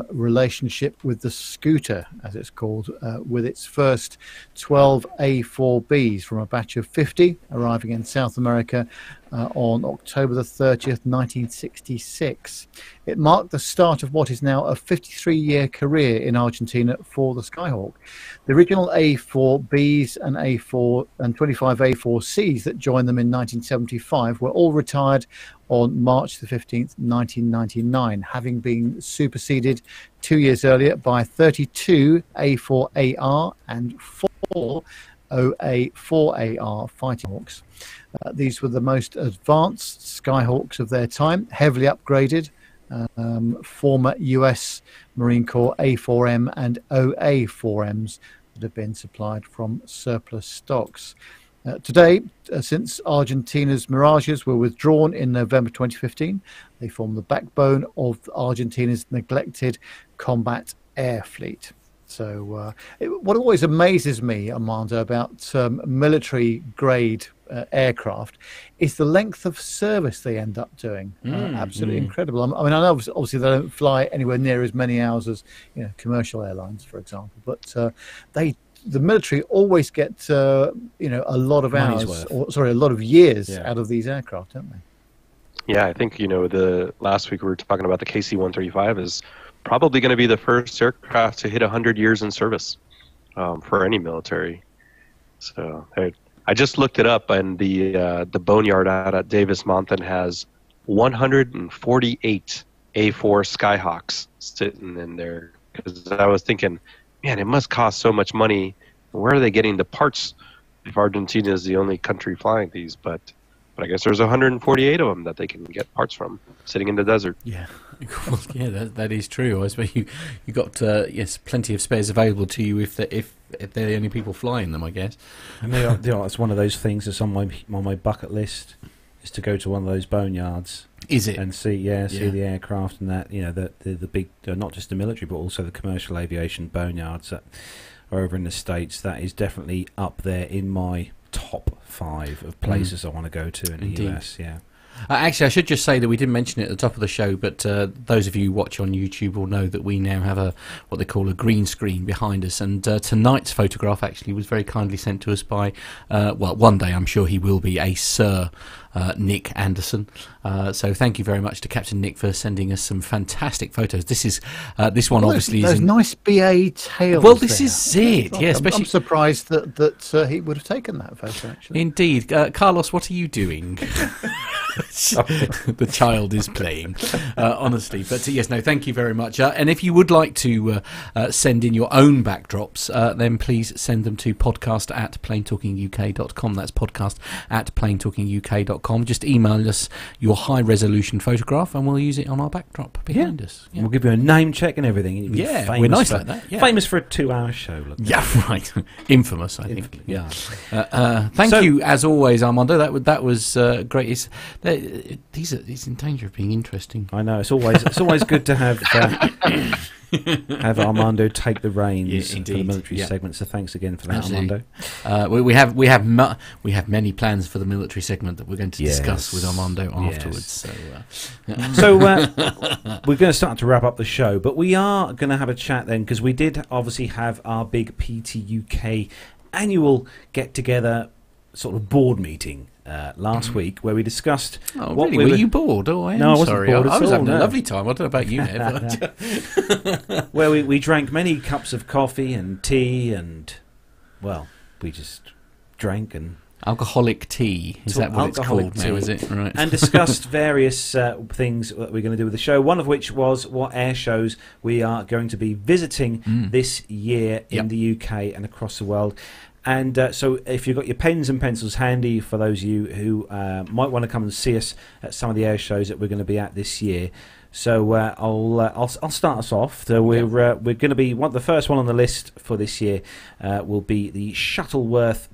relationship with the Scooter, as it's called, with its first 12 A4Bs from a batch of 50 arriving in South America on October the 30th, 1966. It marked the start of what is now a 53-year career in Argentina for the Skyhawk. The original A4Bs and 25 A4Cs that joined them in 1975 were all retired on March the 15th, 1999, having been superseded 2 years earlier by 32 A4AR and 4 OA4AR Fighting Hawks. These were the most advanced Skyhawks of their time, heavily upgraded. Former US Marine Corps A4M and OA4Ms that have been supplied from surplus stocks. Today, since Argentina's Mirages were withdrawn in November 2015, they form the backbone of Argentina's neglected combat air fleet. So what always amazes me, Armando, about military-grade aircraft is the length of service they end up doing. Absolutely incredible. I mean, I know obviously they don't fly anywhere near as many hours as commercial airlines, for example, but the military always get a lot of hours, a lot of years out of these aircraft, don't they?
Yeah, I think the last week we were talking about the KC-135 is probably going to be the first aircraft to hit 100 years in service for any military. So I just looked it up, and the boneyard out at Davis-Monthan has 148 A4 Skyhawks sitting in there. Because I was thinking, man, it must cost so much money. Where are they getting the parts if Argentina is the only country flying these? But I guess there's 148 of them that they can get parts from sitting in the desert.
Yeah, yeah, that is true. I suppose you got plenty of spares available to you if they're the only people flying them, I guess. And
it's one of those things that's on my bucket list, is to go to one of those boneyards.
Is it?
And see the aircraft and that, the big, not just the military but also the commercial aviation boneyards that are over in the States. That is definitely up there in my top 5 of places I want to go to in the US. Yeah.
Actually, I should just say that we didn't mention it at the top of the show, but those of you who watch on YouTube will know that we now have what they call a green screen behind us, and tonight's photograph actually was very kindly sent to us by, one day I'm sure he will be, a Sir Nick Anderson. So thank you very much to Captain Nick for sending us some fantastic photos. This one obviously
those
is
nice BA tails.
Well, this is it. Yeah, especially
I'm surprised that he would have taken that photo. Actually,
indeed. Carlos, what are you doing? The child is playing, honestly. But yes, no, thank you very much. And if you would like to send in your own backdrops, then please send them to podcast@planetalkinguk.com. That's podcast@planetalkinguk.com. Just email us your high-resolution photograph, and we'll use it on our backdrop behind us. Yeah.
We'll give you a name check and everything.
Yeah, we're nice like that. Yeah.
Famous for a 2-hour show.
Yeah, right. Infamous, I think. Yeah. Thank you, as always, Armando. That was great. He's in danger of being interesting.
I know. It's always good to have Armando take the reins for the military segment. So thanks again for that, Armando.
We have many plans for the military segment that we're going to discuss with Armando afterwards.
So we're going to start to wrap up the show, but we are going to have a chat then, because we did obviously have our big PT UK annual get-together sort of board meeting last week where we discussed...
Oh,
what
really? Were you bored? Oh, I am
No, I wasn't
sorry.
bored at
I was
all,
having
no.
a lovely time. I don't know about you, Nev.
where we drank many cups of coffee and tea and, well, we just drank and...
Alcoholic tea. Is that what it's called now, is it? Right.
And discussed various things that we're going to do with the show, one of which was what air shows we are going to be visiting this year in the UK and across the world. And so if you've got your pens and pencils handy for those of you who might want to come and see us at some of the air shows that we're going to be at this year. So I'll start us off. So we're going to be the first one on the list for this year will be the Shuttleworth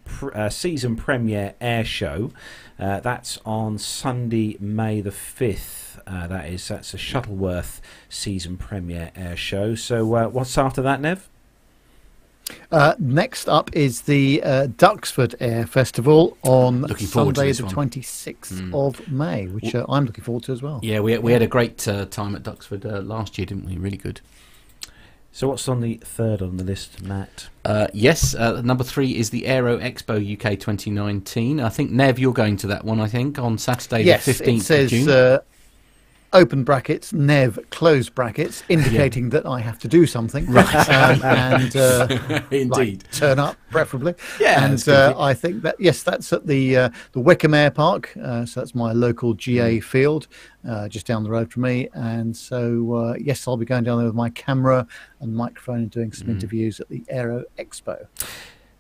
season premiere air show. That's on Sunday, May the 5th. That's a Shuttleworth season premiere air show. So what's after that, Nev?
Next up is the Duxford Air Festival on Sunday the 26th of May, which I'm looking forward to as well.
Yeah, we had a great time at Duxford last year, didn't we? Really good.
So what's on the third on the list, Matt?
Yes, number 3 is the Aero Expo UK 2019. I think, Nev, you're going to that one, I think, on Saturday the 15th of June.
Open brackets, Nev, close brackets, indicating that I have to do something.
Right.
Indeed. Turn up, preferably.
Yeah.
And I think that, yes, that's at the Wickham Air Park. So that's my local GA field, just down the road from me. And so, yes, I'll be going down there with my camera and microphone and doing some interviews at the Aero Expo.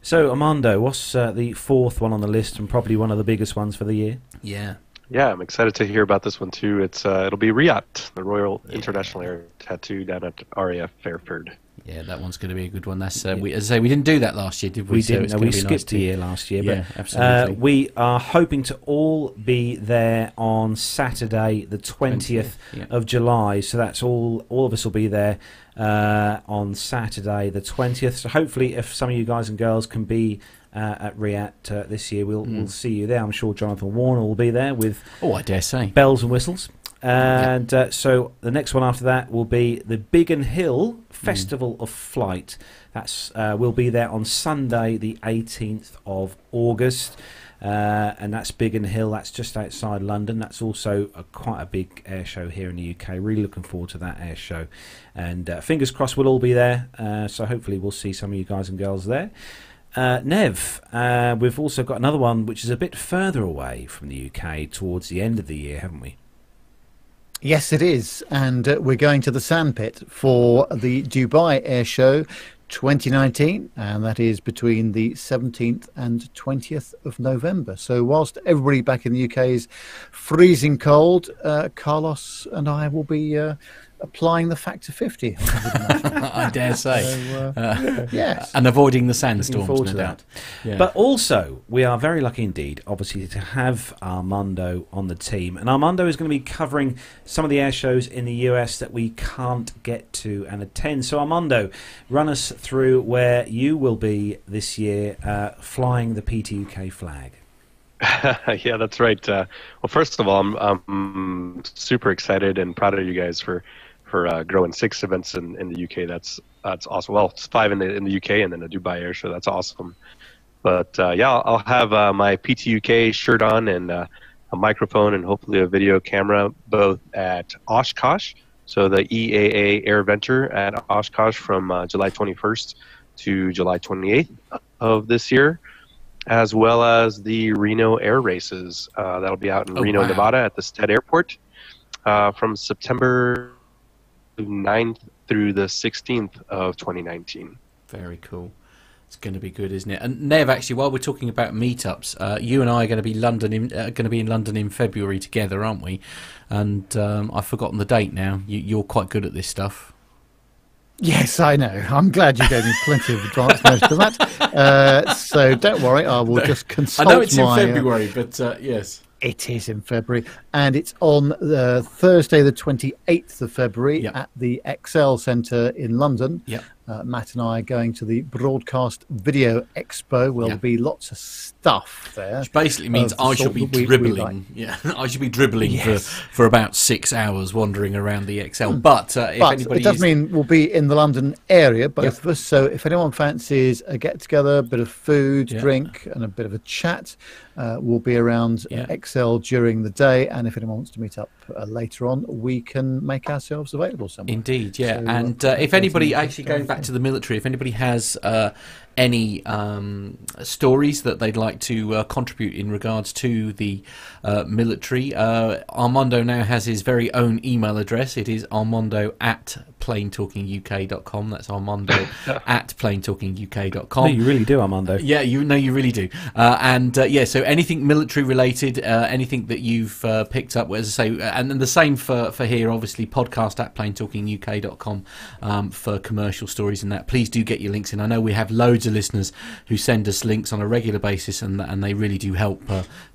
So, Armando, what's the fourth one on the list and probably one of the biggest ones for the year?
Yeah, I'm excited to hear about this one too. It'll be RIAT, the Royal International Air Tattoo down at RAF Fairford.
Yeah, that one's going to be a good one. That's we didn't do that last year, did we?
We didn't. No, we skipped a year last year.
Yeah,
but,
absolutely.
We are hoping to all be there on Saturday, the 20th of July. So that's all of us will be there on Saturday, the 20th. So hopefully, if some of you guys and girls can be at RIAT this year, we'll see you there. I'm sure Jonathan Warner will be there with
I dare say
bells and whistles. And so the next one after that will be the Biggin Hill Festival of Flight. That's we'll be there on Sunday, the 18th of August, and that's Biggin Hill. That's just outside London. That's also quite a big air show here in the UK. Really looking forward to that air show, and fingers crossed we'll all be there. So hopefully we'll see some of you guys and girls there. Nev, we've also got another one which is a bit further away from the UK towards the end of the year, haven't we?
Yes, it is. And we're going to the Sandpit for the Dubai Air Show 2019, and that is between the 17th and 20th of November. So whilst everybody back in the UK is freezing cold, Carlos and I will be applying the factor 50.
I dare say.
So, yes.
And avoiding the sandstorms,
Looking
no
forward to
doubt. Yeah.
But also, we are very lucky indeed, obviously, to have Armando on the team. And Armando is going to be covering some of the air shows in the US that we can't get to and attend. So, Armando, run us through where you will be this year flying the PTUK flag.
Yeah, that's right. Well, first of all, I'm super excited and proud of you guys for growing 6 events in the UK. That's awesome. Well, it's 5 in the UK and then a Dubai Air Show. That's awesome. But I'll have my PTUK shirt on and a microphone and hopefully a video camera both at Oshkosh. So the EAA Air Venture at Oshkosh from July 21st to July 28th of this year, as well as the Reno Air Races. That'll be out in Reno, Nevada at the Stead Airport from September 9th through the 16th of 2019.
Very cool. It's going to be good, isn't it? And Nev, actually, while we're talking about meetups, you and I are going to be in London in February together, aren't we? And I've forgotten the date now. You're quite good at this stuff.
Yes, I know. I'm glad you gave me plenty of advance notice for that. So don't worry, I will just consult my...
I know it's in February, but yes.
It is in February, and it's on Thursday the 28th of February at the Excel Centre in London.
Yep.
Matt and I are going to the Broadcast Video Expo, where there'll be lots of stuff there.
Which basically means I should be dribbling. Yeah, I should be dribbling for about 6 hours wandering around the XL. But if anybody,
it does mean we'll be in the London area, both of us. So if anyone fancies a get together, a bit of food, drink, and a bit of a chat, we'll be around XL during the day. And if anyone wants to meet up later on, we can make ourselves available somewhere.
Indeed, yeah. So, and if anybody, actually going back to the military, if anybody has any stories that they'd like to contribute in regards to the military, Armando now has his very own email address. It is armando@planetalkinguk.com. That's Armando @planetalkinguk.com.
No, you really do, Armando.
Yeah, you really do. So anything military related, anything that you've picked up, as I say, and then the same for here, obviously, podcast@planetalkinguk.com for commercial stories and that. Please do get your links in. I know we have loads of listeners who send us links on a regular basis, and they really do help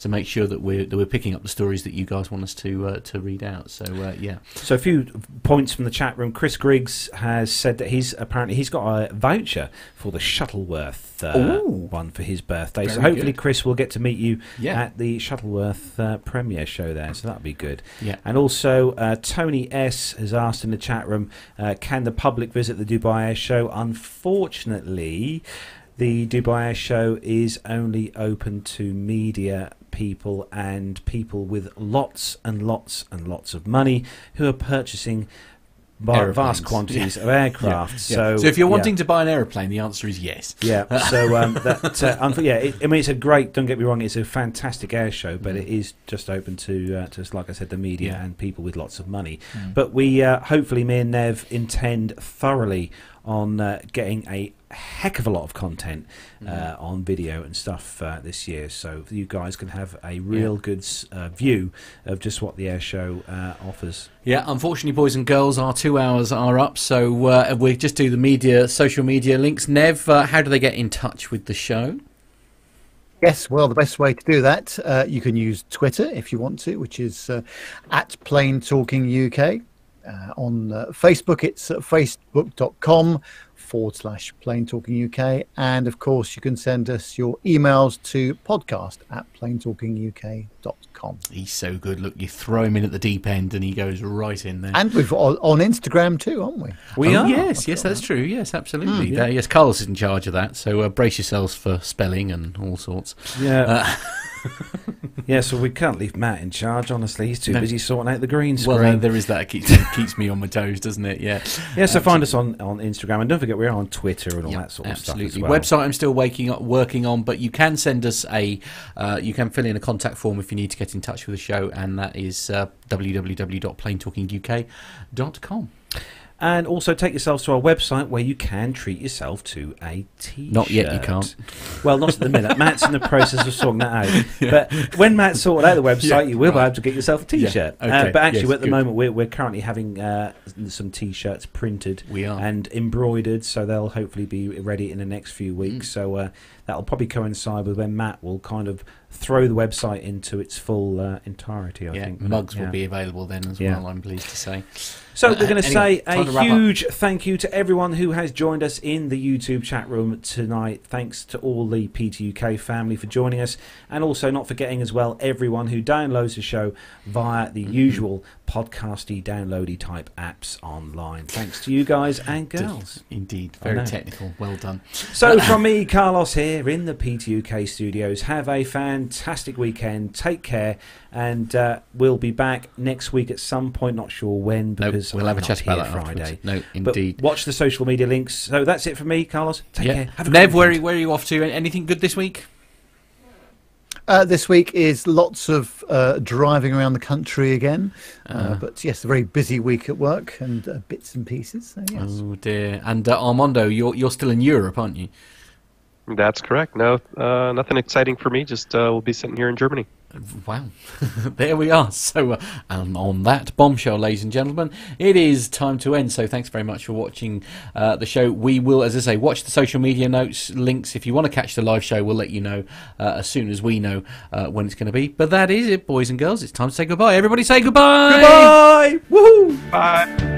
to make sure that we're picking up the stories that you guys want us to read out. So
So a few points from the chat room. Chris Griggs has said that he's got a voucher for the Shuttleworth one for his birthday. So hopefully, Chris will get to meet you at the Shuttleworth premiere show there. So that'll be good.
Yeah.
And also, Tony S has asked in the chat room, can the public visit the Dubai Air Show? Unfortunately, the Dubai Air Show is only open to media people and people with lots and lots and lots of money who are purchasing vast quantities of aircraft. So
if you're wanting to buy an aeroplane, the answer is yes.
Yeah. So it's a great. Don't get me wrong, it's a fantastic air show, but it is just open to just like I said, the media and people with lots of money. But we hopefully, me and Nev intend thoroughly on getting a heck of a lot of content on video and stuff this year, so you guys can have a real good view of just what the air show offers.
Yeah, unfortunately, boys and girls, our 2 hours are up, so we just do the social media links. Nev, how do they get in touch with the show?
Yes, well, the best way to do that, you can use Twitter if you want to, which is @PlaneTalkingUK. On Facebook, it's facebook.com/PlaneTalkingUK, and of course you can send us your emails to podcast@planetalkinguk.com.
He's so good. Look, you throw him in at the deep end and he goes right in there.
And we've on Instagram too, aren't we?
We are. Yes, that's true. Yes, absolutely. Yes, Carlos is in charge of that, so brace yourselves for spelling and all sorts.
Yeah. Yeah, so we can't leave Matt in charge, honestly. He's too busy sorting out the green screen.
Well, there is that. It keeps me on my toes, doesn't it? Yeah.
Yeah, so find us on Instagram. And don't forget, we're on Twitter and all that sort of stuff as well.
Website I'm still working on, but you can send us you can fill in a contact form if you need to get in touch with the show, and that is www.planetalkinguk.com.
And also take yourselves to our website where you can treat yourself to a T-shirt.
Not yet, you can't.
Well, not at the minute. Matt's in the process of sorting that out. But when Matt sorted out the website, you will be able to get yourself a T-shirt.
Yeah. Okay.
But actually, at the moment, we're currently having some T-shirts printed and embroidered, so they'll hopefully be ready in the next few weeks. So that'll probably coincide with when Matt will kind of throw the website into its full entirety, I think.
Mugs will be available then as well, I'm pleased to say.
So we're going to say a huge thank you to everyone who has joined us in the YouTube chat room tonight. Thanks to all the PTUK family for joining us, and also not forgetting as well everyone who downloads the show via the usual podcasty, downloady type apps online. Thanks to you guys and girls.
Indeed, very technical. Well done.
So from me, Carlos, here in the PTUK studios, have a fantastic weekend. Take care, and we'll be back next week at some point. Not sure when, because
we'll have a chat about that
Friday.
No, indeed.
But watch the social media links. So that's it for me, Carlos. Take care. Have a
Nev, where are you off to? Anything good this week?
This week is lots of driving around the country again. But yes, a very busy week at work and bits and pieces. So, yes.
Oh dear. And Armando, you're still in Europe, aren't you?
That's correct. No, nothing exciting for me. Just we'll be sitting here in Germany.
Wow. There we are. So on that bombshell, ladies and gentlemen, it is time to end. So thanks very much for watching the show. We will, as I say, watch the social media notes, links. If you want to catch the live show, we'll let you know as soon as we know when it's going to be. But that is it, boys and girls. It's time to say goodbye. Everybody say goodbye.
Goodbye. Woohoo.
Bye.